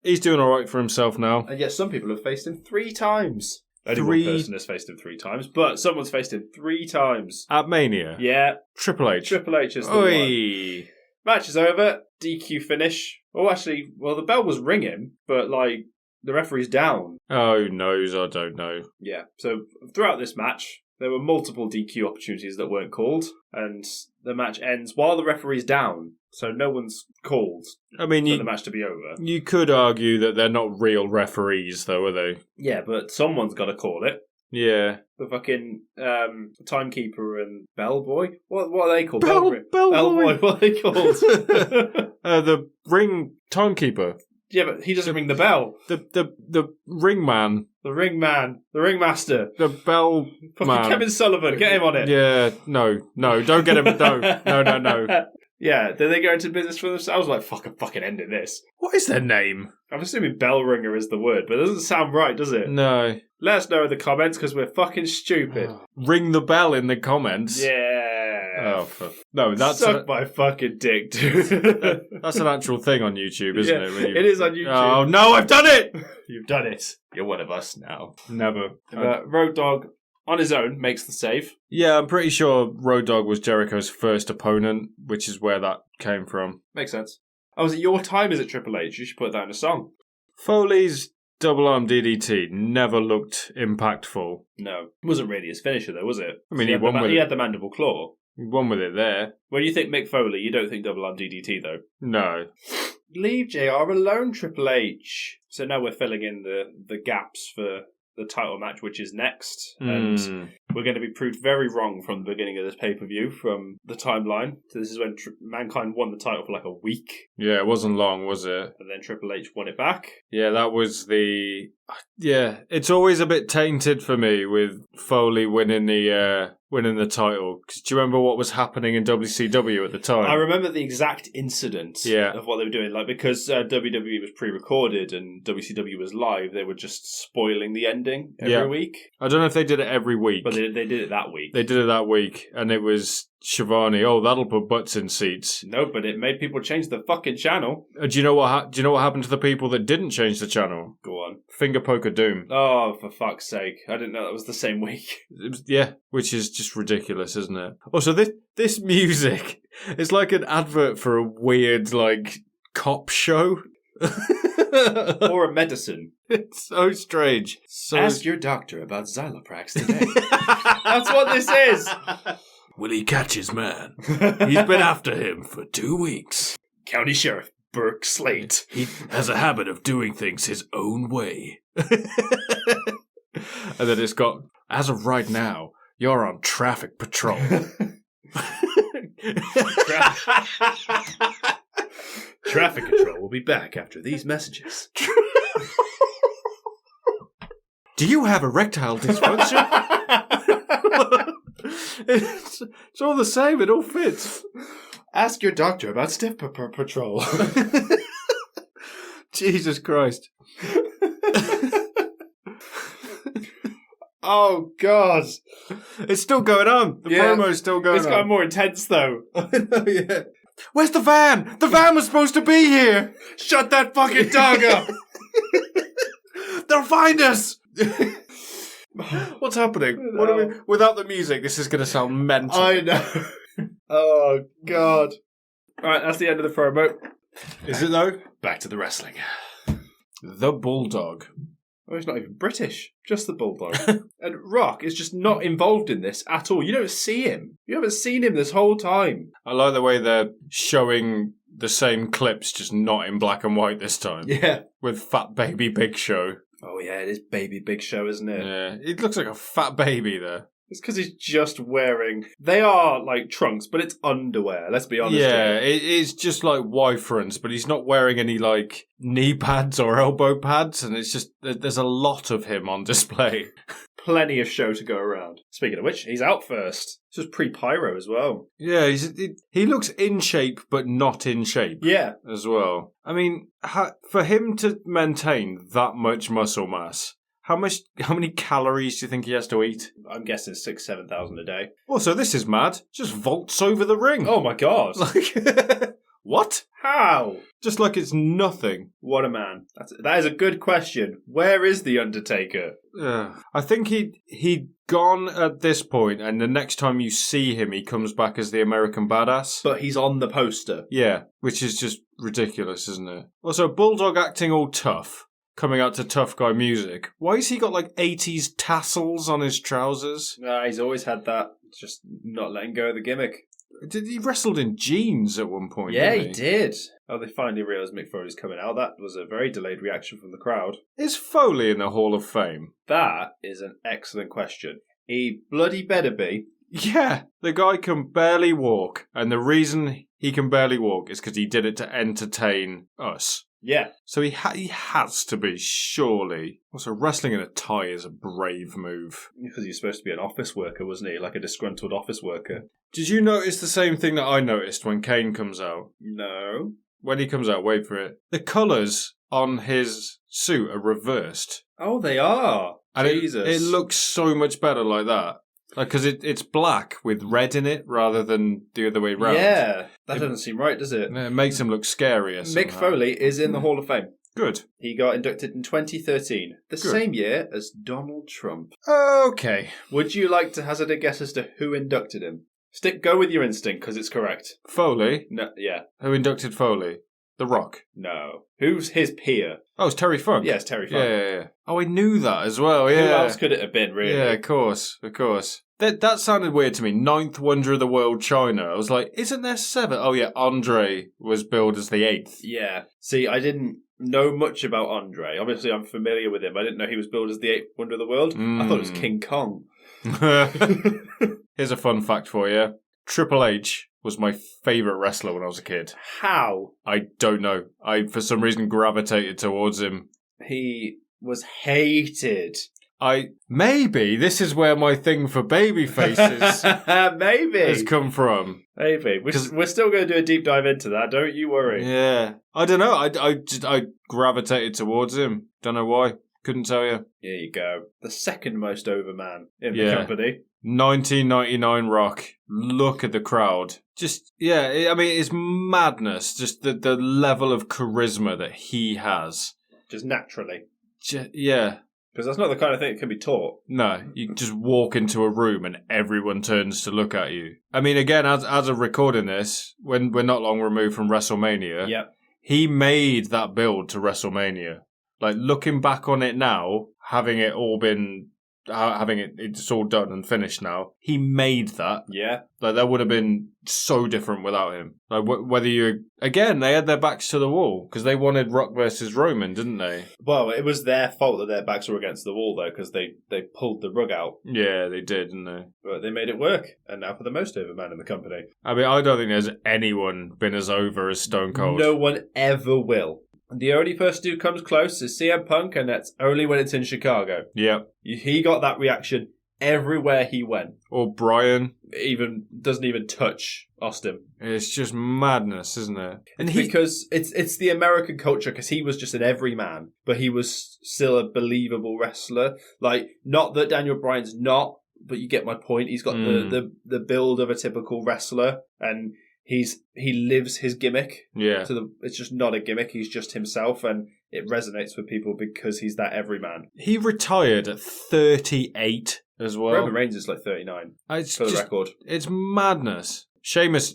He's doing all right for himself now. And yet some people have faced him 3 times. Only one person has faced him 3 times, but someone's faced him 3 times. At Mania? Yeah. Triple H. Triple H is the one. Match is over. DQ finish. Oh, actually, well, the bell was ringing, but, like, the referee's down. Oh, knows? I don't know. Yeah. So, throughout this match, there were multiple DQ opportunities that weren't called, and the match ends while the referee's down. So no one's called for the match to be over. You could argue that they're not real referees, though, are they? Yeah, but someone's got to call it. Yeah. The fucking timekeeper and bellboy? What are they called? Bellboy. What are they called? The ring timekeeper. Yeah, but he doesn't ring the bell. The ring man. The ring man. The ringmaster. The bell fucking man. Kevin Sullivan. Get him on it. Yeah, no, don't get him. No. Yeah, did they go into business for themselves? I was like, fucking ending this. What is their name? I'm assuming bell ringer is the word, but it doesn't sound right, does it? No. Let us know in the comments, because we're fucking stupid. Ring the bell in the comments. Yeah. Oh, no, that's suck my fucking dick, dude. That's an actual thing on YouTube, isn't it? It is on YouTube. Oh no, I've done it! You've done it. You're one of us now. Never. Road Dogg on his own makes the save. Yeah, I'm pretty sure Road Dogg was Jericho's first opponent, which is where that came from. Makes sense. Oh, is it your time? Is it Triple H? You should put that in a song. Foley's double arm DDT never looked impactful. No, it wasn't really his finisher though, was it? I mean, he won with it. He had the mandible claw. He won with it there. When you think Mick Foley, you don't think double arm DDT though. No. Leave JR alone, Triple H. So now we're filling in the gaps for the title match, which is next. And we're going to be proved very wrong from the beginning of this pay-per-view, from the timeline. So this is when Mankind won the title for like a week. Yeah, it wasn't long, was it? And then Triple H won it back. Yeah, that was the... Yeah, it's always a bit tainted for me with Foley winning the title. 'Cause do you remember what was happening in WCW at the time? I remember the exact incident of what they were doing. Like, because WWE was pre-recorded and WCW was live, they were just spoiling the ending every week. I don't know if they did it every week. But they did it that week. They did it that week, and it was... Shivani, oh, that'll put butts in seats. No, but it made people change the fucking channel. Do you know what happened to the people that didn't change the channel? Go on. Finger Poker Doom. Oh, for fuck's sake. I didn't know that was the same week. Which is just ridiculous, isn't it? Also, this music is like an advert for a weird, like, cop show. Or a medicine. It's so strange. Ask your doctor about Xyloprax today. That's what this is. Will he catch his man? He's been after him for 2 weeks. County Sheriff Burke Slate. He has a habit of doing things his own way. And then it's got, as of right now, you're on traffic patrol. Traffic control will be back after these messages. Do you have erectile dysfunction? It's all the same. It all fits. Ask your doctor about stiff patrol. Jesus Christ. Oh, God. It's still going on. The promo's still going on. It's gotten more intense, though. Yeah. Where's the van? The van was supposed to be here. Shut that fucking dog up. They'll find us. What's happening? What are we, without the music, this is going to sound mental. I know. Oh, God. All right, that's the end of the promo. Is it, though? Back to the wrestling. The Bulldog. Oh, he's not even British. Just the Bulldog. And Rock is just not involved in this at all. You don't see him. You haven't seen him this whole time. I like the way they're showing the same clips, just not in black and white this time. Yeah. With Fat Baby Big Show. Oh, yeah, it is Baby Big Show, isn't it? Yeah, it looks like a fat baby there. It's because he's just wearing... They are, like, trunks, but it's underwear, let's be honest. Yeah, it is just like Y-fronts, but he's not wearing any, like, knee pads or elbow pads, and it's just... There's a lot of him on display. Plenty of show to go around. Speaking of which, he's out first. This was pre-pyro as well. Yeah, he looks in shape, but not in shape. Yeah. As well. I mean, for him to maintain that much muscle mass... How many calories do you think he has to eat? I'm guessing 7,000 a day. Also, this is mad. Just vaults over the ring. Oh my God. Like, what? How? Just like it's nothing. What a man. That is a good question. Where is The Undertaker? I think he'd gone at this point, and the next time you see him, he comes back as the American Badass. But he's on the poster. Yeah, which is just ridiculous, isn't it? Also, Bulldog acting all tough. Coming out to tough guy music. Why has he got like 80s tassels on his trousers? He's always had that. Just not letting go of the gimmick. Did he wrestled in jeans at one point? Yeah, he did. Oh, they finally realised Mick Foley's coming out. That was a very delayed reaction from the crowd. Is Foley in the Hall of Fame? That is an excellent question. He bloody better be. Yeah, the guy can barely walk, and the reason he can barely walk is because he did it to entertain us. Yeah. So he has to be, surely. Also, wrestling in a tie is a brave move. Because he's supposed to be an office worker, wasn't he? Like a disgruntled office worker. Did you notice the same thing that I noticed when Kane comes out? No. When he comes out, wait for it. The colours on his suit are reversed. Oh, they are. And Jesus. It looks so much better like that. Like, because it's black with red in it rather than the other way round. Yeah, that doesn't seem right, does it? It makes him look scarier somehow. Mick Foley is in the Hall of Fame. Good. He got inducted in 2013, the same year as Donald Trump. Okay. Would you like to hazard a guess as to who inducted him? Go with your instinct, because it's correct. Foley? No, yeah. Who inducted Foley? The Rock? No. Who's his peer? Oh, it's Terry Funk. Yes, Terry Funk. Yeah. Oh, I knew that as well, yeah. Who else could it have been, really? Yeah, of course. That sounded weird to me. Ninth Wonder of the World, China. I was like, isn't there 7? Oh, yeah, Andre was billed as the 8th. Yeah. See, I didn't know much about Andre. Obviously, I'm familiar with him. I didn't know he was billed as the 8th Wonder of the World. I thought it was King Kong. Here's a fun fact for you. Triple H was my favourite wrestler when I was a kid. How? I don't know. I, for some reason, gravitated towards him. He was hated. Maybe this is where my thing for baby faces Maybe has come from. Maybe. We're still going to do a deep dive into that. Don't you worry. Yeah. I don't know. I gravitated towards him. Don't know why. Couldn't tell you. Here you go. The second most over man in the company. 1999 Rock. Look at the crowd. Just, I mean, it's madness. Just the level of charisma that he has. Just naturally. Yeah. Because that's not the kind of thing that can be taught. No, you just walk into a room and everyone turns to look at you. I mean, again, as of recording this, when we're not long removed from WrestleMania, he made that build to WrestleMania. Like, looking back on it now, having it it's all done and finished now, he made that. Yeah. Like, that would have been so different without him. Like, whether you... Again, they had their backs to the wall, because they wanted Rock versus Roman, didn't they? Well, it was their fault that their backs were against the wall, though, because they pulled the rug out. Yeah, they did, didn't they? But they made it work, and now for the most over man in the company. I mean, I don't think there's anyone been as over as Stone Cold. No one ever will. The only person who comes close is CM Punk, and that's only when it's in Chicago. Yeah. He got that reaction everywhere he went. Or Bryan. Doesn't even touch Austin. It's just madness, isn't it? And because it's the American culture, because he was just an everyman, but he was still a believable wrestler. Like, not that Daniel Bryan's not, but you get my point. He's got the build of a typical wrestler, and he lives his gimmick. Yeah. So it's just not a gimmick. He's just himself, and it resonates with people because he's that everyman. He retired at 38 as well. Roman Reigns is like 39 for the record. It's madness. Sheamus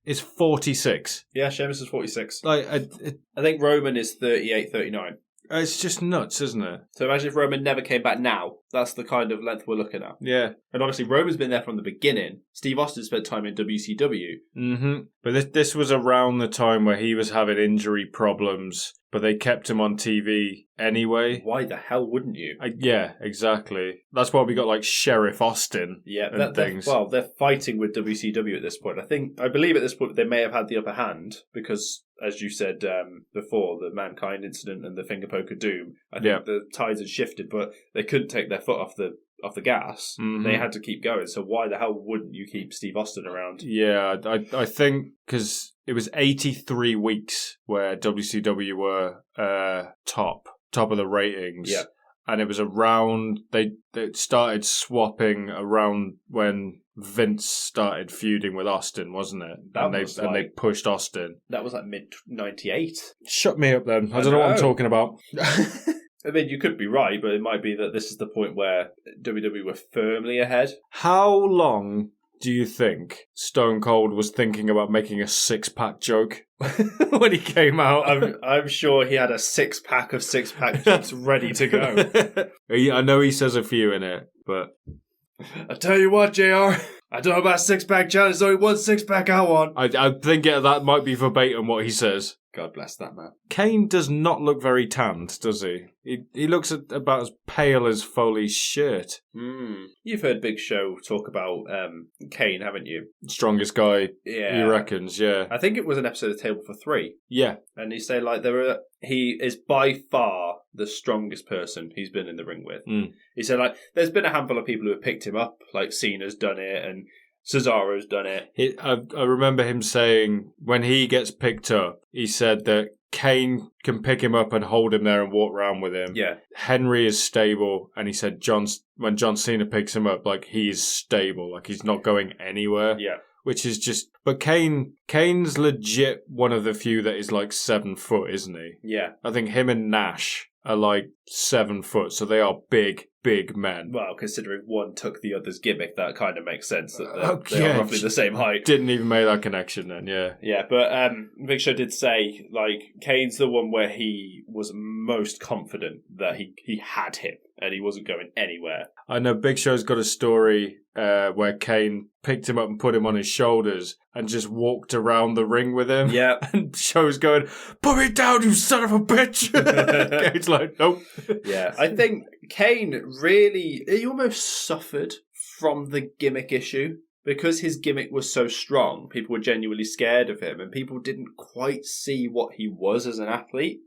is 46. Yeah, Sheamus is 46. Like, I think Roman is 38, 39. It's just nuts, isn't it? So imagine if Roman never came back now. That's the kind of length we're looking at. Yeah. And obviously Roman's been there from the beginning. Steve Austin spent time in WCW. Mm-hmm. But this was around the time where he was having injury problems, but they kept him on TV anyway. Why the hell wouldn't you? Yeah, exactly. That's why we got like Sheriff Austin and things. They're fighting with WCW at this point. I believe at this point they may have had the upper hand because, as you said before, the Mankind incident and the finger poke of doom, I think the tides had shifted, but they couldn't take their foot off the gas. Mm-hmm. They had to keep going. So why the hell wouldn't you keep Steve Austin around? Yeah, I think because it was 83 weeks where WCW were top of the ratings. Yeah. And it was around, they started swapping around when Vince started feuding with Austin, wasn't it? And they pushed Austin. That was like mid-98. Shut me up then. I don't know what I'm talking about. I mean, you could be right, but it might be that this is the point where WWE were firmly ahead. How long do you think Stone Cold was thinking about making a six-pack joke when he came out? I'm sure he had a six-pack of six-pack jokes ready to go. I know he says a few in it, but... I tell you what, JR, I don't know about six-pack challenge, there's only one six-pack I want. I think that might be verbatim what he says. God bless that man. Kane does not look very tanned, does he? He looks about as pale as Foley's shirt. You've heard Big Show talk about Kane, haven't you? Strongest guy, yeah. he reckons, yeah. I think it was an episode of Table for Three. Yeah. And he said, like, he is by far the strongest person he's been in the ring with. He said, like, there's been a handful of people who have picked him up, like Cena's done it, and Cesaro's done it. I remember him saying when he gets picked up, he said that Kane can pick him up and hold him there and walk around with him. Yeah. Henry is stable, and he said when John Cena picks him up, like, he is stable, like he's not going anywhere. Yeah. Which is just... But Kane's legit one of the few that is like 7 foot, isn't he? Yeah. I think him and Nash are like 7 foot, so they are big men. Well, considering one took the other's gimmick, that kind of makes sense that they are roughly the same height. Didn't even make that connection then, yeah. Yeah, but Big Show did say, like, Kane's the one where he was most confident that he had him and he wasn't going anywhere. I know Big Show's got a story where Kane picked him up and put him on his shoulders and just walked around the ring with him. Yeah. And Show's going, "Put me down, you son of a bitch!" Kane's like, nope. Yeah, I think Kane he almost suffered from the gimmick issue. Because his gimmick was so strong, people were genuinely scared of him, and people didn't quite see what he was as an athlete.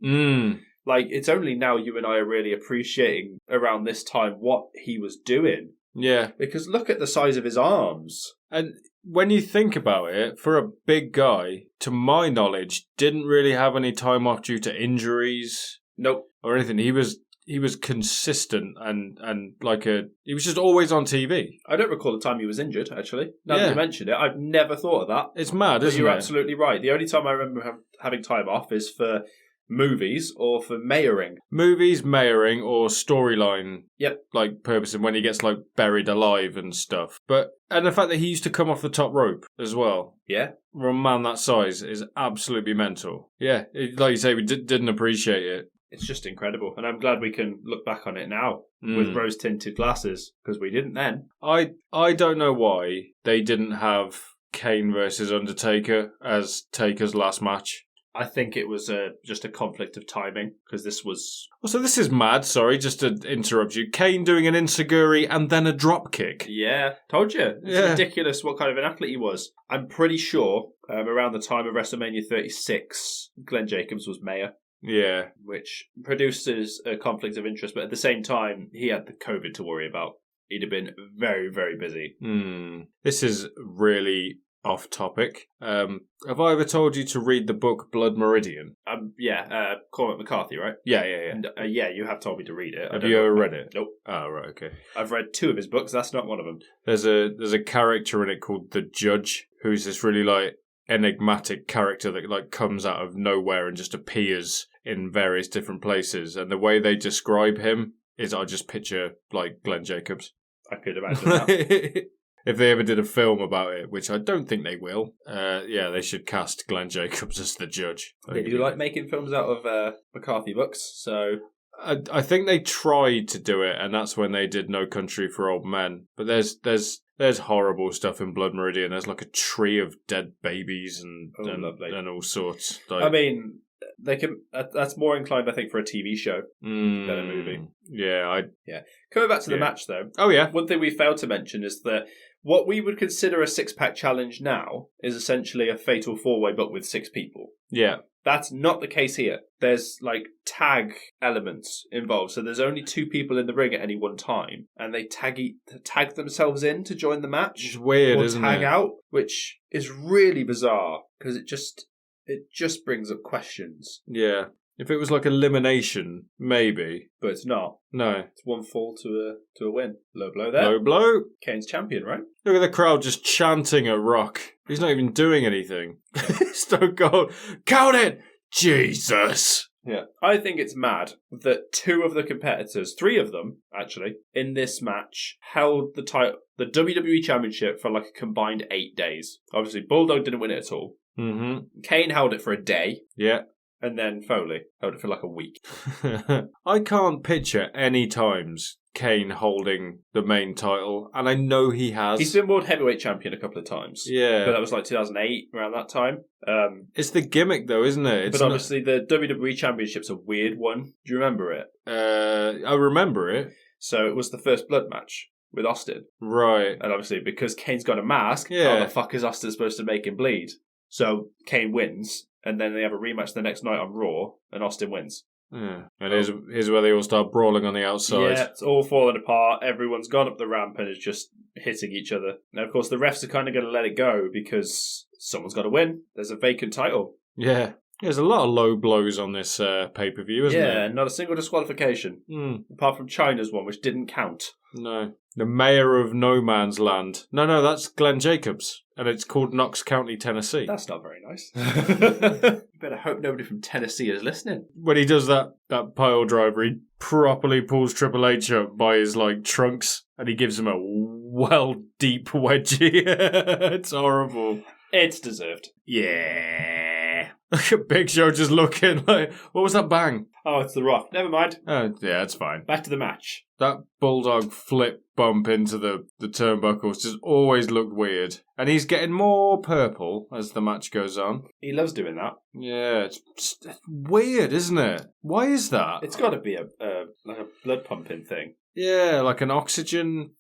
Like, it's only now you and I are really appreciating around this time what he was doing. Yeah. Because look at the size of his arms. And when you think about it, for a big guy, to my knowledge, didn't really have any time off due to injuries. Nope. Or anything. He was he was consistent and he was just always on TV. I don't recall the time he was injured, actually. Now that you mentioned it, I've never thought of that. It's mad, isn't it? You're absolutely right. The only time I remember having time off is for movies or for mayoring. Movies, mayoring, or storyline. Yep. Like purpose, and when he gets like buried alive and stuff. And the fact that he used to come off the top rope as well. Yeah. For a man that size is absolutely mental. Yeah, like you say, we didn't appreciate it. It's just incredible. And I'm glad we can look back on it now with rose-tinted glasses, because we didn't then. I don't know why they didn't have Kane versus Undertaker as Taker's last match. I think it was just a conflict of timing, because this was... Well, so this is mad, sorry, just to interrupt you. Kane doing an enziguri and then a drop kick. Yeah, told you. It's ridiculous what kind of an athlete he was. I'm pretty sure around the time of WrestleMania 36, Glenn Jacobs was mayor. Yeah. Which produces a conflict of interest, but at the same time, he had the COVID to worry about. He'd have been very, very busy. This is really off topic. Have I ever told you to read the book Blood Meridian? Cormac McCarthy, right? Yeah. And, you have told me to read it. Have you ever read it? Nope. Oh, right, okay. I've read 2 of his books, that's not one of them. There's a character in it called the Judge, who's this really, like, enigmatic character that, like, comes out of nowhere and just appears in various different places. And the way they describe him is I just picture, like, Glenn Jacobs. I could imagine that. If they ever did a film about it, which I don't think they will, they should cast Glenn Jacobs as the Judge. They do like making films out of McCarthy books, so... I think they tried to do it, and that's when they did No Country for Old Men. But there's horrible stuff in Blood Meridian. There's like a tree of dead babies and all sorts. Like, I mean, they can. That's more inclined, I think, for a TV show than a movie. Yeah, Coming back to the match, though. Oh yeah. One thing we failed to mention is that what we would consider a 6-pack challenge now is essentially a fatal 4-way, but with 6 people. Yeah. That's not the case here. There's, like, tag elements involved. So there's only 2 people in the ring at any one time. And they tag themselves in to join the match. It's weird, isn't it? Or tag out, which is really bizarre. Because it just brings up questions. Yeah. If it was like elimination, maybe. But it's not. No. It's 1 fall to a win. Low blow there. Low blow. Kane's champion, right? Look at the crowd just chanting at Rock. He's not even doing anything. Stone Cold. Count it! Jesus! Yeah. I think it's mad that 2 of the competitors, 3 of them, actually, in this match, held the WWE Championship for like a combined 8 days. Obviously, Bulldog didn't win it at all. Mm-hmm. Kane held it for a day. Yeah. And then Foley held it for like a week. I can't picture any times Kane holding the main title, and I know he has. He's been World Heavyweight Champion a couple of times. Yeah. But that was like 2008, around that time. It's the gimmick, though, isn't it? But obviously the WWE Championship's a weird one. Do you remember it? I remember it. So it was the first blood match with Austin. Right. And obviously, because Kane's got a mask, how the fuck is Austin supposed to make him bleed? So Kane wins, and then they have a rematch the next night on Raw, and Austin wins. Yeah. And here's where they all start brawling on the outside. Yeah, it's all falling apart. Everyone's gone up the ramp and is just hitting each other. Now, of course, the refs are kind of going to let it go because someone's got to win. There's a vacant title. Yeah. There's a lot of low blows on this pay-per-view, isn't there? Yeah, not a single disqualification. Apart from China's one, which didn't count. No. The mayor of No Man's Land. No, that's Glenn Jacobs. And it's called Knox County, Tennessee. That's not very nice. Better hope nobody from Tennessee is listening. When he does that pile driver, he properly pulls Triple H up by his, like, trunks. And he gives him a deep wedgie. It's horrible. It's deserved. Yeah. Look at Big Show just looking like, what was that bang? Oh, it's The Rock. Never mind. Oh, yeah, it's fine. Back to the match. That Bulldog flip bump into the turnbuckles just always looked weird. And he's getting more purple as the match goes on. He loves doing that. Yeah, it's weird, isn't it? Why is that? It's got to be a blood pumping thing. Yeah, like an oxygen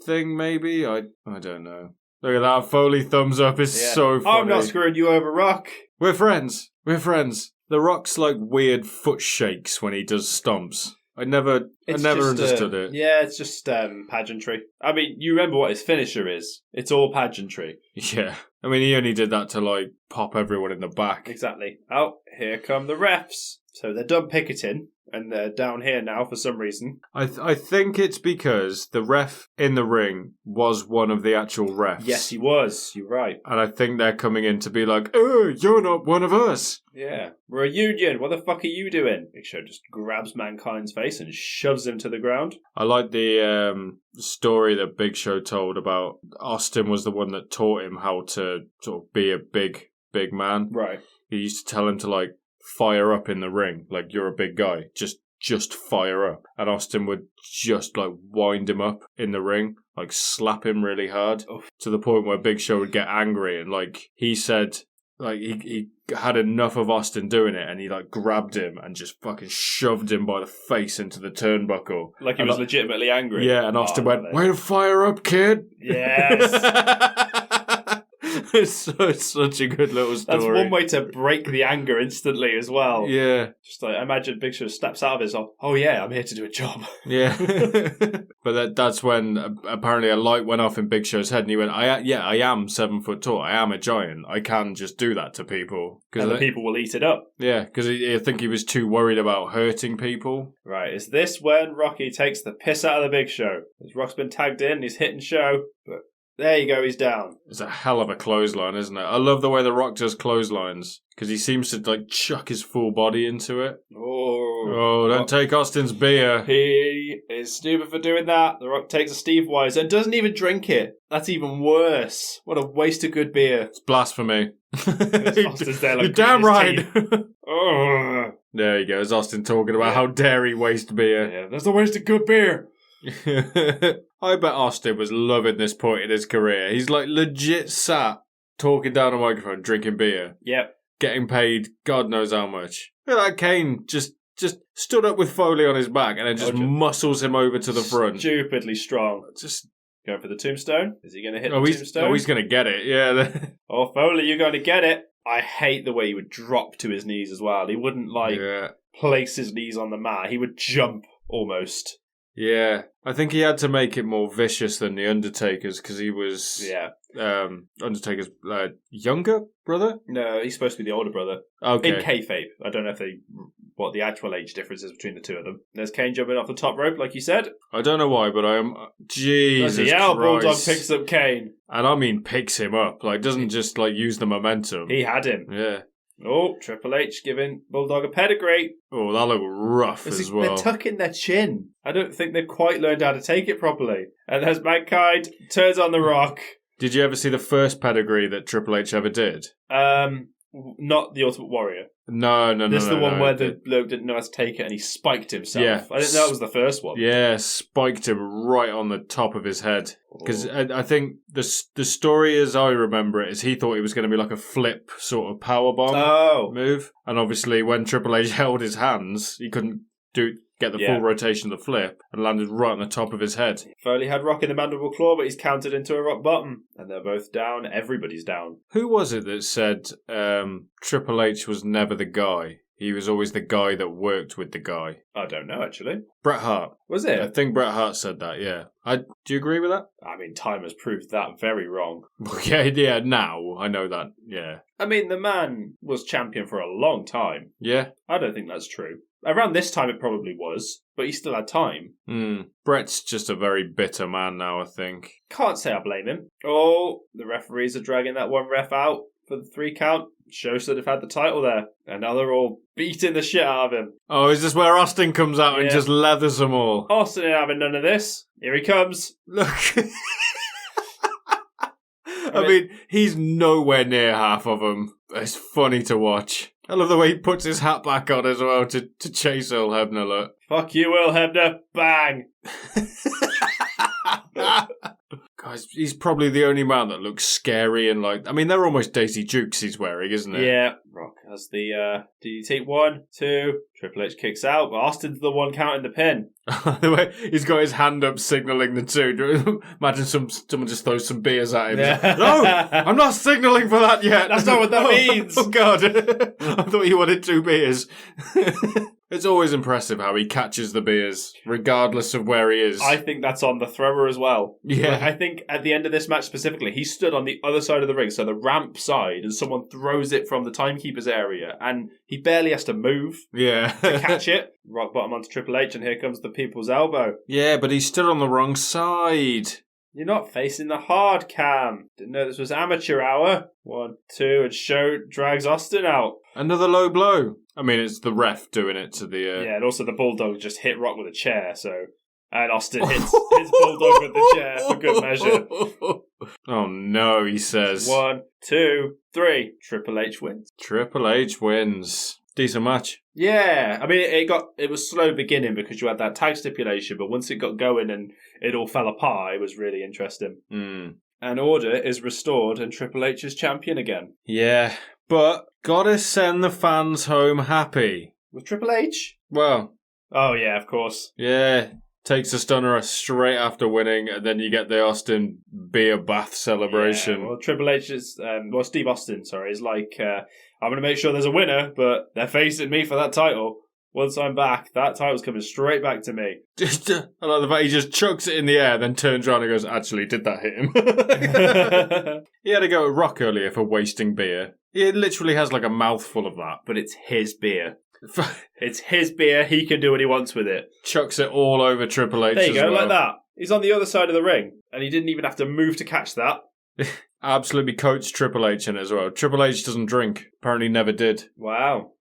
thing, maybe? I don't know. Look at that, Foley thumbs up is so funny. I'm not screwing you over, Rock. We're friends. The Rock's like weird foot shakes when he does stomps. I never understood it. Yeah, it's just pageantry. I mean, you remember what his finisher is. It's all pageantry. Yeah. I mean, he only did that to, like, pop everyone in the back. Exactly. Oh, here come the refs. So they're done picketing. and they're down here now for some reason. I think it's because the ref in the ring was one of the actual refs. Yes, he was. You're right. And I think they're coming in to be like, oh, you're not one of us. Yeah. We're a union. What the fuck are you doing? Big Show just grabs Mankind's face and shoves him to the ground. I like the story that Big Show told about Austin was the one that taught him how to sort of be a big man. Right. He used to tell him to, like, fire up in the ring. Like, you're a big guy. Just fire up. And Austin would just, like, wind him up in the ring. Like, slap him really hard. To the point where Big Show would get angry. And, like, he said, like, he had enough of Austin doing it. And he, like, grabbed him and just fucking shoved him by the face into the turnbuckle. Like he was legitimately angry. Yeah, and Austin went, way to fire up, kid. Yes. It's such a good little story. That's one way to break the anger instantly as well. Yeah. Just like, I imagine Big Show steps out of his, oh yeah, I'm here to do a job. Yeah. But that's when apparently a light went off in Big Show's head and he went, I am 7 foot tall. I am a giant. I can just do that to people. And the people will eat it up. Yeah, because I think he was too worried about hurting people. Right, is this when Rocky takes the piss out of the Big Show? Because Rock's been tagged in, he's hitting Show, but there you go, he's down. It's a hell of a clothesline, isn't it? I love the way The Rock does clotheslines, because he seems to, like, chuck his full body into it. Oh, don't take Austin's beer. He is stupid for doing that. The Rock takes a Steve Wise and doesn't even drink it. That's even worse. What a waste of good beer. It's blasphemy. Austin's there, like, you're damn right. Oh. There you go. It's Austin talking about how dare he waste beer. Yeah, that's a waste of good beer. I bet Austin was loving this point in his career. He's like legit sat talking down a microphone, drinking beer. Yep. Getting paid God knows how much. Look at that Kane just stood up with Foley on his back and then just muscles him over to the front. Stupidly strong. Just going for the tombstone. Is he going to hit the tombstone? Oh, he's going to get it. Yeah. Oh, Foley, you're going to get it. I hate the way he would drop to his knees as well. He wouldn't place his knees on the mat. He would jump almost. Yeah, I think he had to make it more vicious than the Undertaker's because he was Undertaker's younger brother. No, he's supposed to be the older brother. Okay. In kayfabe, I don't know what the actual age difference is between the two of them. There's Kane jumping off the top rope, like you said. I don't know why, but I am Jesus Christ. Yeah, Bulldog picks up Kane, and I mean picks him up. Like doesn't just like use the momentum. He had him. Yeah. Oh, Triple H giving Bulldog a pedigree. Oh, that looked rough as well. They're tucking their chin. I don't think they've quite learned how to take it properly. And there's Mankind, turns on the Rock. Did you ever see the first pedigree that Triple H ever did? Not the Ultimate Warrior. No. This is the one where the bloke didn't know how to take it and he spiked himself. Yeah. I didn't know that was the first one. Yeah, spiked him right on the top of his head. Because I think the story as I remember it is he thought it was going to be like a flip sort of powerbomb move. And obviously when Triple H held his hands, he couldn't get the full rotation of the flip and landed right on the top of his head. Foley had Rock in the mandible claw, but he's countered into a rock bottom. And they're both down. Everybody's down. Who was it that said Triple H was never the guy? He was always the guy that worked with the guy. I don't know, actually. Bret Hart. Was it? I think Bret Hart said that, yeah. Do you agree with that? I mean, time has proved that very wrong. Yeah, now I know that, yeah. I mean, the man was champion for a long time. Yeah? I don't think that's true. Around this time it probably was, but he still had time. Bret's just a very bitter man now, I think. Can't say I blame him. Oh, the referees are dragging that one ref out for the 3 count. Show should have had the title there. And now they're all beating the shit out of him. Oh, is this where Austin comes out and just leathers them all? Austin ain't having none of this. Here he comes. Look. I mean, he's nowhere near half of them. It's funny to watch. I love the way he puts his hat back on as well to chase Earl Hebner, look. Fuck you, Earl Hebner. Bang. Guys, he's probably the only man that looks scary and like... I mean, they're almost Daisy Dukes he's wearing, isn't it? Yeah. Rock has the DDT 1, 2. Triple H kicks out, but Austin's the one counting the pin. The way he's got his hand up signalling the 2. Imagine someone just throws some beers at him. Yeah. No, I'm not signalling for that yet. That's not what that means. Oh, God. I thought you wanted 2 beers. It's always impressive how he catches the beers, regardless of where he is. I think that's on the thrower as well. Yeah. Like, I think at the end of this match specifically, he stood on the other side of the ring, so the ramp side, and someone throws it from the timekeeper's area, and he barely has to move Yeah. to catch it. Rock bottom onto Triple H, and here comes the people's elbow. Yeah, but he stood on the wrong side. You're not facing the hard cam. Didn't know this was amateur hour. 1, 2, and Show drags Austin out. Another low blow. I mean, it's the ref doing it to the... Yeah, and also the Bulldog just hit Rock with a chair, so... And Austin hits Bulldog with the chair for good measure. Oh no, he says. 1, 2, 3. Triple H wins. Triple H wins. Decent match. Yeah, I mean, it was slow beginning because you had that tag stipulation, but once it got going and it all fell apart, it was really interesting. And order is restored and Triple H is champion again. Yeah, but gotta send the fans home happy. With Triple H? Well. Oh yeah, of course. Yeah. Takes a stunner straight after winning, and then you get the Austin beer bath celebration. Yeah, well, Triple H is, Steve Austin, sorry, is like, I'm going to make sure there's a winner, but they're facing me for that title. Once I'm back, that title's coming straight back to me. I like the fact he just chucks it in the air, then turns around and goes, actually, did that hit him? He had to go at Rock earlier for wasting beer. He literally has like a mouthful of that. But it's his beer. It's his beer. He can do what he wants with it. Chucks it all over Triple H. There you go, well. like that. He's on the other side of the ring, and he didn't even have to move to catch that. Absolutely coached Triple H in it as well. Triple H doesn't drink. Apparently never did. Wow.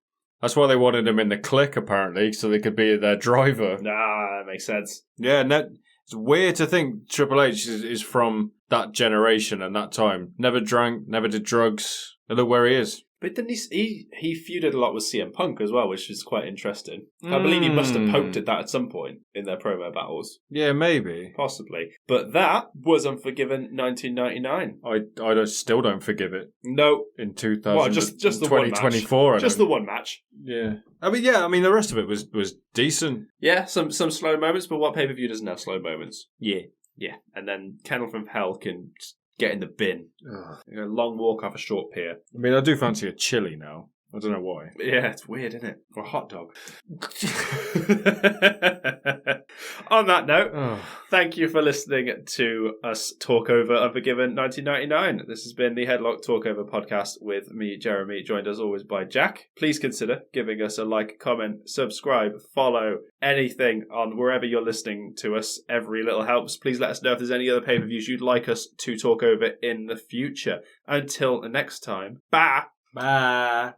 That's why they wanted him in the clique, apparently, so they could be their driver. Nah, that makes sense. Yeah, it's weird to think Triple H is from that generation and that time. Never drank, never did drugs. And look where he is. But then he feuded a lot with CM Punk as well, which is quite interesting. I believe he must have poked at that at some point in their promo battles. Yeah, maybe. Possibly. But that was Unforgiven 1999. I still don't forgive it. No. In 2000, well, just the 2024. One match. Just the one match. Yeah. I mean, the rest of it was decent. Yeah, some slow moments, but what pay-per-view doesn't have slow moments? Yeah. And then Kennel from Hell can just get in the bin. A long walk off a short pier. I mean, I do fancy a chili now. I don't know why. Yeah, it's weird, isn't it? Or a hot dog. On that note, thank you for listening to us talk over Unforgiven 1999. This has been the Headlock Talkover podcast with me, Jeremy, joined as always by Jack. Please consider giving us a like, comment, subscribe, follow, anything on wherever you're listening to us. Every little helps. Please let us know if there's any other pay-per-views you'd like us to talk over in the future. Until next time, bye! Bye!